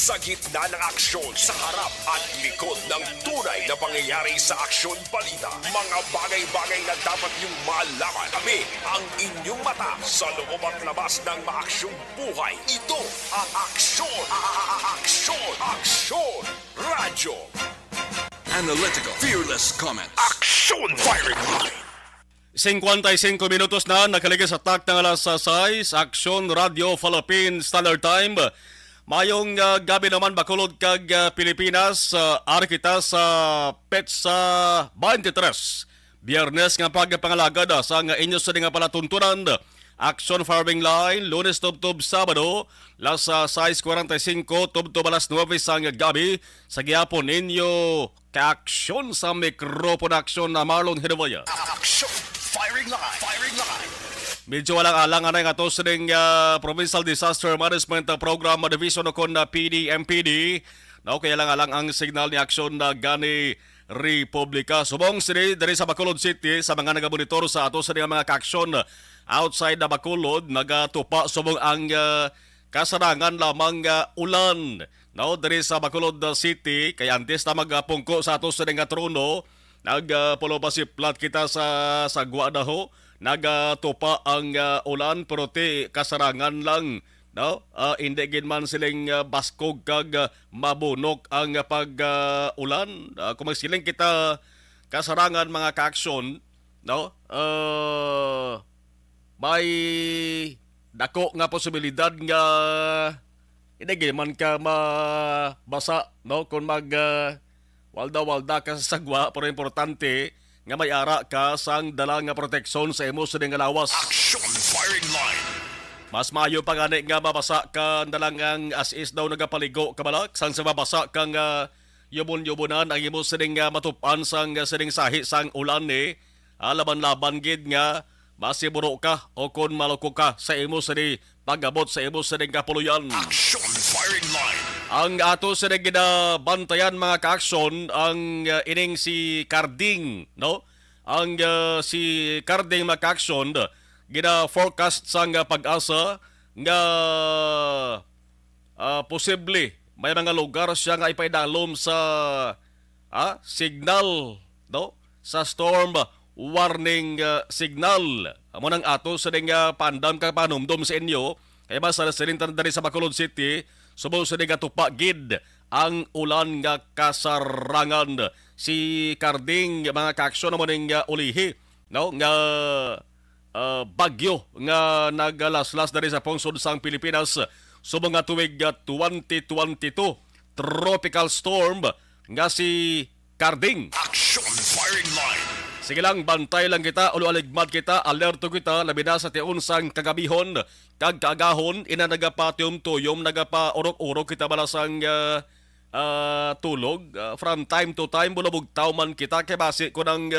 Sa gitna ng aksyon, sa harap at likod ng tunay na pangyayari sa aksyon balita. Mga bagay-bagay na dapat niyong malaman. Kami ang inyong mata sa loob at labas ng maaksyong buhay. Ito ang Aksyon! Aksyon! Aksyon! Radyo! Analytical, fearless comments. Aksyon! Firing line! 55 minutos na nakaligay sa tak ng alas 6, Aksyon Radio Philippines Standard Time. Mayong gabi naman bakulod kag Pilipinas, ari kita sa PETSA 23. Biyernes nga pagpangalagad sa nga inyo sa nga palatuntunan. Action Farming Line, Lunes tubtob Sabado, las 6:45 tubtob alas 9 sa gabi. Sa gihapon ninyo ka-aksyon sa microphone action na Marlon Hedawaya. Aksyon! Firing line! Firing line! Medyo walang alangan na ito sa Provincial Disaster Management Program Division o kon PDMPD. Kaya lang alang ang signal ni aksyon na gani Republika. Subong sini dari sa Bacolod City sa mga nagabonitor sa ato sa mga kaaksyon outside na Bacolod, nagatupa subong ang kasarangan lamang ulan. Dari sa Bacolod City, kaya antes na magpungko sa ato sa nga trono, nagpulopasiplat kita sa Guadaho, nagatupa ang ulan pero ti kasarangan lang. Hindi gin man siling baskog kag mabunok ang pag-ulan. Kung magsiling kita kasarangan mga kaaksyon, may dako nga posibilidad nga hindi gin man ka mabasa, kung walda-walda ka sa sagwa, pero importante nga may ara ka sang dalang nga proteksyon sa imo sa nga lawas. Action! Firing line! Mas maayo pa gani nga mabasa ka dalangang as is daw nagapaligo ka balak sang sa mabasa kang yubon-yubonan ang imo sining matupan sang sining sahi sang ulan ni laban-laban gid nga masiburo ka o kon maloko ka sa imo sining pagabot sa imo sining kapuluyan. Action! Firing line! Ang ato sa ginabantayan mga kaaksyon ang ining si Carding, Ang si Carding mga kaaksyon gina-forecast sang pag-asa nga posible may mga lugar siya nga ipaidalom sa signal, sa storm warning signal. Amo nang ato sa pandam ka panumdum sa inyo kaya ba sa silintan dari sa Bacolod City subo sa tupa gid ang ulan nga kasarangan. Si Carding mga kaaksyon naman ng ulihi, nga bagyo nga nagalaslas dari sa pungsod sang Pilipinas subo nga tuig 2022 tropical storm nga si Carding. Action! Firing line! Sige lang, bantay lang kita, aligmad kita, alerto kita, labi na sa tiun sang kagabihon, kag kaagahon, ina nagapa-tuyom-tuyom, nagapa-urok-urok kita balasang tulog. From time to time, bulabugtaw man kita, kaya basi ko nang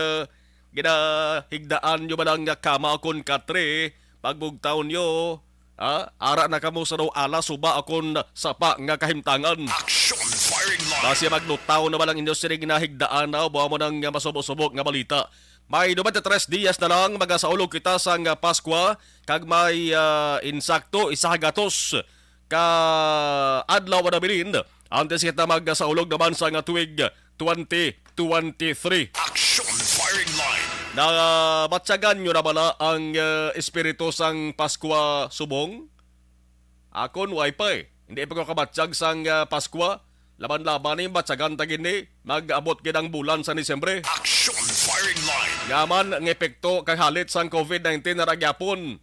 ginahigdaan nyo ba ng kama akong katre, pagbugtaw nyo, ara na kamo sa daw ala, suba akong sapa nga kahimtangan. Action! Firing line! Kasi maglutaw na walang industry ginahigdaan na buha mo ng masubok-subok nga balita. May 23 dias na lang magasaulog kita sa Paskwa kag may insakto isahagatos ka adlaw na bilin. Antes kita magasaulog naman sa tuig 2023. Action! Firing line! Batsagan nyo na bala ang espiritu sang Paskwa subong? Akon wifi. Hindi pa ko kabatsag sang Paskwa. Laban-laban yung batsagan tagin ni mag-abot gidang bulan sa Disyembre. Action! Firing line! Yaman ang epekto kang halit sang COVID-19 na ragyapon,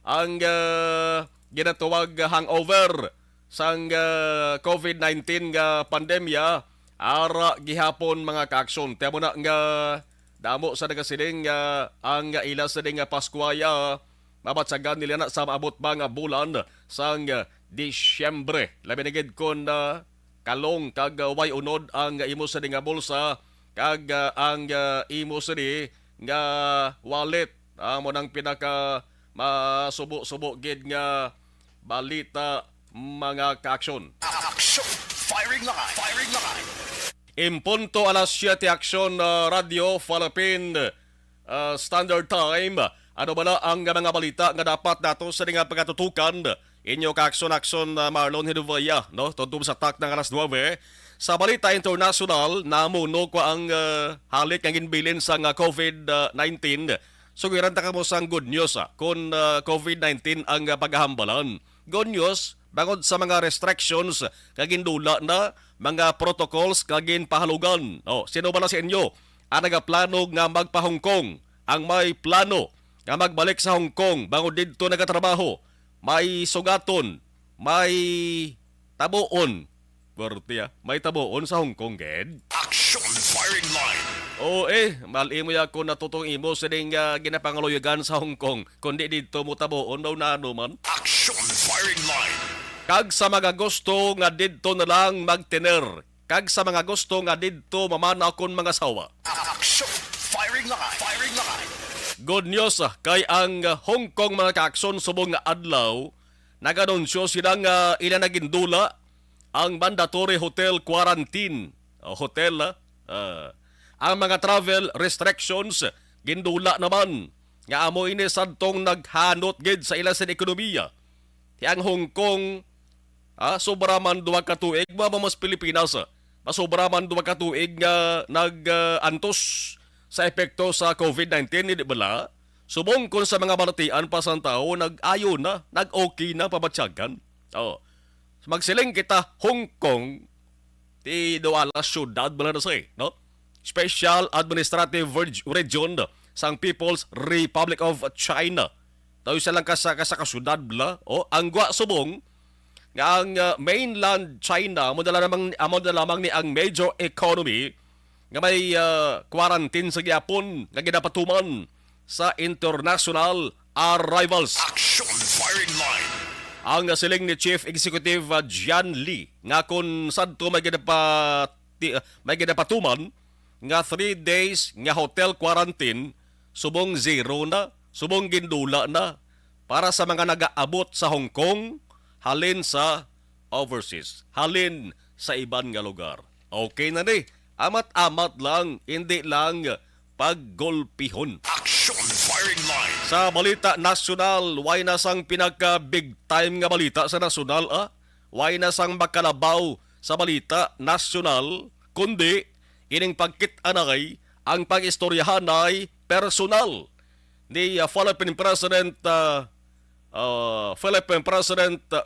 Ang ginatuwag hangover sang COVID-19 nga pandemya ara gihapon mga kaaksyon. Tiyan mo na nga damo sa nagasiling ang ila sa nga Paskwaya mabatsagan nila na sa maabot ba nga bulan sang Disyembre. Labi na gid kon kalong kag way unod ang imo sa nga bulsa kag ang imo sa nga wallet mo nang pinaka masubo-subo gid nga balita mga kaaksyon. Action! Firing line! Firing line! Impunto alas 7 Aksyon Radio Philippine Standard Time. Ano ba na ang mga balita nga dapat nato sa nga pagkatutukan Inyo ka-aksyon Marlon Hinubaya, no? Tundong sa tak ng alas 9. Sa balita international, namuno ko ang halik ng inbilin sa COVID-19. Sugiran ta mo sang good news kung COVID-19 ang paghahambalan. Good news, bangod sa mga restrictions, kagindula na mga protocols kagin pahalugan. Sino ba na sa inyo ang nagaplano nga magpa-Hong Kong? Ang may plano nga magbalik sa Hong Kong, bangod dito nagatrabaho, may sugaton, may tabuon. May tabuon sa Hong Kong, ged. Action Firing Line. Mali mo ako natutong imo sa ding ginapangaloyagan sa Hong Kong. Kundi dito mo tabuon daw na ano man. Action Firing Line. Kag sa mga gusto nga dito na lang magtener. Kag sa mga gusto nga dito mamana akong mga sawa. Action Firing Line. Firing Line. Good news kay ang Hong Kong mga kaakson subong nga adlaw naganunsyo silang ila nagindula ang mandatory hotel quarantine. Ang mga travel restrictions gindula naman nga amo ini sadtong naghanot gid sa ila sa ekonomiya. Ti ang Hong Kong sobra man duwa ka tuig mas Pilipinas. Masobra man duwa ka tuig nga nag-antos sa epekto sa COVID-19 di bala. Subong kon sa mga balatian pa sa tao nag-ayo na, nag-okay na pabatsyagan. Magsiling kita Hong Kong ti duala syudad bala na say, no? Special Administrative Region sang People's Republic of China. Tayo silang kasyudad bala. Ang gwa subong nga ang mainland China amo na lamang ni ang major economy nga may quarantine sa gyapon nga ginapatuman sa international arrivals. Action Firing Line. Ang siling ni Chief Executive Jian Li nga kung sadto may ginapatuman nga 3 days nga hotel quarantine subong zero na, subong gindula na para sa mga nagaabot sa Hong Kong halin sa overseas, halin sa iban nga lugar. Okay na ni, amat-amat lang, hindi lang paggolpihon. Action Firing Line. Sa balita nasyonal, way na sang pinaka-big time nga balita sa nasyonal, way na sang makalabaw sa balita nasyonal, kundi ining pagkit-anay ang pag-istoryahan ay personal ni Philippine President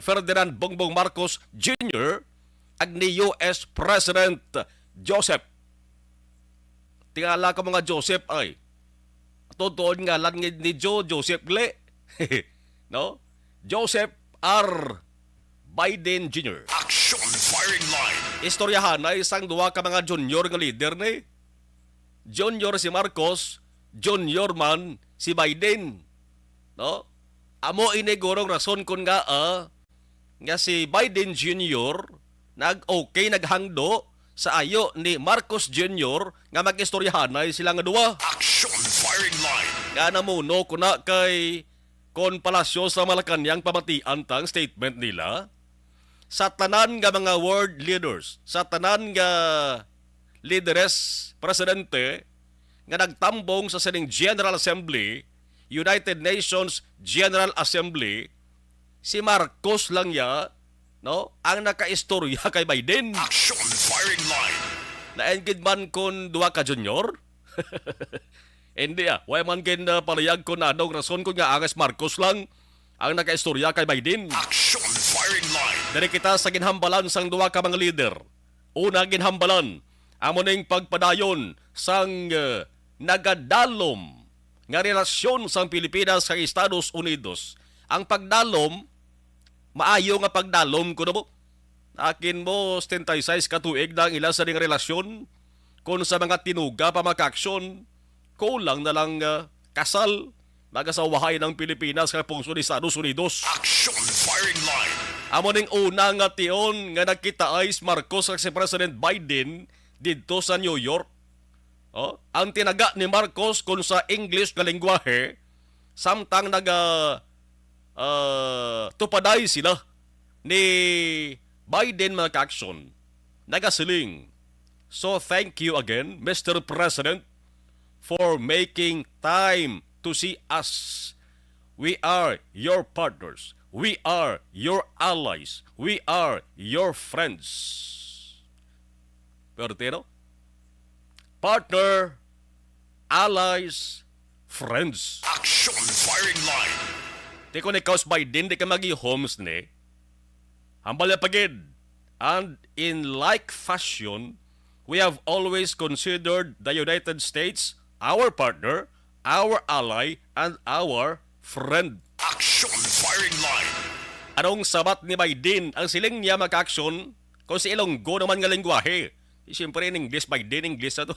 Ferdinand Bongbong Marcos Jr. ag ni US President Joseph. Tingala ka mga Joseph ay totoo nga lang ni Joseph Gle. No? Joseph R. Biden Jr. Action Firing Line. Istoryahan na isang duwa ka mga junior nga leader ni. Junior si Marcos, junior man si Biden. No? Amo inigurong rason kun nga si Biden Jr. nag-okay, naghangdo sa ayo ni Marcos Jr. nga mag-istoryahanay sila nga duwa. Action Firing Line. Nga namuno ko na kay Kon Palasyo sa Malacanang pamatian tang statement nila sa tanan nga mga world leaders, sa tanan nga leaderes, presidente nga nagtambong sa sining General Assembly, United Nations General Assembly, si Marcos lang ya, no, ang nakaistorya kay Biden. Action Firing Line. Naengid man kon duwa ka junior? Hindi way man kin paliyag ko na anong rason ko nga angas Marcos lang ang nakaistorya kay Biden. Action Firing Line. Dari kita sa ginhambalan sang duwa ka mga leader. Una ginhambalan, amo ning pagpadayon sang nagadalom nga relasyon sang Pilipinas kag Estados Unidos. Ang pagdalom, maayo nga pagdalom ko na mo. Akin mo 76 katuig na ang ila sa ring relasyon. Kung sa mga tinuga pa makaksyon, kulang na lang kasal magasawahay ng Pilipinas kay pungso ni Estados Unidos. Action Firing Line. Amo ning una nga tion nga nakita ay Marcos kag si President Biden didto sa New York. Ang tinaga ni Marcos kung sa English nga lengguwahe samtang tupaday sila ni Biden mga ka-aksyon. Nagasiling, so thank you again, Mr. President, for making time to see us. We are your partners. We are your allies. We are your friends. Pero partner, allies, friends. Action firing line. Di ko ni Kaus Biden, di ka homes ni. Hambal na pagid. And in like fashion, we have always considered the United States our partner, our ally, and our friend. Action firing line. Anong sabat ni Biden ang siling niya mag-action kung si Ilonggo naman nga lingwahe? Siyempre in English, Biden, English na to.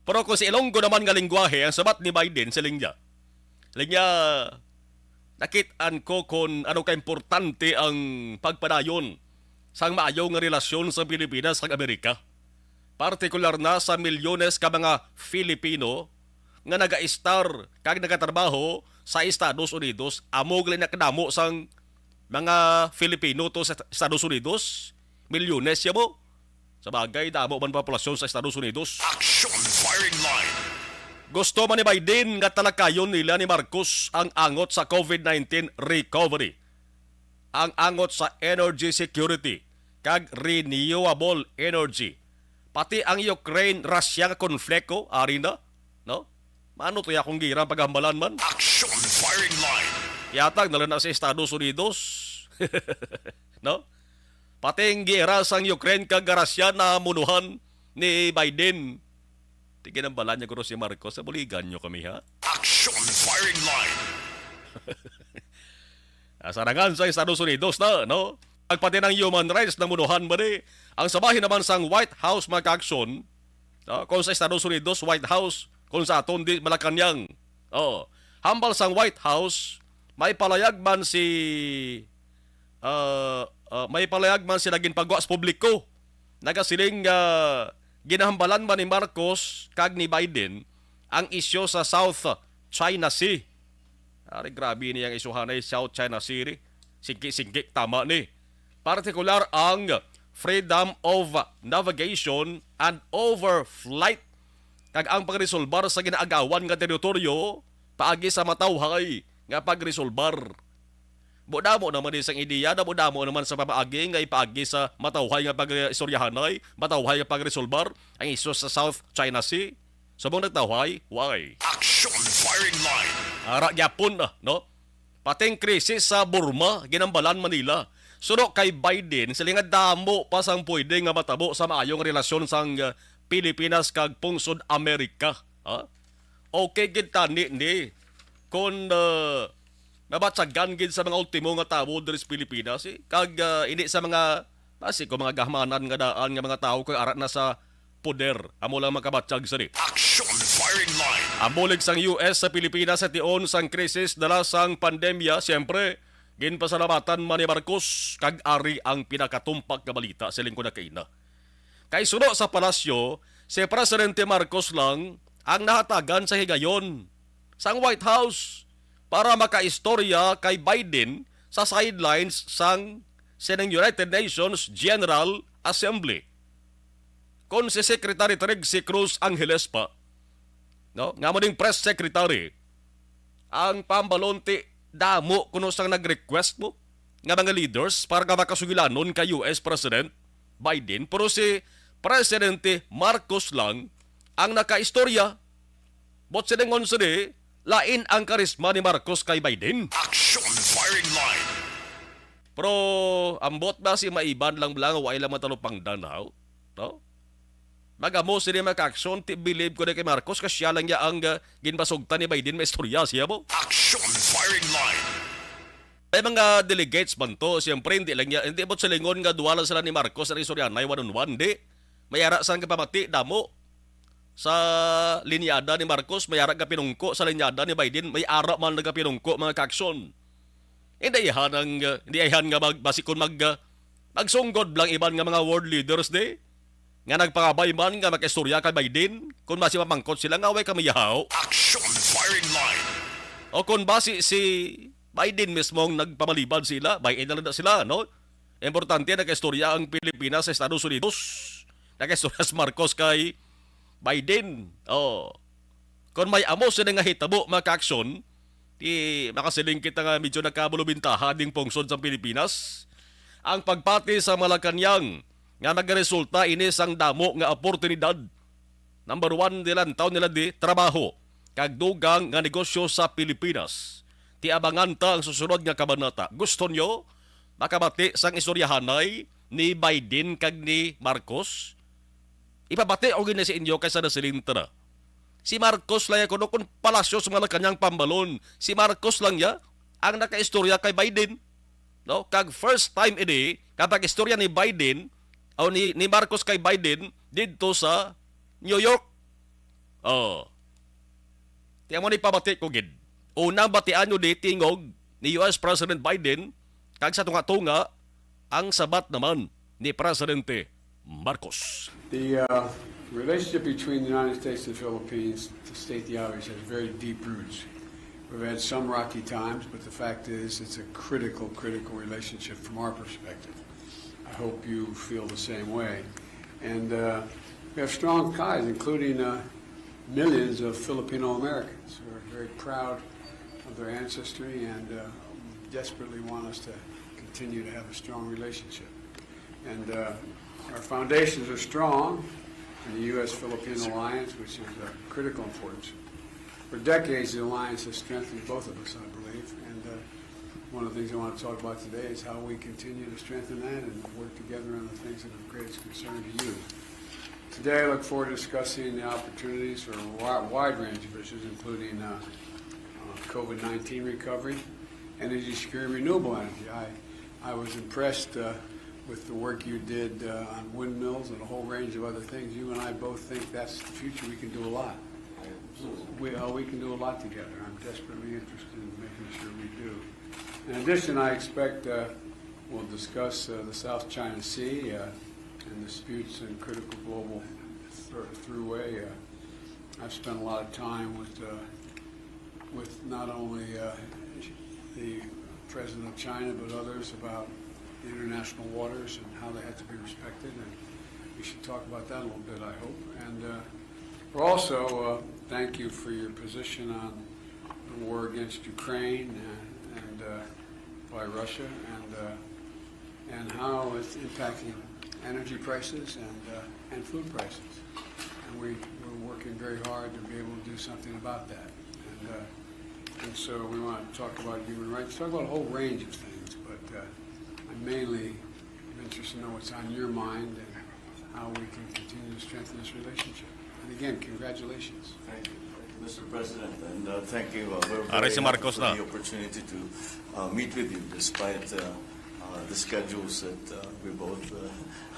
Pero kung si Ilonggo naman nga lingwahe, ang sabat ni Biden siling niya. Siling niya, nakitaan ko kung ano ka-importante ang pagpadayon sa maayong nga relasyon sa Pilipinas sa Amerika. Partikular na sa milyones ka mga Filipino nga naga-star kag nagatrabaho sa Estados Unidos, amog lang nakadamo sang mga Filipino to sa Estados Unidos, milyones siya mo. Sa bagay, damo man populasyon sa Estados Unidos. Action firing line. Gusto man ni Biden nga talakayon nila ni Marcos ang angot sa COVID-19 recovery, ang angot sa energy security, kag renewable energy, pati ang Ukraine-Russia nga konflikto, ari na, no? Mano to ya kung gira paghambalan man? Action firing line. Yatag nalang na sa Estados Unidos. No? Pati ang gira sang Ukraine kag Russia na munuhan ni Biden. Tigin ang bala niya guro si Marcos. Sa buligan nyo kami, ha? Action firing line. Sarangan sa Estados Unidos na, no? Pagpati ng human rights na munuhan ba ni? Ang sabahin naman sang White House mag-action, no? Kung sa Estados Unidos, White House, kung sa aton di Malacanang. Oh, hambal sang White House, may palayag man si naging pagwa sa publiko. Nagasiling ginahambalan man ni Marcos kag ni Biden ang isyu sa South China Sea. Ari grabe niyang isuhanay South China Sea. Singkik tama ni. Partikular ang freedom of navigation and overflight kag ang pagresolbar sa ginaagawan nga teritoryo paagi sa matawhay nga pagresolbar. Budamo naman isang ideya na budamo naman sa pamaagi nga ipaagi sa matawhay nga pag-istoryahanay, matawhay nga pagresolbar ang isyu sa South China Sea. Subong nagtawhay, why? Action firing line. Ara gyapon na, no? Pating krisis sa Burma, ginambalan Manila. Suno kay Biden, sila nga damo pa sang pwede nga matabo sa maayong relasyon sang Pilipinas kag pungsod Amerika. Ha? Okay gid tani ni kung nabatsagan gid sa mga ultimo nga tawo diri sa Pilipinas kag ini sa mga basi ko mga gahmanan nga daan nga mga tawo kay ara na sa poder amo lang makabatsag sari. Action firing line. Amulig sang US sa Pilipinas sa tion sang krisis dala sang pandemya, siyempre ginpasalamatan man ni Marcos kag ari ang pinakatumpak nga balita sa lingkod na kaina. Kay suno sa palasyo, si Presidente Marcos lang ang nahatagan sa higayon sang White House para makaistorya kay Biden sa sidelines sang Senang United Nations General Assembly. Kung si Secretary Trixie Cruz Angeles pa, no, nga mo ding press secretary, ang pambalonti damo kuno sang nag-request mo nga mga leaders para ka makasugilanon kay US President Biden, pero si Presidente Marcos lang ang nakaistorya. Bot siningon sini, lain ang karisma ni Marcos kay Biden. Action firing line. Pero ambot ba si maiban lang way lang matalupang danaw? No? Magamo sini maka-action, believe ko na kay Marcos kasi siya lang niya ang ginbasugtan ni Biden, may istorya siya mo. Action firing line. Ay mga delegates man to, siyempre hindi lang niya, hindi mo silingon nga duwala sila ni Marcos sa istoryanay one-on-one, di. Mayara saan ka pamati, damo. Sa linyada ni Marcos, mayara ka pinungko. Sa linyada ni Biden, may ara man na pinungko mga kaksyon. Hindi ihan nga basikon magsunggod lang iban nga mga world leaders, di. Nga nagpangabay man nga mag-istorya kay Biden, kung basi mamangkot sila nga way kamiyahaw. Action firing line. O kung basi si Biden mismong nagpamalibad sila, bayin na sila, no? Importante nag-istorya ang Pilipinas sa Estados Unidos. Nag-istorya si Marcos kay Biden. Oh. Kung may amo sila nga hitabo, mga ka-aksyon, Di makasiling kita nga medyo nagkabulubintahan ding pungsod sa Pilipinas. Ang pagpati sa Malacanang nga nagresulta ini sang damo nga oportunidad. Number 1 nila taon nila di trabaho kag dugang nga negosyo sa Pilipinas. Ti abangan ta ang susunod nga kabanata. Gusto nyo makabati sang istoryahanay ni Biden kag ni Marcos? Ipabati o gina si inyo kaysa na silintra. Si Marcos lang kuno kung palasyo sa Malacanang pambalon. Si Marcos lang ya ang nakaistorya kay Biden. No? Kag first time ini, kapag istorya ni Biden o ni Marcos kay Biden dito sa New York. Oh. Tiyan mo ni pabati ko gid. Unang batian nyo di tingog ni US President Biden kag sa tunga-tunga ang sabat naman ni Presidente Marcos. The relationship between the United States and the Philippines, to state the obvious, has very deep roots. We've had some rocky times, but the fact is it's a critical relationship from our perspective. I hope you feel the same way. And we have strong ties, including millions of Filipino Americans who are very proud of their ancestry and desperately want us to continue to have a strong relationship. And our foundations are strong in the U.S.-Philippine alliance, which is of critical importance. For decades, the alliance has strengthened both of us, I believe. And one of the things I want to talk about today is how we continue to strengthen that and work together on the things that are of greatest concern to you. Today, I look forward to discussing the opportunities for a wide range of issues, including COVID-19 recovery, energy security, renewable energy. I was impressed with the work you did on windmills and a whole range of other things. You and I both think that's the future. We can do a lot. We can do a lot together. I'm desperately interested in making sure we do. In addition, I expect we'll discuss the South China Sea and disputes in critical global throughway. I've spent a lot of time with not only the President of China but others about the international waters and how they have to be respected, and we should talk about that a little bit, I hope. And we're also thank you for your position on the war against Ukraine and by Russia and how it's impacting energy prices and food prices. And we're working very hard to be able to do something about that. And so we want to talk about human rights, talk about a whole range of things, but I'm mainly interested to know what's on your mind and how we can continue to strengthen this relationship. And again, congratulations. Thank you, Mr. President, and thank you very Aray si much Marcos for na. the opportunity to meet with you despite the schedules that we both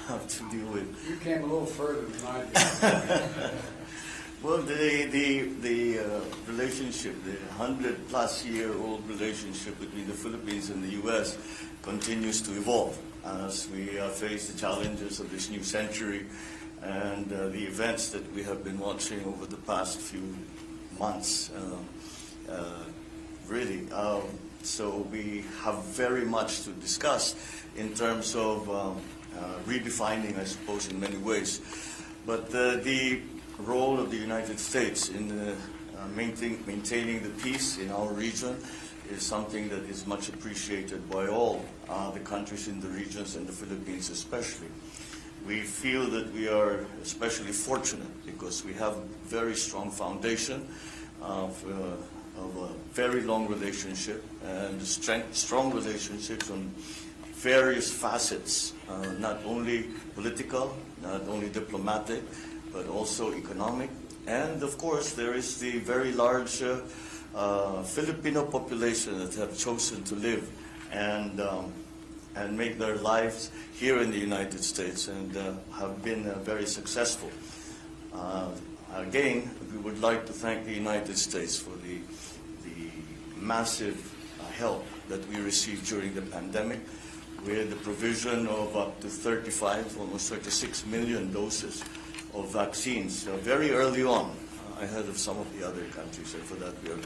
have to deal with. You came a little further than I did. Well, the relationship, the 100-plus-year-old relationship between the Philippines and the U.S. continues to evolve as we face the challenges of this new century and the events that we have been watching over the past few months. Really, so we have very much to discuss in terms of redefining, I suppose, in many ways. But the role of the United States in maintaining the peace in our region is something that is much appreciated by all the countries in the regions and the Philippines especially. We feel that we are especially fortunate because we have a very strong foundation of a very long relationship and strong relationships on various facets, not only political, not only diplomatic, but also economic. And of course, there is the very large Filipino population that have chosen to live and make their lives here in the United States and have been very successful. Again, we would like to thank the United States for the massive help that we received during the pandemic with the provision of up to 35, almost 36 million doses of vaccines very early on, ahead of some of the other countries, and for that we are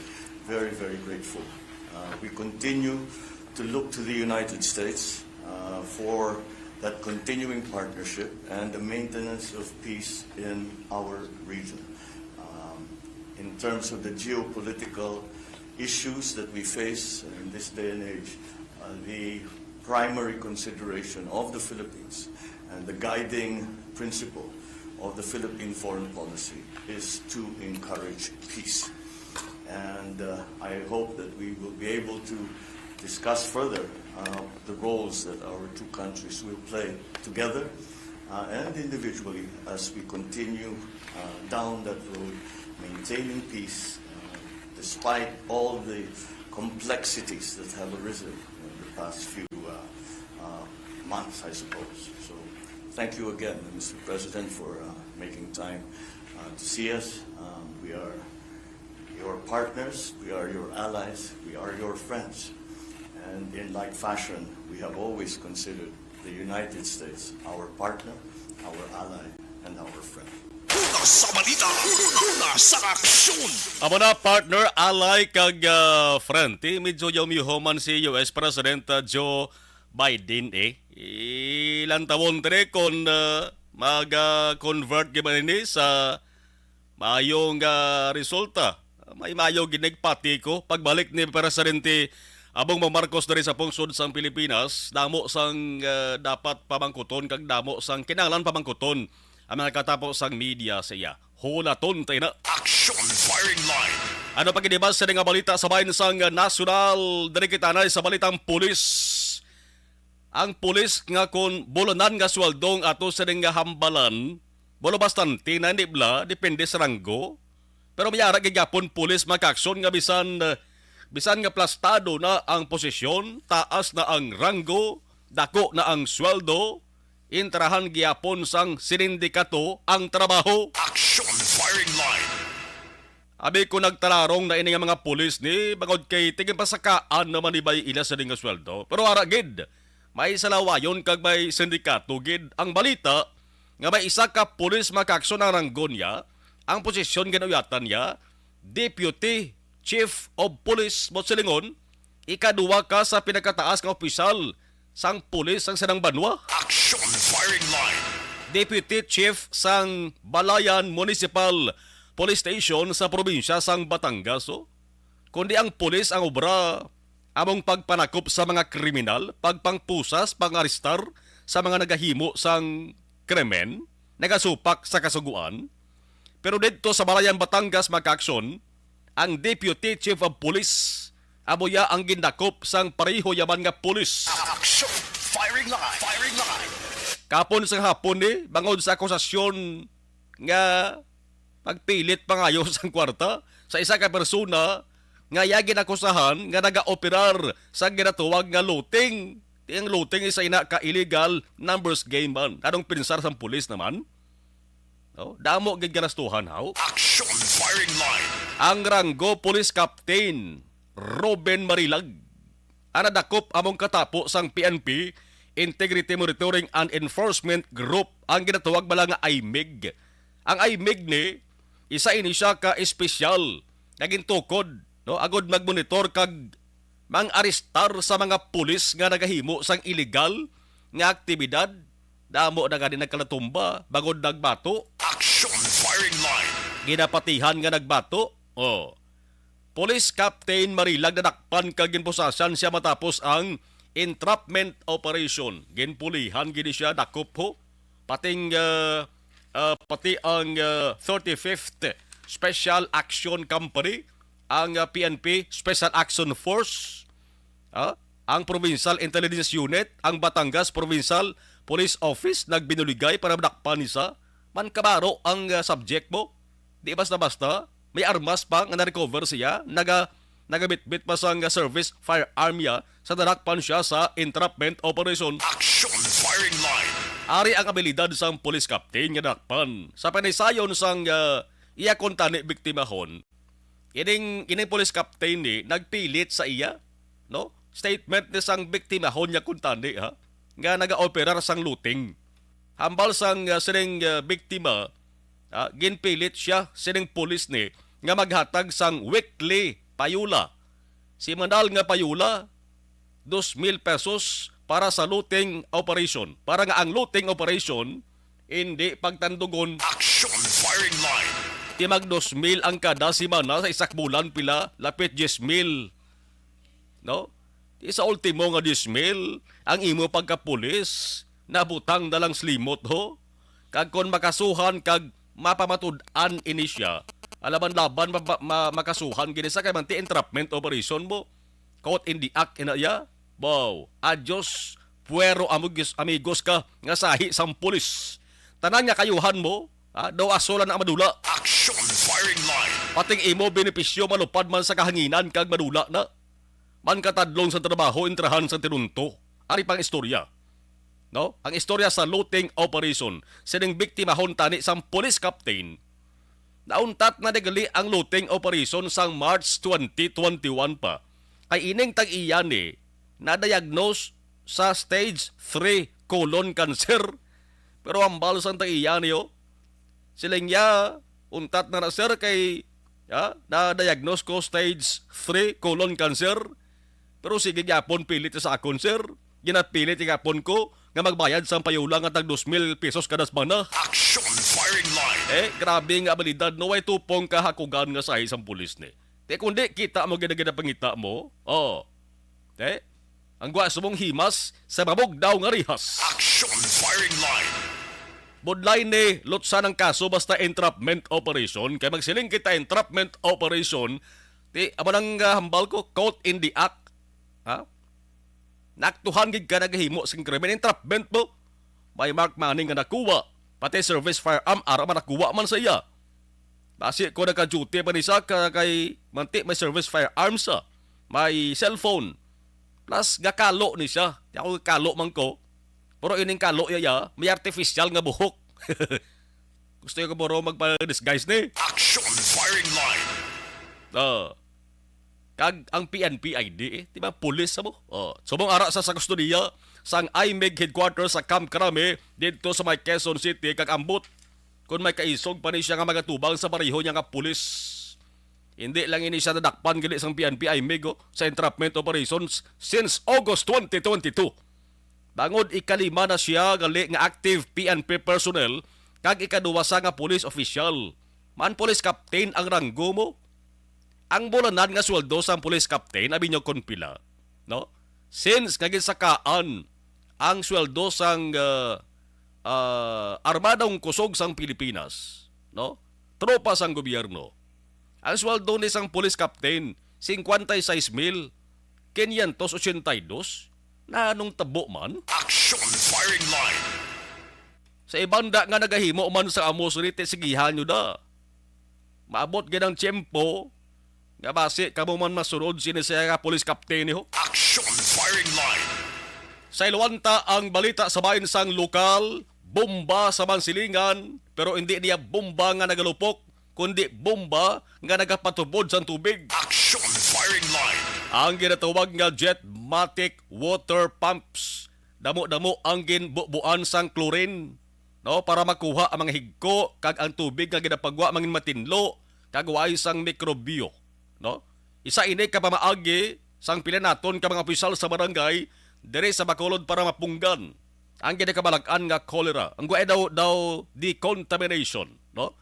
very, very grateful. We continue to look to the United States for that continuing partnership and the maintenance of peace in our region. In terms of the geopolitical issues that we face in this day and age, the primary consideration of the Philippines and the guiding principle of the Philippine foreign policy is to encourage peace. And I hope that we will be able to discuss further the roles that our two countries will play together and individually as we continue down that road, maintaining peace despite all the complexities that have arisen in the past few months, I suppose. So thank you again, Mr. President, for making time to see us. We are your partners, we are your allies, we are your friends. And in like fashion, we have always considered the United States our partner, our ally, and our friend. Una sa balita, una sa aksyon. Amo na partner, ally kag friend. Medyo yumihuman si US President Joe Biden Ilan tawon tre kon mag-convert giman ini sa mayong resulta. May mayo ginagpati ko pagbalik ni Presidente Abong Marcos dari sa pungsod sang Pilipinas, damo sang dapat pamangkuton kag damo sang kinahanglan pamangkuton ang mga katapos sang media siya. Hulaton tayo na. Action firing line. Ano pagkidibas sa nga balita sa bayan sang nasyonal dari kita na sa balitang pulis. Ang pulis nga kon bulanan nga swaldong ato sa nga hambalan, bolo bastante na nibla depende sa ranggo. Pero mayara gagapon pulis makaksyon nga bisan nga plastado na ang posisyon, taas na ang ranggo, dako na ang sweldo, intrahan gyapon sang sinindikato ang trabaho. Action firing line. Abi ko nagtararong na ini nga mga pulis ni bangod kay tiging pasakaan naman ibay ila sa nga sweldo. Pero ara gid, may salawayon kag may sindikato gid ang balita nga may isa ka pulis makaksyon ang ranggo niya, ang posisyon ginuyatan niya, Deputy Chief of Police Motsilingon, ikaduwa ka sa pinakataas nga opisyal sang pulis sang Sinang Banwa. Action firing line. Deputy Chief sang Balayan Municipal Police Station sa probinsya sang Batangas. Kundi ang pulis ang obra among pagpanakop sa mga kriminal, pagpangpusas, pangaristar sa mga nagahimo sang krimen, nagasupak sa kasuguan. Pero dito sa Balayan Batangas makaksyon, ang Deputy Chief of Police aboya ang gindakop sang pareho yaman nga pulis. Action firing line. Firing line. Kapon sa hapon bangod sa akusasyon nga pagpilit pangayo sang kwarta sa isa ka persona nga yagin akusahan nga naga-operar sa ginatuwag nga looting. Ang looting isa ina ka illegal numbers game man. Anong pinsar sang pulis naman? No? Damo gid ganastuhan haw. Action firing line. Ang ranggo Police Captain Ruben Marilag ang nadakop among katapo sang PNP Integrity Monitoring and Enforcement Group ang ginatawag bala nga IMEG. Ang IMEG ni isa ini siya ka espesyal naging tukod no agod magmonitor kag mang-arestar sa mga pulis nga nagahimo sang illegal nga aktibidad. Damo na gani nagkalatumba bagod nagbato. Action firing line. Ginapatihan nga nagbato. Police Captain Marilag nadakpan kag ginpusasan siya matapos ang entrapment operation. Ginpulihan gini siya dakop ho. Pati ang 35th Special Action Company, ang PNP Special Action Force, ang Provincial Intelligence Unit, ang Batangas Provincial Police Office nagbinuligay para madakpan isa. Man kabaro ang subject mo. Di basta-basta, may armas pa nga na-recover siya, nagabitbit pa sang service firearm niya sa nadakpan siya sa entrapment operation. Action firing line. Ari ang abilidad sang police captain nga nadakpan. Sa panaysayon sang iya kontani biktimahon, ining police captain ni nagpilit sa iya, no? Statement ni sang biktimahon niya kontani nga naga-operar sang looting. Hambal sang sining biktima, ginpilit siya sining pulis ni nga maghatag sang weekly payula. Si manal nga payula 2,000 pesos para sa looting operation. Para nga ang looting operation hindi pagtandugon. Action firing line. Timag 2,000 ang kada simana sa isak bulan pila, lapit 10,000. No? Di sa ultimo nga 10,000, ang imo pagkapulis, nabutang na lang slimot ho. Kag kon makasuhan kag mapamatud-an ini siya, alaman laban makasuhan gini sa kay manti entrapment operation mo. Caught in the act inaya. Wow, adios, puero amigos ka nga sahi sang pulis. Tanan nga kayuhan mo, daw asolan na madula. Action firing line. Pating imo benepisyo malupad man sa kahanginan kag madula na. Man katadlong sa trabaho intrahan sa tinunto. Ari pang istorya. No? Ang istorya sa looting operation. Sining biktima hon tani sang police captain. Nauntat na nagali ang looting operation sang March 2021 pa. Ay ining tag-iyan na-diagnose sa stage 3 colon cancer. Pero ang balsang tag-iyan siling untat na sir kay na-diagnose ko stage 3 colon cancer. Pero sige yapon pilit sa akon sir. Ginapilit yapon ko nga magbayad sa payulang at 2,000 pesos kada semana. Action firing line. Grabe nga abilidad no way tupong kahakugan nga sa isang pulis ni. Te kundi kita mo gina pangita mo. Ang gwaso mong himas sa mabog daw nga rihas. Action firing line. Bodlay ni lutsa ng kaso basta entrapment operation. Kaya magsiling kita entrapment operation. Amo nang hambal ko, caught in the act. Naktuhan gid ka naghimo sing krimen entrapment mo. May Mark Manning nga nakuha. Pati service firearm ara man nakuha man sa iya. Basi ko naka-duty pa ni sa kay manti may service firearms sa. May cellphone. Plus gakalo ni siya. Di ako kalo man ko. Pero ining kalo yaya, may artificial nga buhok. Gusto ko bro magpa-disguise ni. Action firing line. Kag ang PNP ID di ba pulis sa mo? Subong ara sa kustodiya sang IMEG headquarters sa Camp Crame dito sa may Quezon City kag ambot kung may kaisog pa ni siya nga magatubang sa pareho niya nga pulis. Hindi lang ini siya nadakpan gali sang PNP IMEG sa entrapment operations since August 2022. Bangod ikalima na siya gali nga active PNP personnel kag ikaduwa sa nga police official. Man police captain ang ranggo mo. Ang bulanan nga sweldo sa police captain abi nyo kon pila, no? Since kaginsakaan ang sweldo sang armadong kusog sang Pilipinas, no? Tropa sang gobyerno. Ang sweldo ni sang police captain 56,582 na anong tabo man. Action firing line. Sa ibanda nga nagahimo man sa amo sunite sigihan nyo da. Maabot ganang tiyempo nga basi kamo man masunod sinisaya nga police captain ho. Action firing line. Sa Ilwanta ang balita sa bayan sang lokal, bomba sa Mansilingan, pero hindi niya bomba nga nagalupok, kundi bomba nga nagapatubod sa tubig. Action firing line. Ang ginatawag nga Jetmatic water pumps. Damo-damo ang ginbubuan sang chlorine, no, para makuha ang mga higko kag ang tubig nga ginapagwa mangin matinlo kag way sang mikrobyo, no? Isa ini ka pamaagi sang pila naton ka mga opisyal sa barangay dire sa Bacolod para mapunggan ang ginakabalag-an nga cholera. Ang guay daw decontamination, no?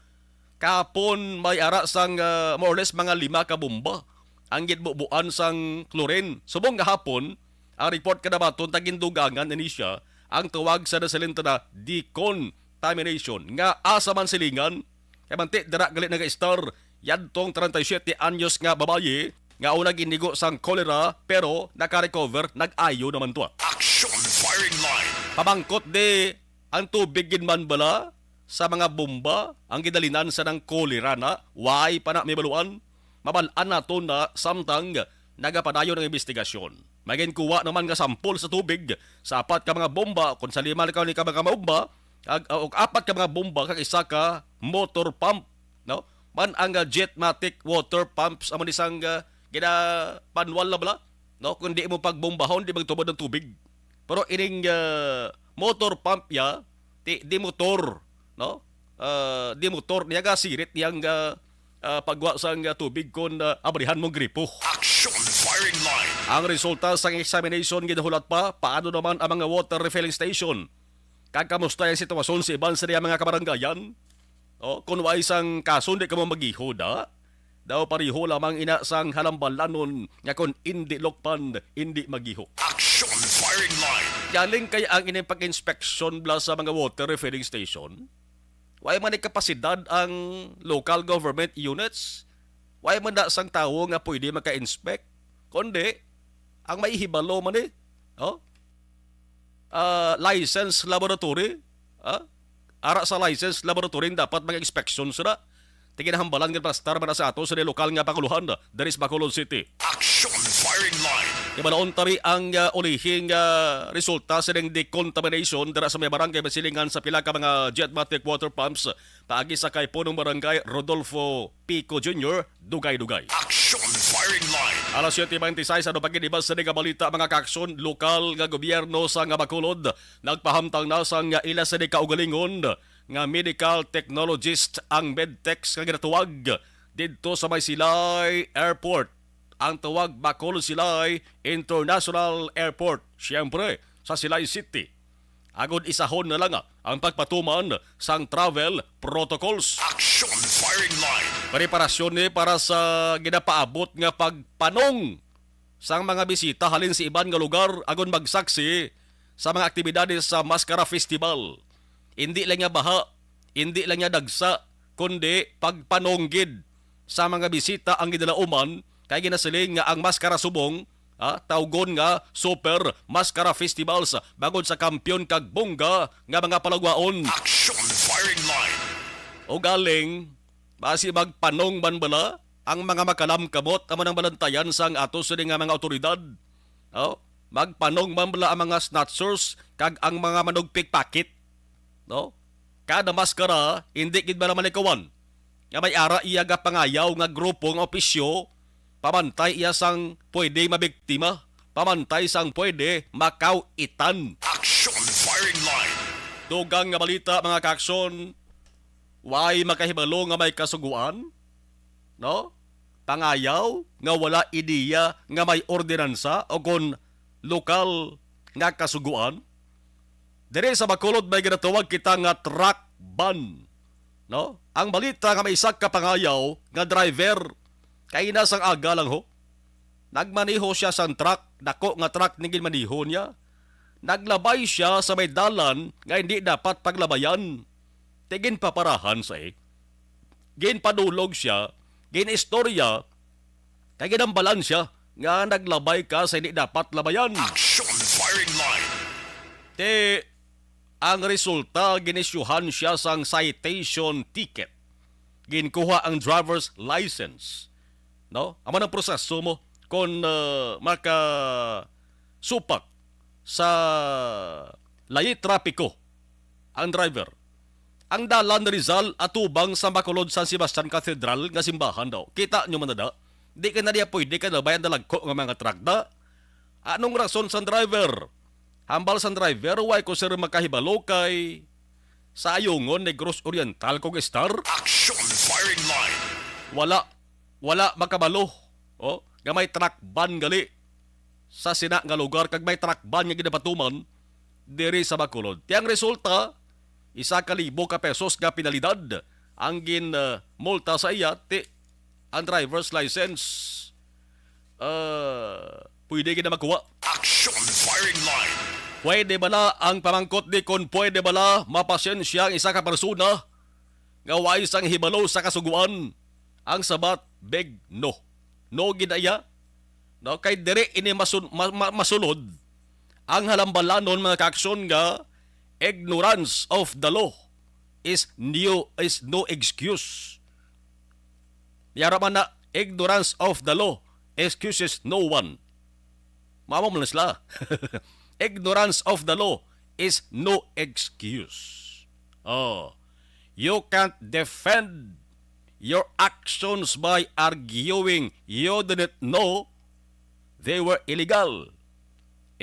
Kapon may ara sang more or less mga 5 ka bomba ang gitbubuan sang chlorine. Subong gahapon, ang report kada baton tagindugangan ini siya ang tawag sa nasalinta na decontamination nga asa man silingan kay manti dara galit naga-star yadtong 37 anyos nga babaye nga una ginigo sang cholera pero naka-recover nag-ayo naman to. Action firing line. Pabangkot de ang tubig ginman bala sa mga bomba ang gidalinan sa ng cholera na why pa na may baluan. Mabalaan nato na samtang nagapadayon ng investigasyon. Maging kuha naman nga sampol sa tubig sa 4 ka mga bomba kung sa 5 ka mga bomba o 4 ka mga bomba kag isa ka motor pump, no? Man ang Jetmatic water pumps amon isang ginapanwal na bala, no? Kung di mo pagbombahon di magtubod ng tubig. Pero ining motor pump ya di motor, no? Di motor niya ga sirit niyang pagwa sang tubig kon abrihan mong gripo. Action firing line. Ang resulta sang examination ginahulat pa paano naman ang mga water refilling station. Kag kamusta ang sitwasyon sa iban sa mga kabaranggayan? Kung wa isang kaso, di ka mo maghihod, ha? Daw pariho lamang ina sang halambalanon nga kung hindi lokpan, hindi magiho. Action firing line. Galing kaya ang inipag-inspeksyon bla sa mga water refilling station? Way man ni kapasidad ang local government units? Way man na sang tao nga pwede maka-inspect? Kundi, ang maihibalo man license laboratory, ara sa license laboratory dapat mag-inspeksyon sila. Tingin hambalan nga pastar man sa ato sa lokal nga panguluhan dari sa Bacolod City. Action firing line. Ibalaon tari ang ulihing resulta sa ng decontamination dara sa may barangay Basilingan sa pila ka mga Jetmatic water pumps paagi sa kay punong barangay Rodolfo Pico Jr. Dugay-Dugay. Action firing line. Alas 7:26 ano pagkinibas sa balita mga kaakson lokal nga gobyerno sa nga Bacolod nagpahamtang na sa nga ila sa kaugalingon nga medical technologist ang Medtex nga ginatuwag didto sa may Silay Airport. Ang tawag Bacolod Silay International Airport, siyempre sa Silay City. Agod isahon na lang ang pagpatuman sang travel protocols. Action firing line. Preparasyon ni para sa ginapaabot nga pagpanong sang mga bisita halin sa iban nga lugar agon magsaksi sa mga aktibidades sa Mascara Festival. Hindi lang niya baha, hindi lang niya dagsa, kundi pagpanonggid sa mga bisita ang gidalauman kay ginasiling nga ang Mascara Subong, tawgon nga Super Mascara Festivals bagod sa kampiyon kag bongga nga mga palagwaon. Action firing line. O galing, basi magpanong man bala ang mga makalamkamot ang manang balantayan sang ato sa nga mga otoridad. Magpanong man bala ang mga snatchers kag ang mga manugpik-pakit. Kada maskara, hindi gid ba naman ikawan. Nga may ara iya ga pangayaw nga grupo nga opisyo, pamantay iya sang pwede mabiktima, pamantay sang pwede makawitan. Action firing line. Dugang nga balita mga kaakson, way makahibalo nga may kasuguan, pangayaw nga wala ideya nga may ordinansa o kon lokal nga kasuguan. Dire sa Bacolod may ginatawag kita nga truck ban. Ang balita nga may isa ka pangayaw nga driver kay nasang aga lang ho. Nagmaniho siya sa truck, dako nga truck ningin maniho niya. Naglabay siya sa may dalan nga hindi dapat paglabayan. Tigin paparahan sa Gin padulog siya, gin istorya, kay ginambalan siya nga naglabay ka sa hindi dapat labayan. Action firing line. Ang resulta, ginisyuhan siya sang citation ticket. Ginkuha ang driver's license. Amo ng proseso mo kung supak sa layi trapiko ang driver. Ang dalan Rizal atubang sa Bacolod San Sebastian Cathedral nga simbahan daw. Kita nyo man na di ka na diya pwede ka na bayan dalagko ng mga truck da. Anong rason sa driver? Hambal sa driver, way ko sir makahibalo kay sa ayungon Negros Oriental kong star. Action firing line. Wala makabalo. Nga may truck ban gali sa sina nga lugar kag may truck ban nga ginapatuman diri sa Bacolod. Tiyang resulta, 1,000 ka pesos nga penalidad ang multa sa iya ang driver's license. Pwede gina makuha. Action firing line. Pwede bala ang pamangkot ni kung pwede bala mapasensya ang isa ka persona nga way sang hibalo sa kasuguan. Ang sabat, big no. No ginaya. Kay dire ini masulod ang halambalanon mga kaaksyon nga ignorance of the law is no excuse. Yara man na ignorance of the law excuses no one. Mama mo na sila. Ignorance of the law is no excuse. You can't defend your actions by arguing you didn't know they were illegal.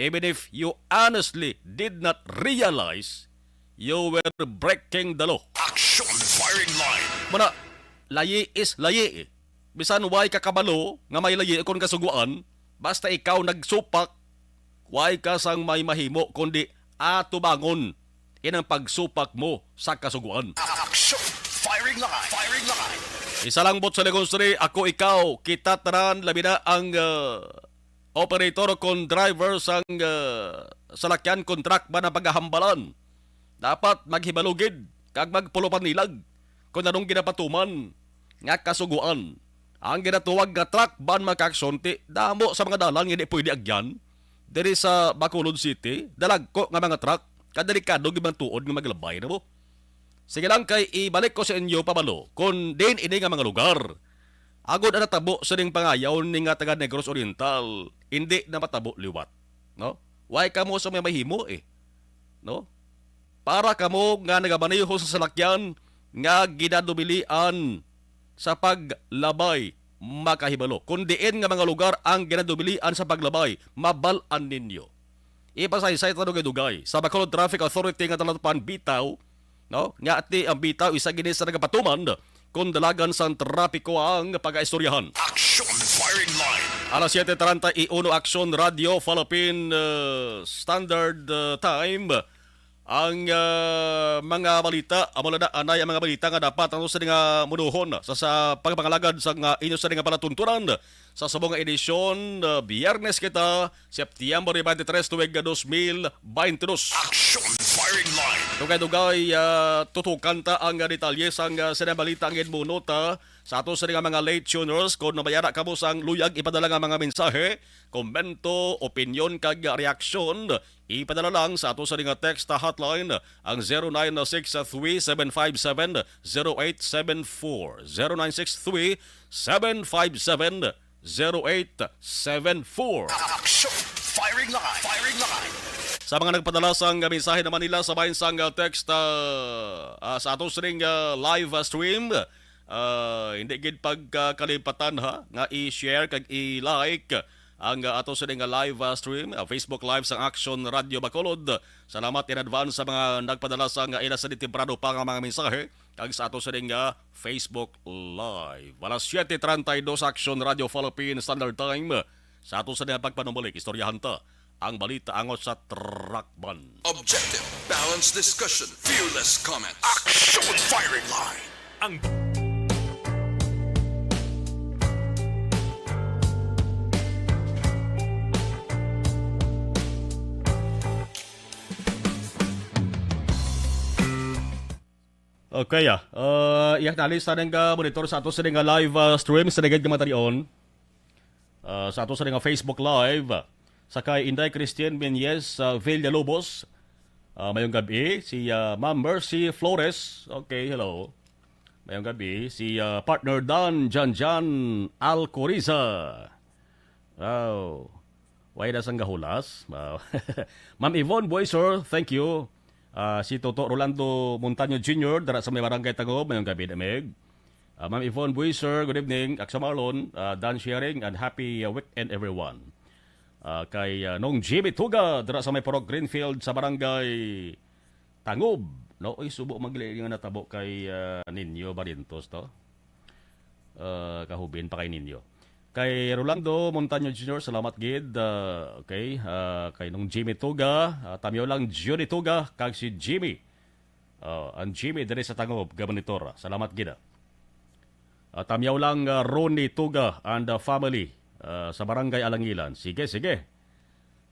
Even if you honestly did not realize you were breaking the law. Action firing line. Mana, layi is layi. Bisan way kakabalo nga may layi kung kasuguan, basta ikaw nagsupak, way ka sang may mahimo kundi atubangon inang pagsupak mo sa kasuguan. Action Firing line. Firing line. Isa lang bot sa Legonsri, ako ikaw, kita tanan, labi na ang operator kon driver sang salakyan kontrak ba na paghahambalan. Dapat maghibalugid, kag magpulupan nilag, kung anong ginapatuman, nga kasuguan. Ang ginatuwag nga truck ban makaksonti, damo sa mga dalang hindi pwede agyan. Diri sa Bacolod City, dalag ko nga mga truck, kadelikado gibang tuod nga maglabay na mo. Sige lang kay ibalik ko sa inyo pabalo kung din ini nga mga lugar. Agod na natabo sa ning pangayaw ni nga taga Negros Oriental, hindi na matabo liwat. No? Why ka mo sa may mahimo eh. No? Para kamo nga nagamaneho sa salakyan nga ginadubilian sa paglabay makahibalo. Kung diin nga mga lugar ang ginadubilian sa paglabay, mabalan ninyo. Ipasaysay tanong kay Dugay. Sa Bacolod Traffic Authority nga talatapan bitaw, no? Nga ati ang bitaw isa gini sa nagapatuman kung dalagan sa trapiko ang pag-aistoryahan. Action. Firing line. Alas 7:30 iuno Action Radio Philippine Standard Time. Ang mga balita, amo na anay ang mga balita nga dapat ano sa nga munuhon sa pagpangalagad sa inyo sa nga palatuntunan sa subong nga edisyon Biyernes kita Septyembre 23 tuig 2022. Action. Firing line. Dugay-dugay tutukan ta ang detalye sang sinabalita ang edmunota sa ato sa nga mga late tuners kung nabayara ka mo sang luyag ipadala nga mga mensahe, komento, opinion kag reaksyon ipadala lang sa ato sa nga text hotline ang 0963-757-0874 0963-757-0874. Action. Firing line. Firing line. Sa mga nagpadala sang mensahe naman nila sa bahin sang text sa ato sa live stream, hindi gid pagkalipatan ha nga i-share kag i-like ang ato sa live stream Facebook Live sang Action Radio Bacolod. Salamat in advance sa mga nagpadala sang ila sa temprano pa nga mga mensahe kag sa ato sa Facebook Live. Alas 7:32 Action Radio Philippine Standard Time. Sa ato sa pagpanumbalik istoryahan ta ang balita angot sa Truckban. Objective, balanced discussion, fearless comments. Action. Firing line. Ang Okay iyak nalis sa nga monitor sa ato sa nga live stream sa nagad gamatarion. Sa ato sa nga Facebook Live sakay Inday Christian Menyes Villalobos. Mayong gabi si Ma'am Mercy Flores. Okay, hello. Mayong gabi si partner Dan Janjan Alcoriza. Wow. Why na sang gahulas? Wow. Ma'am Yvonne Boyser, thank you. Si Toto Rolando Montaño Jr. dara sa may barangay Tagob. Mayong gabi damig. Ma'am Yvonne Buiser, good evening. Aksa Marlon, Dan Sharing, and happy weekend everyone. Kay Nong Jimmy Tuga, dara sa may Porok Greenfield sa barangay Tangob. No, uy, subo magli nga natabo kay Ninyo Barintos to. Kahubin pa kay Ninyo. Kay Rolando Montaño Jr., salamat gid. Okay, kay Nong Jimmy Tuga, tamyo lang Johnny Tuga, kag si Jimmy. Ang Jimmy diri sa Tangob, gabanitor. Salamat gid. Tamyaw lang Ronnie Tuga and family sa barangay Alangilan. Sige.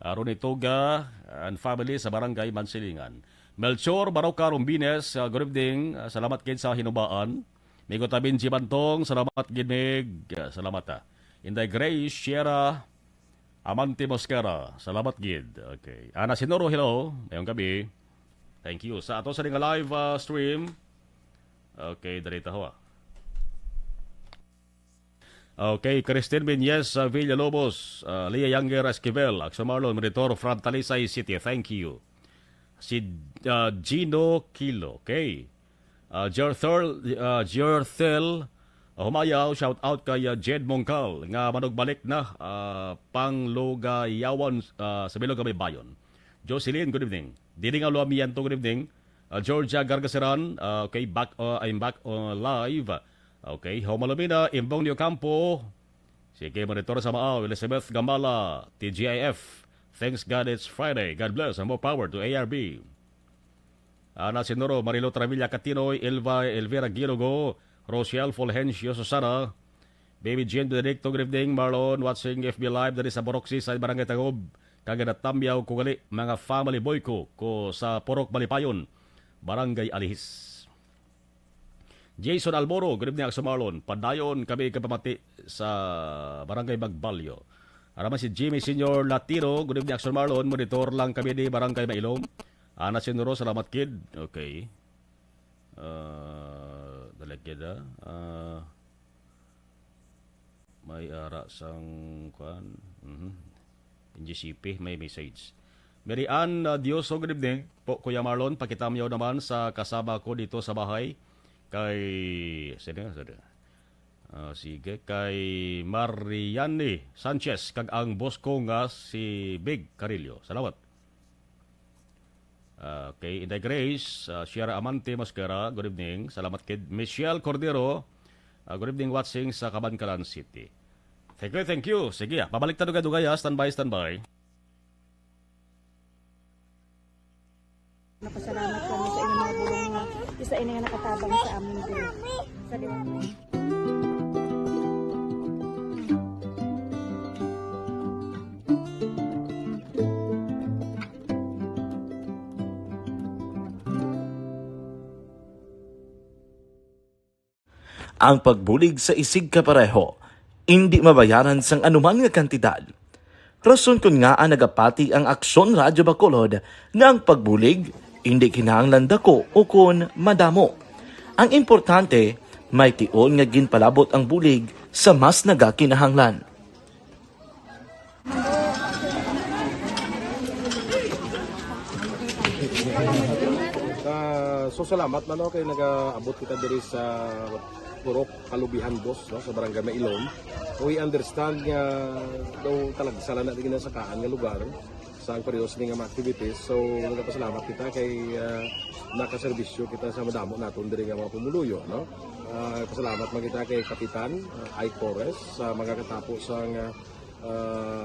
Ronnie Tuga and family sa barangay Mansilingan. Melchor Baroka Rumbines, good evening. Salamat gid sa hinubaan. Migo Tabin Jibantong, salamat gid mig. Salamat Inday Grace Sierra Amante Mosquera, salamat gid. Okay. Ana Sinoro, hello. Ngayong gabi. Thank you. Sa ato sa live stream. Okay, darita ho. Okay, Christine Menyes Villalobos, Leah Younger Esquivel, Aksa Marlon, Monitor from Talisay City. Thank you. Si Gino Kilo, okay. Jerthel Humayaw, shout out kay Jed Mongkal nga manugbalik na panglugayawan sa Bilog Gamay Bayon. Jocelyn, good evening. Diding Aluamiento, good evening. Georgia Gargasiran, okay, I'm back on live. Okay, Homalumina, Imbong New Campo. Sige, monitor sa Maaw, Elizabeth Gamala, TGIF. Thanks God it's Friday. God bless and more power to ARB. Ana Sinoro, Marilo Travilla Catinoy, Elvira Girogo, Rochelle Fulgencio Susana, Baby Jane Benedicto, good evening, Marlon, watching FB Live dari sa Boroxi sa Barangay Tagob, kagada Tambiaw Kugali, mga family boy ko sa Porok Balipayon, Barangay Alihis. Jason Alboro, good evening sa Marlon, padayon kami kapamati sa Barangay Bagbalyo. Araman si Jimmy Senior Latino, good evening sa Marlon, monitor lang kami di Barangay Mailom. Ana Sinuro, salamat kid. Okay. Dalagkid may ara sang kuan. NGCP may message. Mary Ann Dioso, good evening po Kuya Marlon, pakitamyaw naman sa kasama ko dito sa bahay kay sige kay Mariani Sanchez kag ang boss ko nga si Big Carillo. Salamat. Okay, Inday Grace, Sierra Amante Mascara, good evening. Salamat kid. Michelle Cordero, good evening watching sa Cabancalan City. Thank you. Sige, pabalik tayo dugay. Standby. Napasalamat kami sa inyong mga bulong nga isa ini nga nakatabang sa amin din. Sa diwata. Ang pagbulig sa isig kapareho, hindi mabayaran sang anuman nga kantidad. Rason kun nga ang nagapati ang Aksyon Radyo Bacolod nga ang pagbulig, hindi kinahanglan dako o kun madamo. Ang importante, may tion nga ginpalabot ang bulig sa mas nagakinahanglan. So salamat man kay nagaabot kita diri sa Purok Kalubihan Dos sa Barangay Mailom. We understand nga daw talaga sala na din sa kaan nga lugar sa ang parehas ning mga activities. So nagapasalamat kita kay nakaserbisyo kita sa madamo naton diri nga mga pumuluyo, no. Pasalamat man kita kay Kapitan I. Torres sa mga katapos sang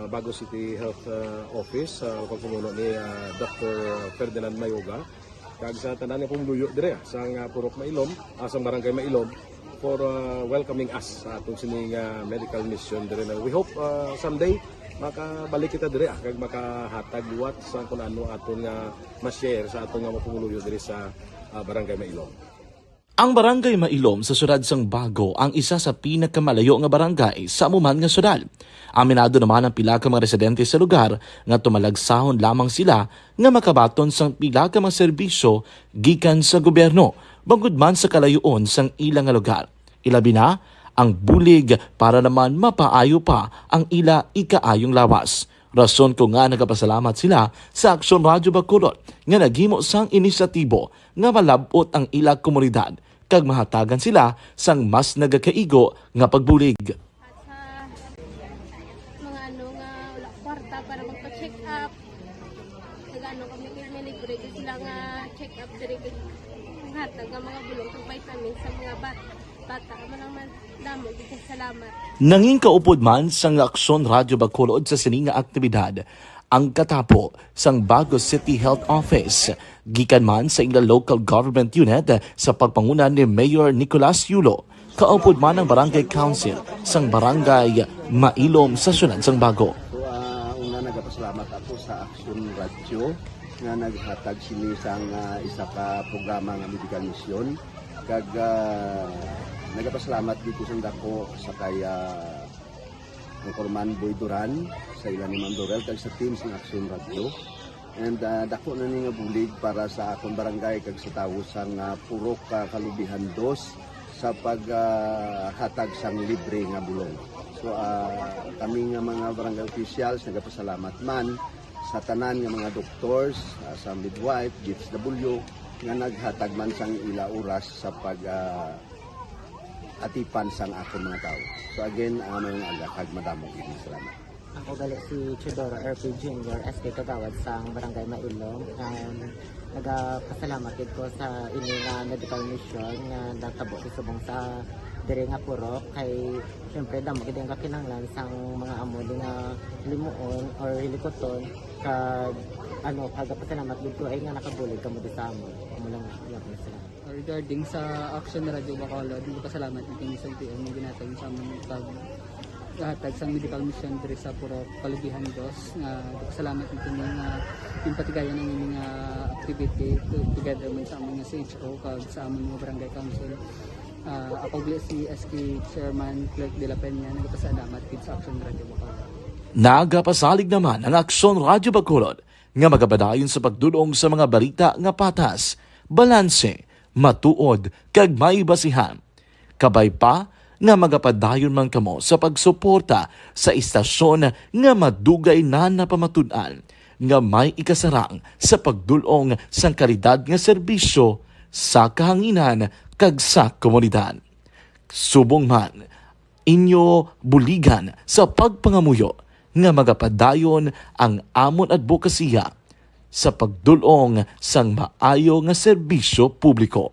Bago City Health Office sa pagpumuno ni Dr. Ferdinand Mayoga kag sa tanan nga pumuluyo dire sa Purok Mailom, sa Barangay Mailom for welcoming us sa atong sining medical mission dire. We hope someday makabalik kita dire kag makahatag liwat sa kung ano aton nga ma-share sa atong nga mapumuluyo dire sa Barangay Mailom. Ang Barangay Mailom sa syudad sang Bago ang isa sa pinakamalayo nga barangay sa amuman nga syudad. Aminado naman ang pila ka mga residente sa lugar nga tumalagsahon lamang sila nga makabaton sang pila ka mga serbisyo gikan sa gobyerno bangod man sa kalayuon sang ilang nga lugar. Ilabi na ang bulig para naman mapaayo pa ang ila ikaayong lawas. Rason ko nga nagapasalamat sila sa Aksyon Radyo Bacolod nga naghimo sang inisyatibo nga malabot ang ila komunidad kag mahatagan sila sang mas nagakaigo nga pagbulig. At sa mga nga wala kwarta para magpa-check up. Nagano kami libre sila nga check up dire hatag nga mga bulong ng vitamin sa mga bata mo naman damo dito. Salamat. Nanging kaupod man sang Aksyon Radyo Bacolod sa sining nga aktibidad ang katapo sang Bago City Health Office gikan man sa ila local government unit sa pagpanguna ni Mayor Nicolas Yulo. Kaupod man ang Barangay Council sang Barangay Mailom sa syudad sang Bago. So una nagapasalamat ako sa Aksyon Radyo nga naghatag sini sang isa ka programa nga medical mission kag nagapasalamat dito sa dako sa kaya ang Corman Boy Duran sa ilan ni Ma'am Dorel kag sa team sa Aksyon Radyo. And dako na ni nga bulig para sa akong barangay kag sa tawo sang Purok Kalubihan Dos sa paghatag sang libre nga bulong. So kami nga mga barangay officials nagapasalamat man sa tanan nga mga doctors, sa midwife, DSW nga naghatag man sang ila oras sa atipan sang akong mga tao. So again, mayong agakag madamo gini. Salamat. Ako gali si Chidoro RP Jr. SK Kagawad sang Barangay Mailom. Nagapasalamat ko sa ini nga medical mission nga natabo subong sa diri nga Purok kay syempre damo gid ang kakinahanglan sang mga amo nga limuon or hilikoton kag pagapasalamat gid ko ay nga nakabulig kamo sa amon. mulang yapon sila. Regarding sa action na Radyo Bacolod, nagpasalamat natin sa LTO ng ginatag sa among paghatag sa medical mission diri sa Purok Kalubihan Dos. Nagpasalamat natin yung patigayan ng inyong activity together man sa among CHO kag sa among mga barangay council. Ako si SK Chairman Clerk de la Peña, nagpasalamat kid sa action na Radyo Bacolod. Nagapasalig naman ang Aksyon Radyo Bacolod nga magabadayon sa pagdulong sa mga balita nga patas, balanse, matuod, kag may basihan. Kabay pa nga magapadayon man kamo sa pagsuporta sa istasyon nga madugay na napamatud-an nga may ikasarang sa pagdulong sang kalidad nga serbisyo sa kahanginan kag sa komunidad. Subong man, inyo buligan sa pagpangamuyo nga magapadayon ang amon advokasya sa pagdulong sang maayo nga serbisyo publiko.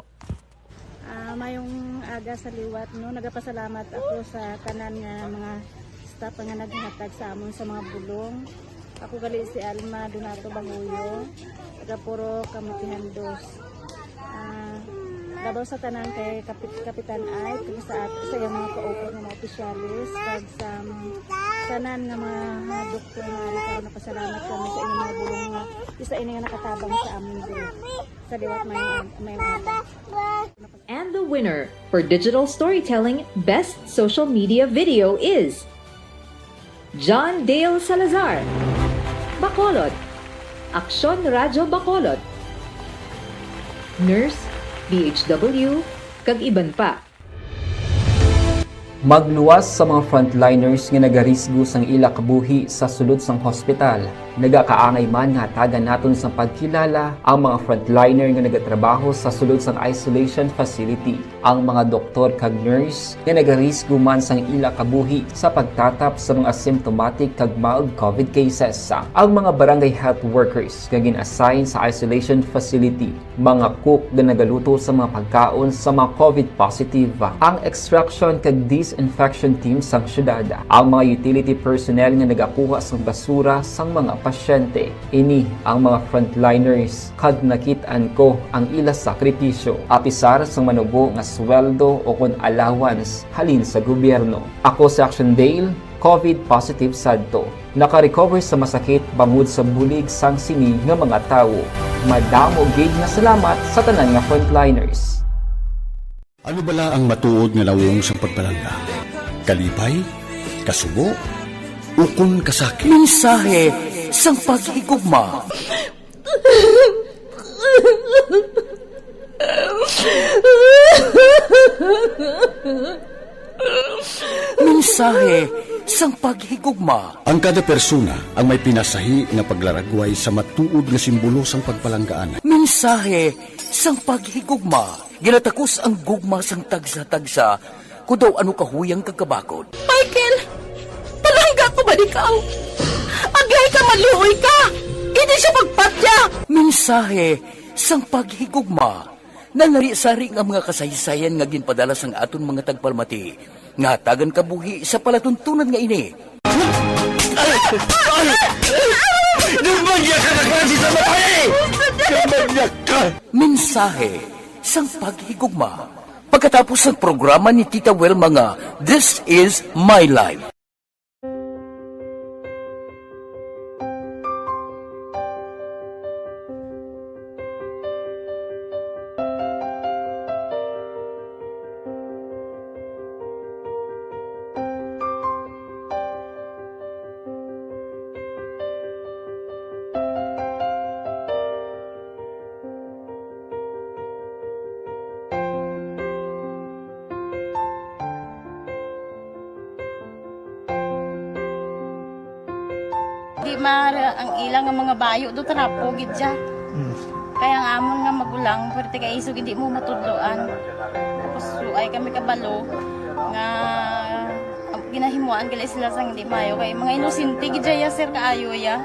Mayong aga sa liwat, no, nagapasalamat ako sa tanan nga mga staff nga naghatag sa amon sa mga bulong. Ako gali si Alma Donato Banguyo, taga Puro Kamutihan Dos. Labaw sa tanan kay Kapitan Ay, kung sa iyang mga ka-open ng mga opisyalis, kag sa tanan nga mga doktor nga karon napasalamat kami sa inyong mga bulong nga isa ini nga nakatabang sa amin diri sa liwat may aga. And the winner for Digital Storytelling Best Social Media Video is John Dale Salazar, Bacolod, Aksyon Radyo Bacolod, Nurse, DHW, kag iban pa. Magluwas sa mga frontliners nga nagarisgo sang ila kabuhi sa sulod sang hospital. Nagakaangay man nga hatagan naton sa pagkilala ang mga frontliner nga nagatrabaho sa sulod sang isolation facility. Ang mga doktor kag nurse nga nagarisgo man sang ila kabuhi sa pagtatap sa mga asymptomatic kag mild COVID cases. Ang mga barangay health workers nga gin-assign sa isolation facility, mga cook nga nagaluto sa mga pagkaon sa mga COVID positive. Ang extraction kag disinfection team sang syudad, ang mga utility personnel nga nagakuha sang basura sang mga pasyente. Ini ang mga frontliners kad nakitaan ko ang ila sakripisyo apisar sang manubo nga sweldo o kon allowance halin sa gobyerno. Ako si Action Dale, COVID positive sadto. Naka-recover sa masakit bangod sa bulig sang sini nga mga tawo. Madamo gid na salamat sa tanan nga frontliners. Ano bala ang matuod nga lawong sa pagpalangga? Kalipay? Kasubo? Ukon kasakit? Mensahe sang paghigugma. Mensahe sang paghigugma. Ang kada persona ang may pinasahi nga paglaragway sa matuod nga simbolo sang pagpalanggaan. Mensahe sang paghigugma. Ginatakos ang gugma sang tagsa-tagsa kung daw ano kahuyang kagkabakod. Michael! Palangga ko ba ikaw? Agay ka, maluoy ka! Hindi siya magpatya! Mensahe sang paghigugma. Nanari-sari ang mga kasaysayan nga ginpadala sang aton mga tagpalmati. Nga tagan kabuhi sa palatuntunan nga ini. Dumagya ka na klase sa babae! Dumagya ka! Mensahe sang paghigugma. Pagkatapos ng programa ni Tita Welma nga, This is My Life. Di mara ang ilang nga mga bayo do trapo gid siya. Kaya ang amon nga magulang pwerte kay isog hindi mo matudloan. Tapos ay kami kabalo nga ginahimuan gali sila sang hindi mayo kay mga inosente gid ya sir kaayo ya.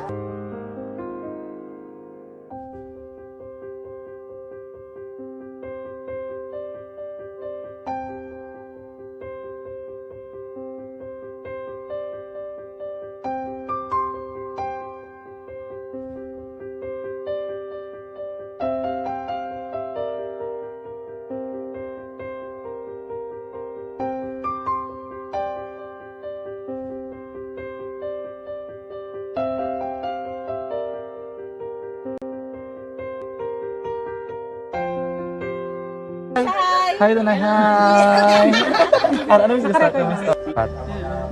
Hi, Tanay. Hi. Ano yung gusto ko?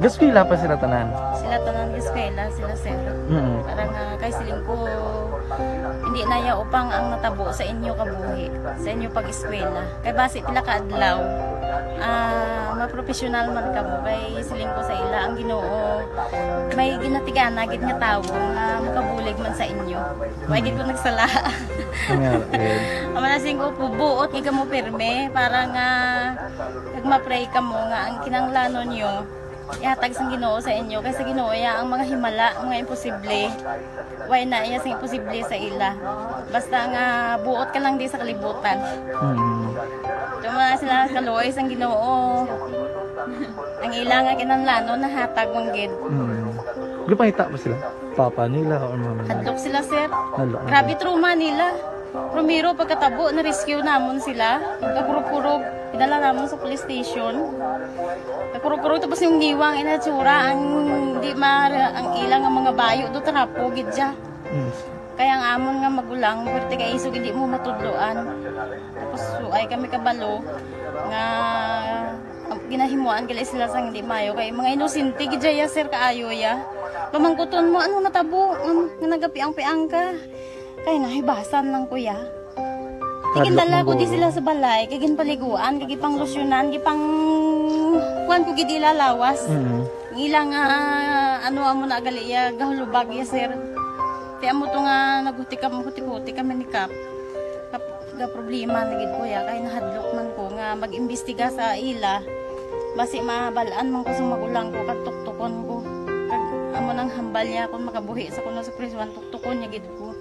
Gusto pila pa sila tanan. Sila tanan eskwela, sila sir. Parang kay siling ko hindi na ya upang ang natabo sa inyo kabuhi, sa inyo pag-eskwela. Kay base pila ka adlaw. Maprofessional man ka mo kay siling ko sa ila ang Ginoo. May ginatigana gid nga tawo nga makabulig man sa inyo. Way gid ko nagsala. Amanasing ko pubuot nga mo pirme para nga nagma-pray ka mo nga ang kinanglanon nyo ihatag sang Ginoo sa inyo kay sa Ginoo ya ang mga himala, mga imposible. Way na iya sing imposible sa ila. Basta nga buot ka lang di sa kalibutan. Tuma sila kaluoy sang Ginoo. Ang ila nga kinanglanon nahatag mong gid. Gipangita ba sila? Papa nila o mama nila? Hadlok sila sir. Hadlok. Grabe trauma nila. Primero pagkatabo na-rescue namon sila. Pagkakurog-kurog, pinala namon sa police station. Pagkurog-kurog tapos yung giwang inatsura ang di ang ilang nga mga bayo do trapo gid siya. Kaya ang amon nga magulang, pwerte kay isog hindi mo matudloan. Tapos suay kami kabalo nga ginahimuan gali sila sang hindi mayo kay mga inosente gid ya sir kaayo ya. Pamangkuton mo ano natabo nga nagapiang-piang ka. Kay nahibasan lang kuya. Kigindala ko di sila sa balay, kagin paliguan, kagi pang losyonan, kagi pang kuan ko gid ilalawas. Ilang ano amo na gali ya gahulubag ya sir. Ti amo to nga naguti kami ni Kap. Ga problema na gid kuya kay nahadlok man ko nga mag-imbestiga sa ila. Basi mabalaan man ko sa magulang ko kag tuktukon ko. Kag amo nang hambal niya kung makabuhi sa kuno sa prison tuktukon niya gid ko.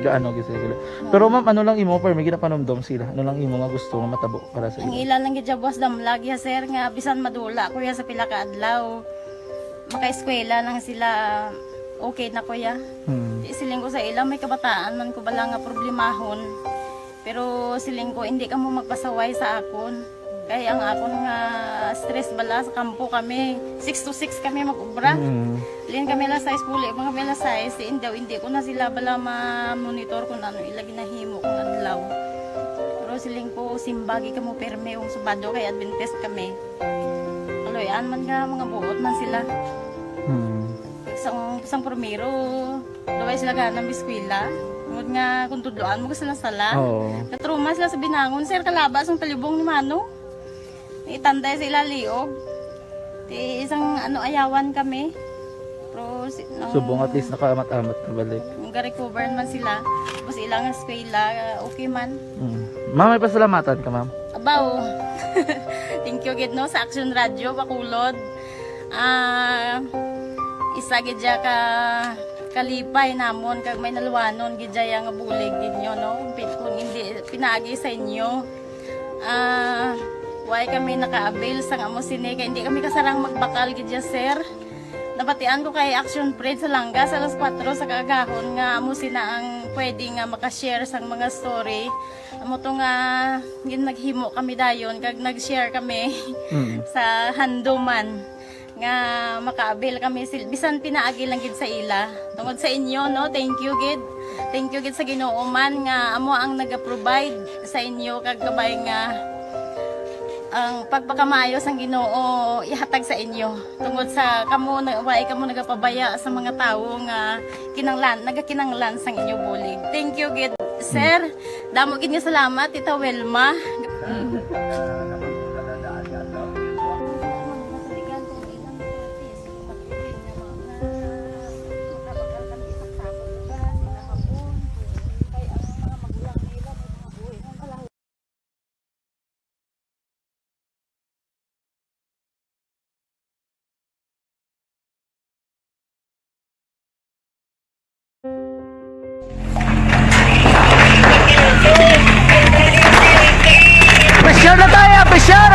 Gaano gid sila. Pero ma'am, ano lang imo per may ginapanomdom sila? Ano lang imo nga gusto nga matabo para sa Ang ila? ila lang gid jabwas damlag ya sir nga bisan madula kuya sa pila ka adlaw. Maka-eskwela lang sila okay na kuya. Siling ko sa ila may kabataan man ko bala nga problemahon. Pero siling ko hindi ka mo magpasaway sa akon. Kaya ang akon nga stress bala sa kampo kami. 6 to 6 kami mag-ubra. Lian kami la size puli, mga kami la size. Hindi ko na sila bala ma-monitor kung ano ila ginahimo kung adlaw. Pero siling ko simbagi ka mo perme yung subado kay Adventist kami. Kaloyan man nga mga buot man sila. Isang primero, daway sila ganang biskwila. Tungod nga kung tudloan mo sila sala. Katruma sila sa binangon, sir kalabas ang talibong ni Mano. Itanday sa ila liog. Di isang ayawan kami. Pero Subong at least nakaamat-amat na balik. Ga-recover man sila. Tapos ilang eskwela, okay man. Ma'am, may pasalamatan ka ma'am? Abaw. Thank you gid no sa Action Radio Bacolod. Isa gid ka kalipay namon kag may naluwanon gid nga bulig gid nyo no. Kung hindi pinaagi sa inyo. Why kami naka-avail sang amo sini kay hindi kami kasarang magbakal gid sir. Napatian ko kay Action Parade sa Langga sa alas 4 sa kaagahon nga amo sina ang pwede nga maka-share sang mga story. Amo to nga naghimo kami dayon kag nag-share kami sa handuman nga maka-avail kami bisan pinaagi lang gid sa ila. Tungod sa inyo no, thank you gid. Thank you gid sa Ginoo man nga amo ang naga-provide sa inyo kag gabay nga ang pagpakamayo sang Ginoo ihatag sa inyo tungod sa kamo nagapabaya sa mga tawo nga nagakinanglan sang inyo bulig. Thank you gid sir. Damo gid nga salamat Tita Welma. Pressure na tayo! Pressure!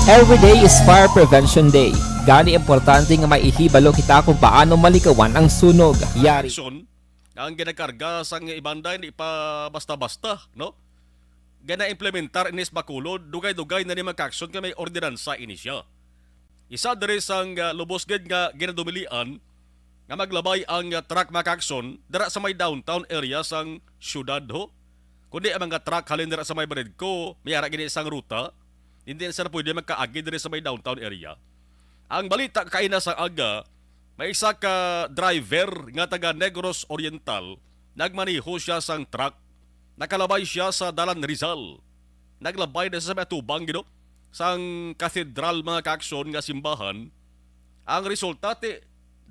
Every day is Fire Prevention Day. Gani importante nga maihibalo kita kung paano malikawan ang sunog. Yari. Ang ginakarga sang ibanda hindi pa basta-basta, no? Gana implementar inis Bacolod, dugay-dugay na ni magkaksyon kay may ordinansa ini siya. Isa diri sang lubos gid nga ginadumilian nga maglabay ang truck makakson dira sa may downtown area sang syudad ho. Kundi ang mga truck halin dira sa may Baredco, mayara gini isang ruta, hindi na sila pwede magkaagi diri sa may downtown area. Ang balita kaina sa aga, may isa ka driver nga taga Negros Oriental, nagmaniho siya sang truck, nakalabay siya sa Dalan Rizal. Naglabay na sa may tubang gino, sang katedral mga kaaksyon nga simbahan. Ang resulta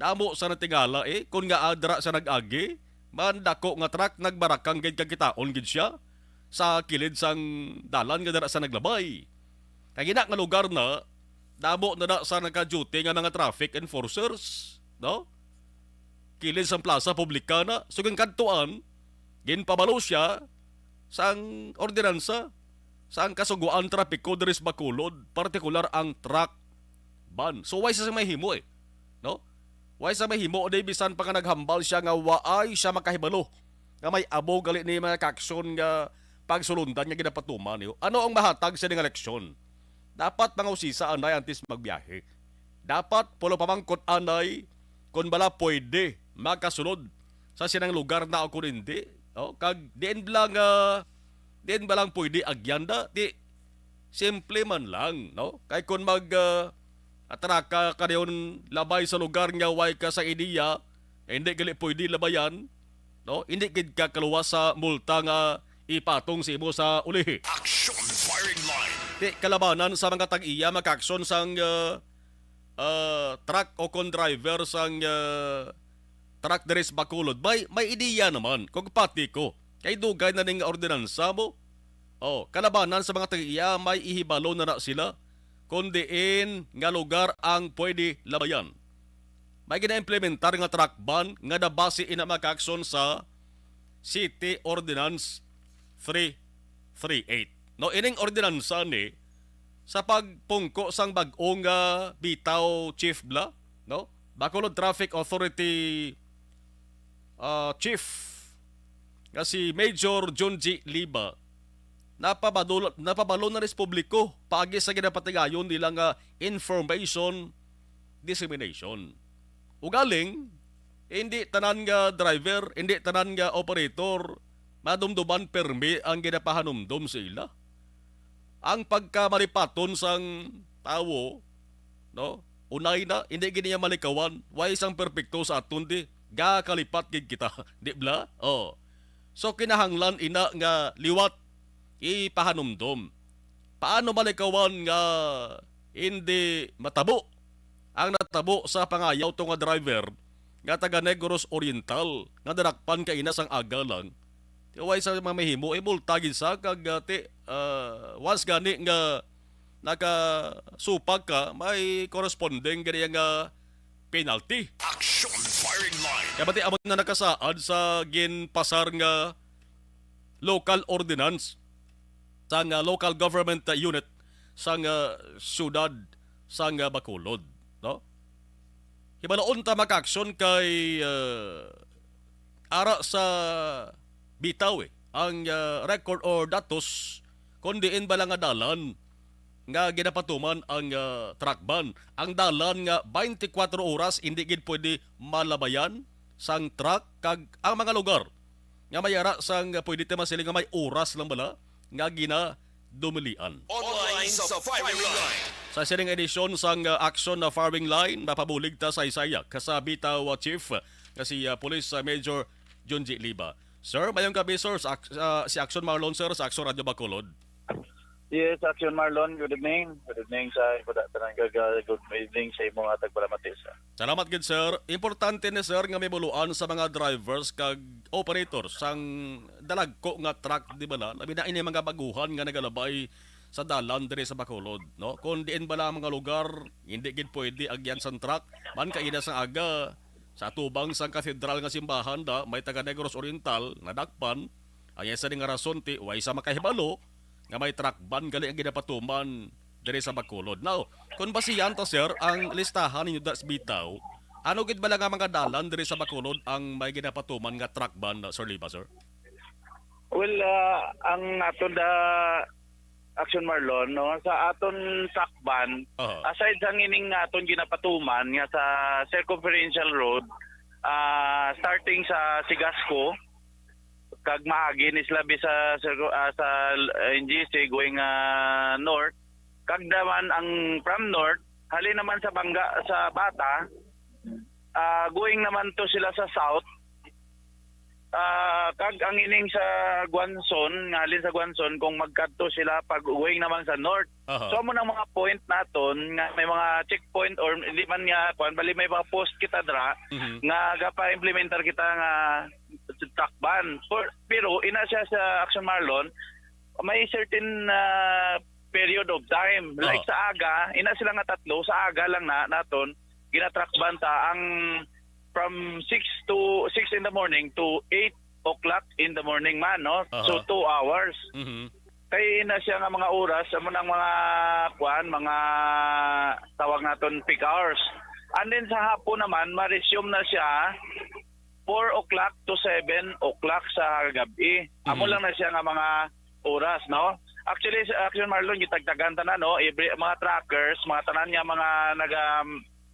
damo sa natingala kung nga adra sa nag-agi, mandako nga truck nagbarakang gid kagitaon gid siya sa kilid sang dalan nga dara sa naglabay. Kagina nga lugar na damo na sa naka-duty nga mga traffic enforcers, no? Kilid sang plaza publikana, sugeng kadtuan, ginpabalo siya sang ordinansa sang kasuguan trapiko diri sa Bacolod, partikular ang truck ban. So why sa may himo no? Why sa may himo day bisan pa nga naghambal siya nga waay siya makahibalo nga may abo gali ni mga kaksyon nga pagsulundan nga ginapatuman niyo. Ano ang mahatag sa ning eleksyon? Dapat mga usisa anay antes magbiyahe. Dapat pulo pamangkot anay kung bala pwede makasunod sa sinang lugar na ako hindi. Oh, kag diin ba lang pwede agyanda? Di simple man lang, no? Kay kung atraka ka yon labay sa lugar nga way ka sa ideya, hindi gali pwede labayan, no? Hindi gid ka kaluwas sa multa nga ipatong si mo sa ulihi. Action firing line. Di kalabanan sa mga tag-iya makaksyon sang truck o kon driver sang truck deres Bacolod. May ideya naman kung pati ko. Kay dugay na ning ordinansa mo. Kalabanan sa mga tag-iya may ihibalo na sila kung diin nga lugar ang pwede labayan. May gina-implementar nga truck ban nga nabase ina makakson sa City Ordinance 338. No, ining ordinansa ni sa pagpungko sang bag-ong bitaw chief bla, no? Bacolod Traffic Authority chief nga si Major John G. Liba napabalo na res publiko paagi sa ginapatigayon nilang information dissemination. Ugaling, hindi tanan nga driver, hindi tanan nga operator, madumduman permi ang ginapahanumdum sa ila. Ang pagkamalipaton sang tawo, no? Unay na, hindi giniya malikawan, way isang perpekto sa aton di, gakalipat gid kita, di bla? So kinahanglan ina nga liwat ipahanumdom. Paano malikawan nga hindi matabo ang natabo sa pangayaw to nga driver nga taga Negros Oriental nga darakpan ka ina sang aga lang. Tiway sa mga mahimo multagin sa kag once gani nga nakasupag ka may corresponding gani nga penalty. Action firing line. Kaya pati amon na nakasaad sa ginpasar nga local ordinance sa local government unit sa syudad sa Bacolod, no? Hibalaon ta makaksyon kay ara sa bitaw ang record or datos kundi in balang nga dalan nga ginapatuman ang truck ban. Ang dalan nga 24 oras hindi gid pwede malabayan sang truck kag ang mga lugar nga mayara sang pwede ta masiling nga may oras lang bala nga ginadumilian. Online sa firing line. Sa sining edisyon sang action na firing line, napabulig ta sa Isaya kasabita wa chief kasi Police Major John G. Liba. Sir, mayong gabi sir, si Action Marlon sir sa Action Radio Bacolod. Yes, Action Marlon, good evening. Good evening sa good evening sa imong tagpalamati sir. Salamat gid sir. Importante ni sir nga may buluan sa mga drivers kag operators sang dalagko nga truck di bala. Labi na ini mga baguhan nga nagalabay sa dalan diri sa Bacolod, no? Kung diin bala mga lugar hindi gid pwede agyan sang truck, man kaina sang aga sa tubang sang katedral nga simbahan da may taga Negros Oriental nadakpan. Ay sa nga rason ti way sa makahibalo nga may truck ban gali ang ginapatuman diri sa Bacolod. Now, kung basihan to sir ang listahan ninyo das bitaw, ano gid bala nga mga dalan diri sa Bacolod ang may ginapatuman nga truck ban Sir Liba sir? Well, ang ato Action Marlon, no, sa aton sakban, aside sa ngining aton ginapatuman nga sa circumferential road, starting sa Sigasco, kag maagi ni Slabi sa NGC going north, kag naman ang from north, halin naman sa Bata, going naman to sila sa south, kag ang ining sa Guanzon, ngalin sa Guanzon kung magkadto sila pag going naman sa north. So mo nang mga point naton nga may mga checkpoint or hindi man nga kuan bali may mga post kita dra nga gapa-implementar kita nga takban. Pero ina siya sa Action Marlon may certain period of time. Like sa aga, ina sila nga tatlo sa aga lang naton ginatrackban ta ang from 6 in the morning to 8 o'clock in the morning man, no? So 2 hours. Kaya na siya nga mga oras, amo nang mga mga tawag naton peak hours. And then sa hapon naman, ma-resume na siya 4 o'clock to 7 o'clock sa gabi. Amo lang na siya nga mga oras, no? Actually, sa Action Marlon, gitagtagan ta na, no? Mga truckers, mga tanan nga mga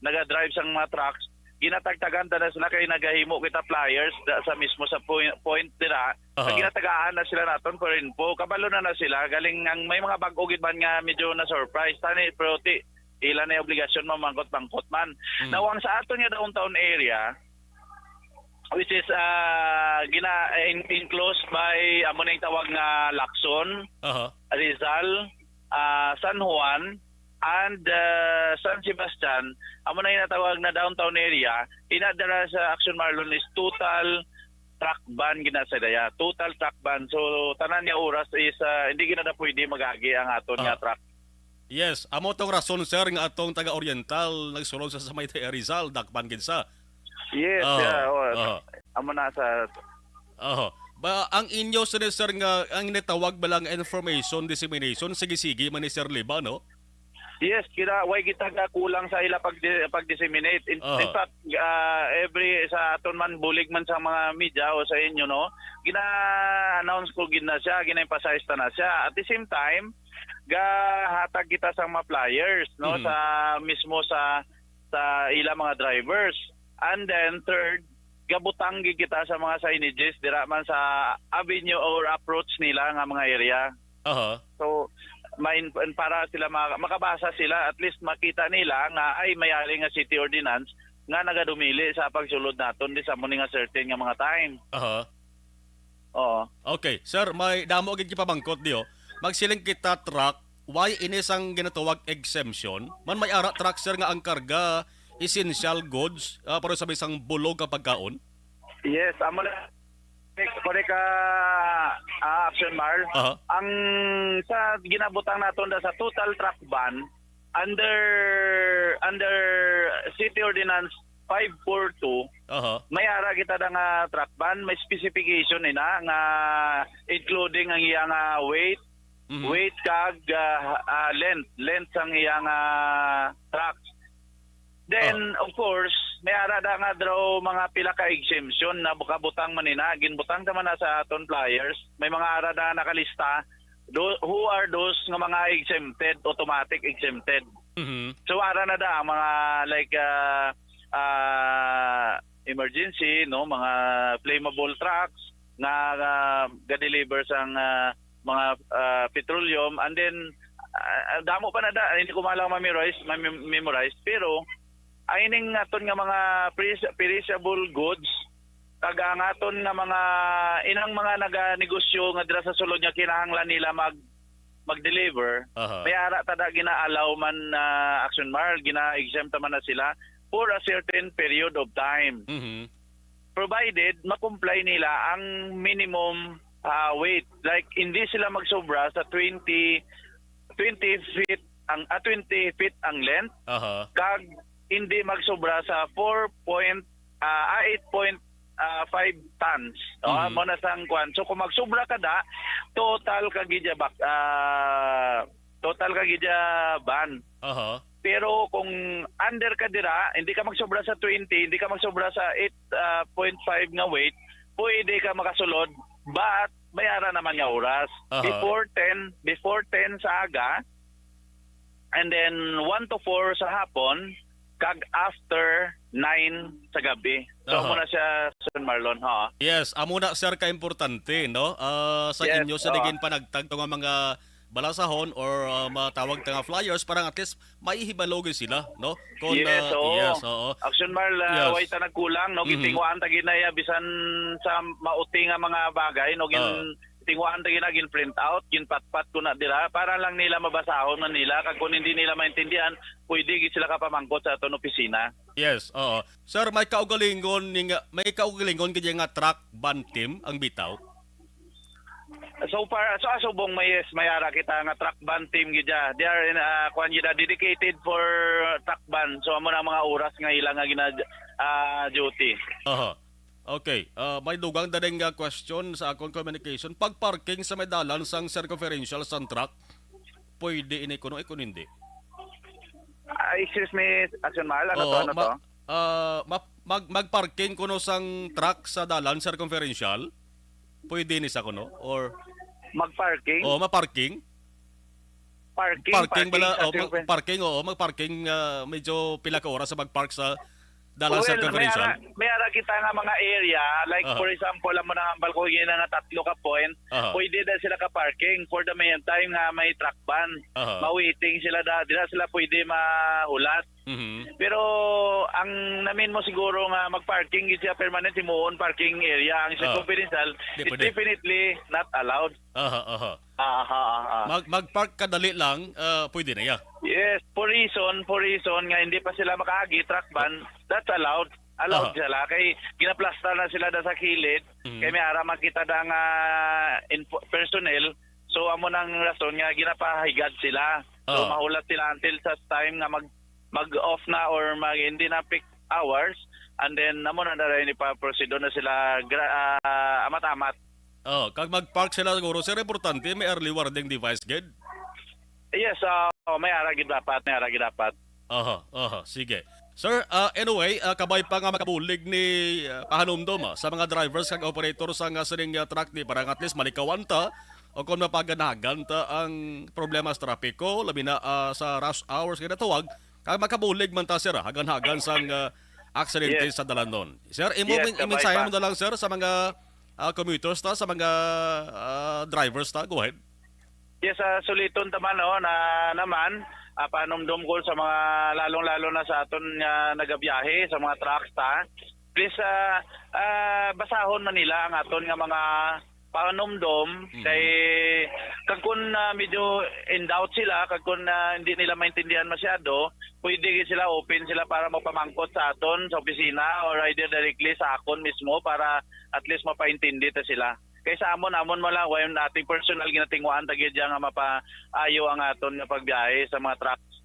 naga-drive sang mga trucks, ginatagtagan na sila kay nagahimo kita flyers sa mismo sa point nila. Ginatagaan na sila naton for info. Kabalo na sila. Galing ang may mga bag-o gid man nga medyo na surprise. Tani pero ilan na obligasyon mamangkot-bangkot man. Nawang sa aton nga downtown area, which is enclosed by amo na yung tawag nga Lacson, Rizal, San Juan, and San Sebastian, amo na inatawag na downtown area, inadala sa Action Marlon is total truck ban ginasadaya. Total truck ban. So tanan niya oras is hindi ginada pwede magagi ang aton nga truck. Yes, amo tong rason sir nga atong taga-oriental nagsulod sa Samay Rizal dakban gid sa. Yes, amo na sa ba ang inyo sir nga ang netawag ba lang information dissemination sige man ni Sir Liba, no? Yes, way kita kulang sa ila pag-disseminate. In fact, every sa aton man bulig man sa mga media o sa inyo, no, gina-announce ko gid na siya, gina-emphasize na siya. At the same time, hatag kita sa mga flyers, no, sa mismo sa ila mga drivers. And then third, gabutang gid kita sa mga signages dira man sa avenue or approach nila nga mga area. So para sila makabasa sila, at least makita nila nga ay mayari nga city ordinance nga nagadumili sa pagsulod naton di sa muni nga certain nga mga time. Okay, sir, may damo gid pamangkot diyo. Magsiling kita truck, why inisang ginatawag exemption? Man may ara truck sir nga ang karga essential goods para sa isang bulog kapag kaon? Yes, amo na correct Action Mar. Ang sa ginabutang naton sa total truck ban under City Ordinance 542, may ara kita nga truck ban, may specification ina nga including ang iyang weight, weight kag length sang iyang truck. Then, of course, may ara da nga draw mga pila ka exemption na bukabutang manina. Ginbutang naman na sa aton flyers. May mga ara da nakalista. Who are those nga mga exempted, automatic exempted. So, ara na da mga like emergency, no, mga flammable trucks nga ga-deliver sang mga petroleum. And then, damo pa na da. Hindi ko malang memorize. Pero, ay ning aton nga mga perishable goods taga aton nga mga inang mga naganegosyo nga dira sa sulod nga kinahanglan nila mag-deliver, may ara tada gina-allow man Action Mar, gina-exempt man na sila for a certain period of time. Provided ma-comply nila ang minimum weight, like hindi sila magsobra sa 20 feet ang 20 feet ang length, kag hindi magsobra sa 8.5 tons. Mo na sang kwan. So kung magsobra ka da, total ka gidya ban. Pero kung under ka dira, hindi ka magsobra sa 20, hindi ka magsobra sa 8.5 nga weight, pwede ka makasulod, but bayara naman nga oras. Before 10 sa aga, and then 1 to 4 sa hapon, kag after 9 sa gabi. So muna siya Sir Marlon, ha? Yes, amo na sir ka-importante, no? Sa inyo sa digin panagtag nga mga balasahon or matawag nga flyers parang at least maihibalogin sila, no? Kung, yes, Action Marl, way ta nagkulang, no? Gitingwaan ta ginaya bisan sa mauti nga mga bagay, no? Tingwaan ta gin print out, gin patpat ko na dira para lang nila mabasahon na nila kag kung hindi nila maintindihan, pwede gid sila ka pamangkot sa aton opisina. Yes, oo. Sir, may kaugalingon gid nga truck ban team ang bitaw. So far, so asubong mayara kita nga truck ban team gidya. They are in dedicated for truck ban. So amo na mga oras nga ilang nga duty. Okay, may dugang daling question sa akong communication. Pag parking sa may dalan sang circumferential sang truck, pwede ini kuno hindi. Excuse me, Action Mal, ano to? Mag-parking kuno sang truck sa dalan circumferential, pwede ni sa kuno or mag-parking? Ma-parking. Parking, mag-parking medyo pila ka oras sa mag-park sa dalan circumferential. May ara kita nga mga area, like for example, amo na ambal ko nga 3 ka point, pwede na sila ka parking for the meantime nga may truck ban. Ma-waiting sila dila sila pwede mahulat. Pero ang namin mo siguro nga mag-parking is permanent himuon parking area. Ang circumferential is definitely not allowed. Mag-park kadali lang, pwede na ya. Yes, for reason nga hindi pa sila makaagi truck ban, that's allowed. Allowed sila kay ginaplastar na sila sa kilid. Kay may ara makita da nga personnel. So amo nang rason nga ginapahigad sila. So mahulat sila until sa time nga mag-off na or hindi na peak hours, and then amo na ni pa proceed na sila amat-amat. Kag mag-park sila siguro, sir, importante may early warning device gid. Yes, may aragi dapat. Sige. Sir, anyway, kabay pa nga makabulig ni pahanumdom sa mga drivers kag operators sa sining truck ni parang at least malikawan ta o kung mapaganagan ta ang problema sa trapiko, labi na sa rush hours kaya tawag, kag makabulig man ta sir, hagan-hagan sang aksidente sa dalanon. Sir, iminsahe mo na lang sir sa mga commuters ta, sa mga drivers ta, go ahead. Yes, suliton taman na naman panumdum ko sa mga lalong-lalo na sa aton nagabiyahe sa mga trucks ta. Please basahon man nila ang aton nga mga panumdum kay kag kun medyo in doubt sila, kag kun hindi nila maintindihan masyado, pwede sila open sila para magpamangkot sa aton sa opisina or either directly sa akon mismo para at least mapaintindi ta sila. Kaysa amon mo lang wayon nating personal ginatingwaan tagid nga mapaayo ang aton nga pagbiyahe sa mga trucks.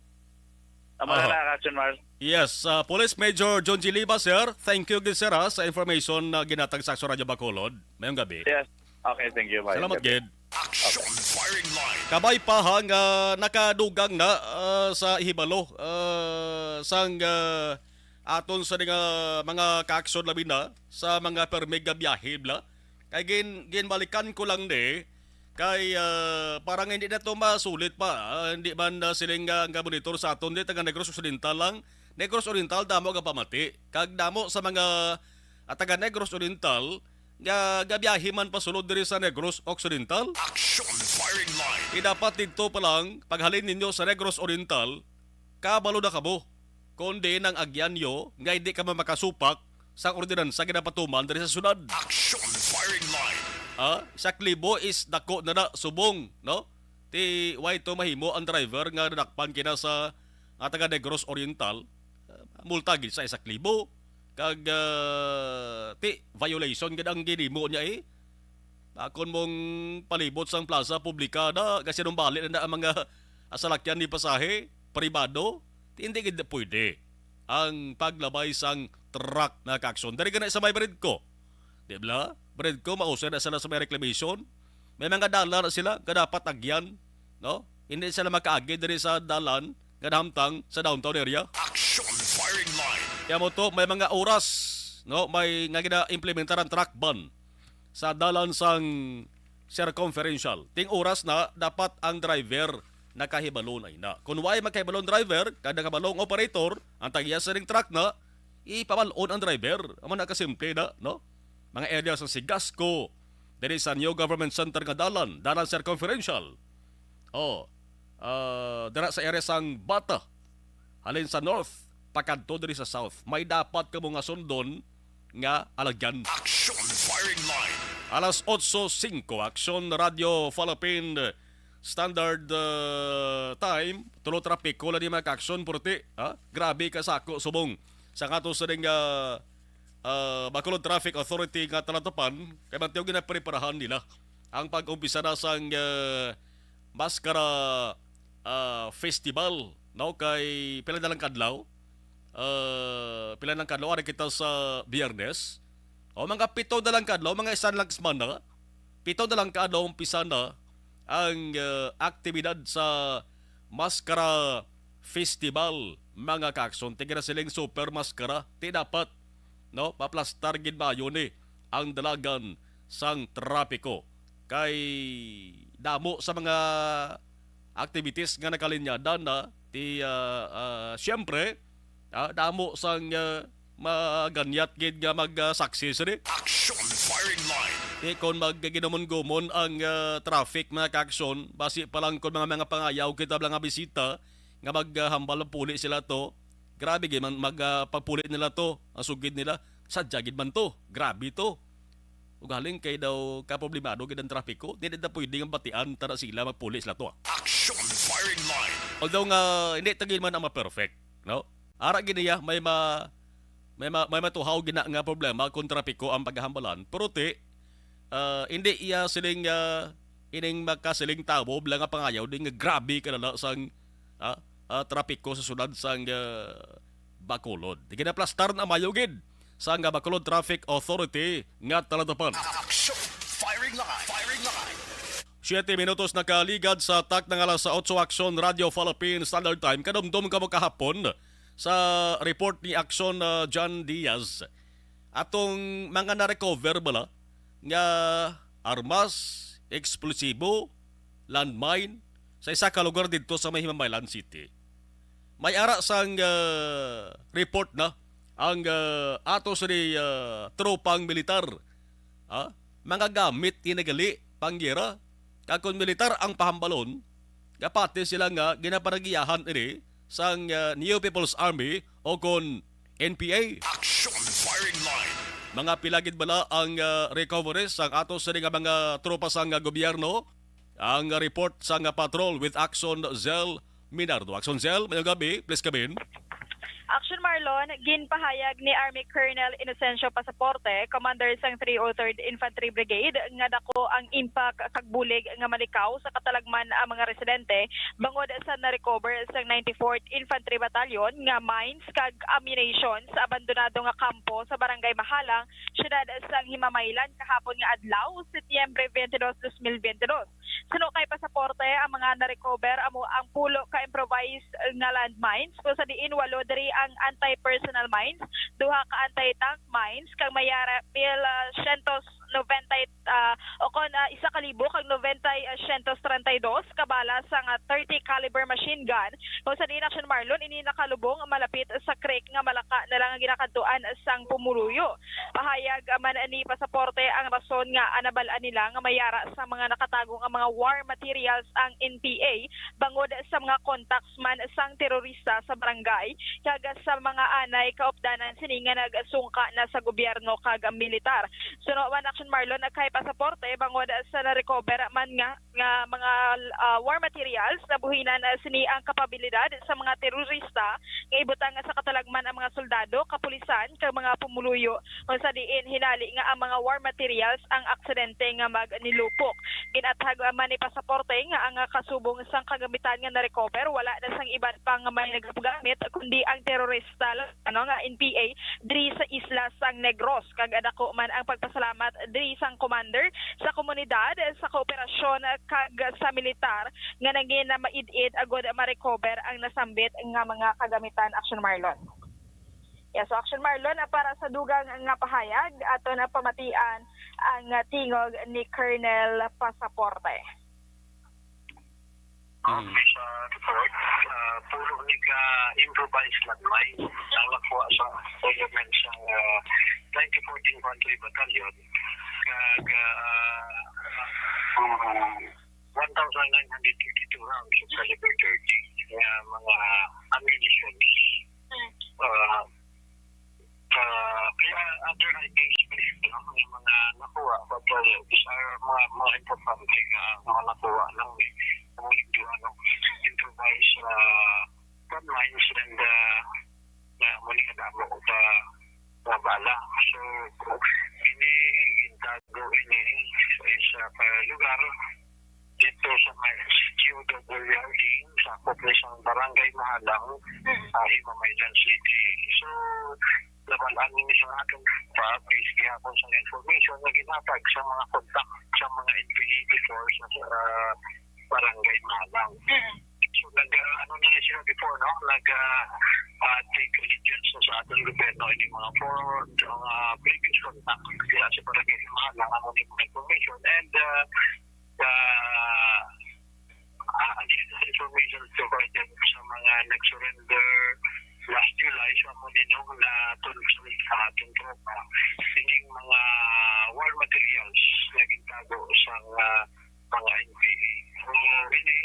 Amo na Action Marl. Yes, Police Major John G. Liba, sir. Thank you, sir, sa information na ginatag sa Radyo Bacolod. Mayong gabi. Yes. Okay, thank you. Bye. Salamat, Gid. Action Firing Line. Kabay pa hang nakadugang na sa ihibalo sang aton sa mga kaaksyon labi na sa mga permega biyahe bla. Kay ginbalikan ko lang kay parang hindi na ito masulit pa. Hindi man siling nga monitor sa aton taga Negros Occidental lang. Negros Oriental damo nga pamati. Kag damo sa mga taga Negros Oriental nga gabiyahe man pasulod diri sa Negros Occidental. Action Firing Line. Dapat dito pa lang paghalin ninyo sa Negros Oriental, kabalo na kamo. Kundi nang agyan nyo nga hindi ka makasupak sa ordinansa ginapatuman diri sa sunod. Action Firing Line. Sa klibo is dako na subong, no? Ti way to mahimo ang driver nga nadakpan kina sa taga Negros Oriental, multa gid sa 1,000. Kag ti violation gid ang ginimo niya Akon mong palibot sang plaza publikada kasi nung balik na ang mga salakyan ni pasahe pribado, hindi gid pwede ang paglabay sang truck na kakson. Dari ka na sa may Bredco. Di ba? Bredco, mausay na sila sa may reclamation. May mga dalan na sila, dapat agyan. No? Hindi sila makaagi dari sa dalan, kadamtang sa downtown area. Action Firing Line. Kaya mo to, may mga oras, no? May nga gina-implementar ang truck ban sa dalan sang circumferential. Ting oras na dapat ang driver nakahibalon ay na. Kung why makahibalon driver, kada kabalong operator, ang tagya sa ring truck na, ipabalon ang driver. Amo na kasimple na, no? Mga area sa Sigasco, diri sa New Government Center nga dalan circumferential. Dira sa area sang Bata, halin sa north, pakadto diri sa south. May dapat ka mga sundon nga alagyan. Action Firing Line. Alas 8:05, Action Radio Philippine Standard Time, tulo trapiko lang di maka-action purti. Grabe ka sako subong sa kato sa ring Bacolod Traffic Authority nga talatapan kay mantiyo ginapreparahan nila ang pag-umpisa na sang Maskara Festival, no, kay pila na lang kadlaw. Pila ng kadlaw ari kita sa Biyernes. O mga 7 na lang kadlaw, mga isan lang semana. 7 na lang kadlaw umpisa na ang aktibidad sa Maskara Festival, mga kakson. Tingin na siling super maskara. Di dapat, no? Paplastar gid mayo ni ang dalagan sang trapiko. Kay damo sa mga activities nga nakalinyadan na siyempre, damo sang maganyat gid nga mag-success rin. Action Firing Line. Kung magginumon-gumon ang traffic mga kaksyon, basi pa lang kung mga pangayaw kita lang nga bisita, nga maghambal puli sila to, grabe gid man magpapuli nila to, ang sugid nila, sadya gid man to, grabe to. Ugaling kay daw kaproblemado gid ang trapiko, hindi na pwede nga batian tara sila magpuli sila to. Action Firing Line. Although nga hindi tagil man ang ma-perfect, no? Ara gid niya may matuhaw gina nga problema kung trapiko ang paghahambalan, pero hindi iya siling ining makasiling tabo bla nga pangayaw din nga grabe kanala sang trapiko sa sunod sang Bacolod. Di kinaplastar na mayugid sang Bacolod Traffic Authority nga talatapan. Action Firing Line. Firing Line. 7 minutos nakaligad sa tak ng alas 8 Action Radio Philippine Standard Time. Kadumdum ka mo kahapon sa report ni Action John Diaz. Atong mga na-recover bala nga armas, eksplosibo, landmine sa isa ka lugar dito sa Mahimamaylan City. May ara sang report na ang ato sa tropang militar. Mga gamit tinagali pangyera kakon militar ang pahambalon kapati sila nga ginapanagiyahan iri sang New People's Army o kon NPA. Action Firing Line. Mga pilagid bala ang recoveries ang ato sa mga tropa sang gobyerno. Ang report sang patrol with Action Zel Minardo. Action Zel, mayong gabi, please come in. Action Marlon, ginpahayag ni Army Colonel Inocencio Pasaporte, Commander sang 303rd Infantry Brigade, nga dako ang impact kagbulig nga malikaw sa katalagman ang mga residente bangod sa na-recover sang 94th Infantry Battalion nga mines kag ammunition sa abandonado nga kampo sa Barangay Mahalang, siyudad sang Himamaylan kahapon nga adlaw, Setyembre 22, 2022. Suno kay Pasaporte ang mga na-recover amo ang pulo ka improvised nga landmines kung sa diin walo diri ang anti-personal mines, duha ka anti-tank mines kag mayara 190 o kon 1,000 kag 932 kabala sa 30 caliber machine gun. Kung sa diin Action Marlon ini nakalubong malapit sa creek nga Malaka na lang ang ginakadtuan sang Pumuluyo. Pahayag man ni Pasaporte ang rason nga anabalaan nila nga mayara sa mga nakatagong ang mga war materials ang NPA bangod sa mga contacts man sang terorista sa barangay kag sa mga anay kaupdanan sini nga nagsungka na sa gobyerno kag militar. Suno man Action Marlon kay Pasaporte bangod sa na-recover man nga mga war materials na buhinan sini ang kapabilidad sa mga terorista nga ibutang sa katalagman ang mga soldado, kapulisan kag mga pumuluyo kung sa diin hinali nga ang mga war materials ang aksidente nga magnilupok. Ginatag man ni Pasaporte nga ang kasubong sang kagamitan nga na-recover wala na sang iban pang may nagagamit kundi ang terorista nga NPA diri sa isla sang Negros kag adako man ang pagpasalamat diri sang commander sa komunidad sa kooperasyon kag sa militar nga naging na maid-id agod ma-recover ang nasambit nga mga kagamitan. Action Marlon. Yeah, so Action Marlon, para sa dugang nga pahayag ato na pamatian ang tingog ni Colonel Pasaporte. Sa report, puro ni ka improvised landmine ang nakuha sa element sa 1914 Infantry Battalion kag 1,952 rounds of caliber 30 nga mga ammunition. Kaya under IPC, yung mga nakuha, but these are mga importante mga nakuha ng improvise front lines and muli kadamo sa bala. So, ini intago ini sa lugar dito sa may QWRD sa population barangay Mahalang, Himamaylan City. So, laban ni sa akin based gihapon sa information na ginatag sa mga kontak sa mga NPA force sa barangay Mahalang. So ano na sila before, no? Take allegiance sa ating gobyerno ini mga previous contact sila sa barangay Mahalang ang mga information and additional information provided sa mga nag-surrender last July sa Moninong na tulog sa ating tropa. Sining mga war materials na gintago sa mga NPA. So, ini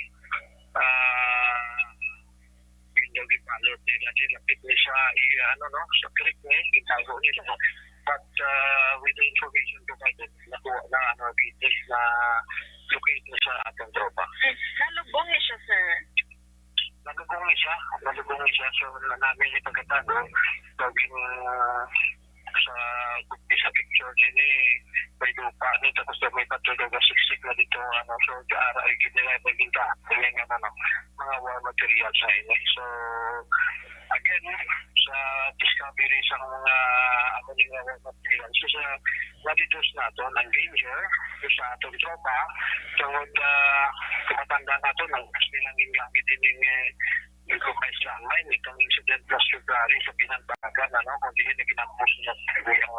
pinag-ipalot nila nilapit ni sa sa creek ni gintago nila. But with the information provided, nakuha na details na locate na sa ating tropa. Nalubong niya siya, sir? Nalubong siya. So, namin yung pagkatago. Gawin sa picture din may lupa ni tapos may patulog na siksik na dito. So, kaara ay kinilay maginta. Mga war materials sa ini. So, again, sa discovery sa mga war materials. So, sa nadidos nato ng danger sa atong tropa tungod kumatanda nato ng nilang ginagamit yung improvised landmine itong incident last February sa Binanbagan kung hindi na ginambos niya yung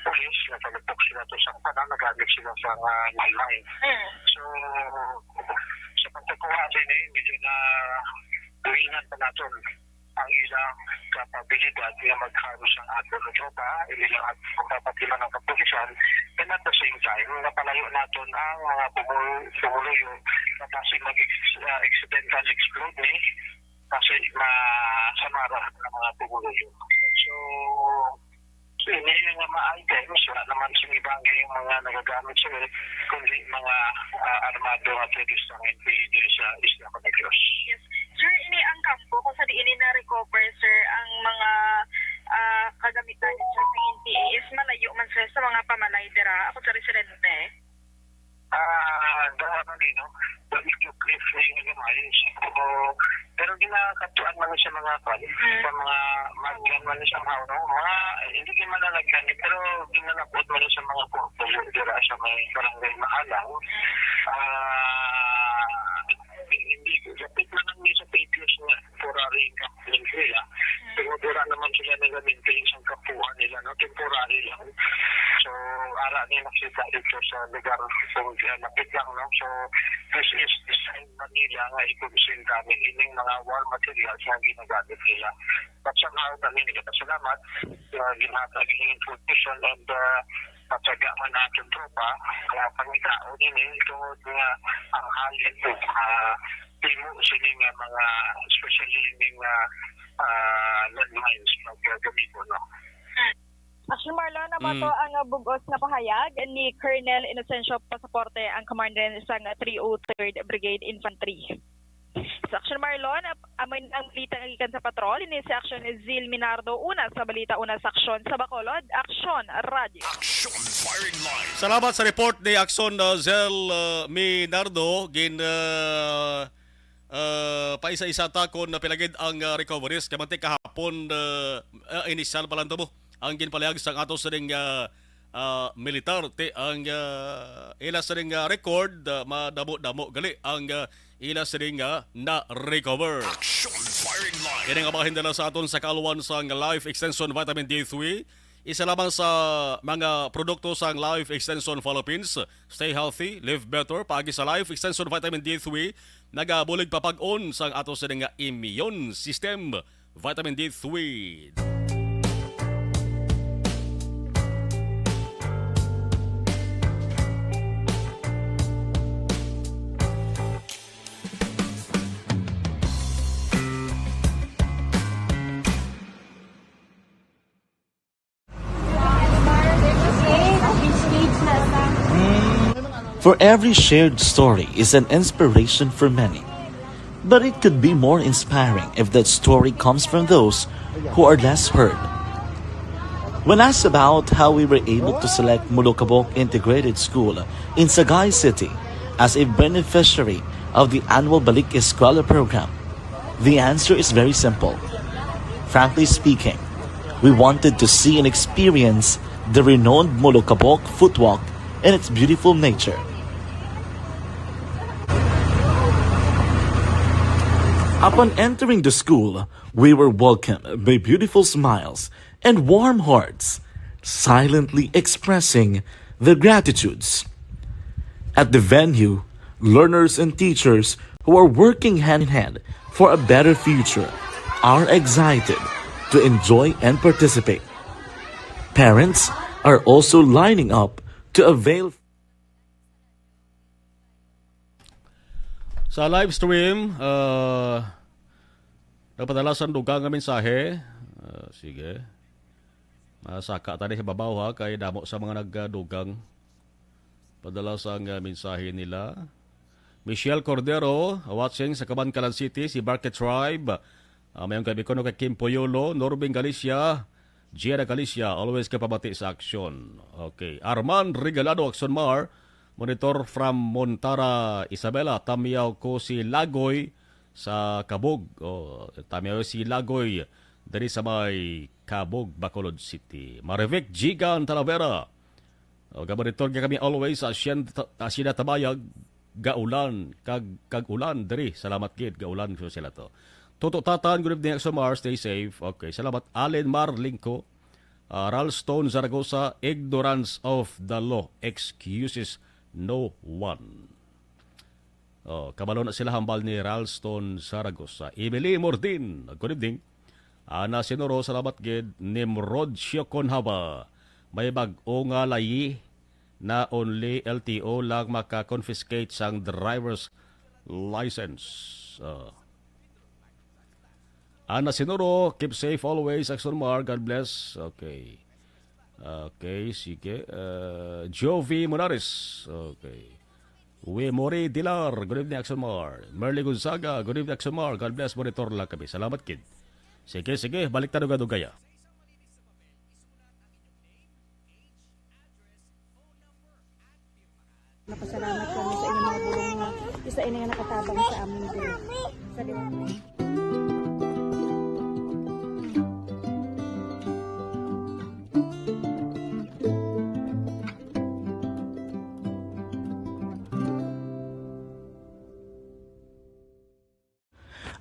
police na palupok sila to sa kanan nagamit sila sa landmine. So sa pagkakuha din medyo na buhingan pa natin ang ilang kapabilidad na mag-harvest ang ating tropa, ilang at papatila ng kapulisan, and at the same time, napalayo natin ang mga pumuluyo na kasi mag-accidental explode kasi masamara ng mga pumuluyo. So, ini yung mga items, wala naman sumibangay yung mga nagagamit sila, kundi mga armado at registang NPA sa Isla Conegros. Yes. Sir, ini ang kampo kung saan ini na-recover, sir, ang mga kagamitan sir, sa NPA is malayo man sir sa mga pamalay dira ako sa residente. Dawa na din, no? Barbecue cliff na yung nagamayon. Pero ginakatuan man sa mga sa mga magyan man sa mga hindi kayo manalagyan pero ginalapot man sa mga portfolio dira sa may barangay Mahalang. Hindi lapit man ang sa papers na temporary camping sila. Pero dira naman sila nag-maintain sa kapuhan nila, no? Temporary lang. So, ara ni nakita dito sa lugar kung lapit lang, no? So, this is designed Manila nga ikubisin kami ining mga war materials na ginagamit nila. But somehow kami nagpasalamat ginhatag yung information and patsaga man natin tropa kaya pangitao din tungod nga ang halin po timo sila nga mga especially yung landmines paggamit mo, no? Action Marlon, na to ang bugos na pahayag ni Colonel Inocencio Pasaporte, ang commander sa 303rd Brigade Infantry. Sa Action Marlon, amin ang balita ng ikan sa patrol, ini si Action Zil Minardo, una sa balita, una sa Action sa Bacolod, Action Radio. Action Firing Line. Salamat sa report ni Action Zil Minardo, paisa-isa takon na pilagid ang recoveries, kamantik kahapon initial pa lang mo ang ginpalayag sa ato sa militar ti ang ila sa ring record madamo-damo gali ang ila sa ring na recover. Kini nga mga hindala sa aton sa kaluwan sa Life Extension Vitamin D3. Isa lamang sa mga produkto sa Life Extension Philippines. Stay healthy, live better. Paagi sa Life Extension Vitamin D3, nagabulig papag-on sa ato sa nga immune system. Vitamin D3. For every shared story is an inspiration for many. But it could be more inspiring if that story comes from those who are less heard. When asked about how we were able to select Mulukabok Integrated School in Sagay City as a beneficiary of the annual Balik Eskwela program, the answer is very simple. Frankly speaking, we wanted to see and experience the renowned Mulukabok footwalk and its beautiful nature. Upon entering the school, we were welcomed by beautiful smiles and warm hearts, silently expressing their gratitudes. At the venue, learners and teachers who are working hand in hand for a better future are excited to enjoy and participate. Parents are also lining up to avail. Sa live stream, napadalasan dugang nga mensahe. Sige. Masaka tadi sa babaw ha, kay damo sa mga nagdugang. Padalasang mensahe nila. Michelle Cordero, watching sa Cabancalan City, si Barket Tribe. Mayroong kaibigan kay Kim Poyolo, Norbing Galicia, Giera Galicia, always kapabati sa aksyon. Okay. Armand Regalado, Action Mar, monitor from Montara, Isabela. Tamiyaw ko si Lagoy sa Kabog. Tamiyaw si Lagoy dari sa may Kabog, Bacolod City. Marivic Gigan Talavera. Monitor kami always sa Asyenda Tabayag, Gaulan, kag ulan dari. Salamat kid, Gaulan ko sila to. Toto Tatan, good evening, Axomar, stay safe. Okay, salamat. Allen Marlingko, Ralston Zaragoza, ignorance of the law excuses no one. Kabalo na sila hambal ni Ralston Zaragoza. Emily Mordin, good evening. Ana Sinoro, salamat gid. Nimrod Syokonhaba, may bag-o nga layi na only LTO lang maka-confiscate sang driver's license. Ana Sinoro, keep safe always. Axon Mar, God bless. Okay. Okay, sige. Jovi Monares. Okay. Mori Dilar, good evening, Axon Mar. Merly Gonzaga, good evening, Axon Mar. God bless, monitor lang kami. Salamat, kid. Sige, balik tayo dugaya. Napasalamat kami sa inyong mga bulong nga isa ini nga nakatabang sa amin din. Sa diwang.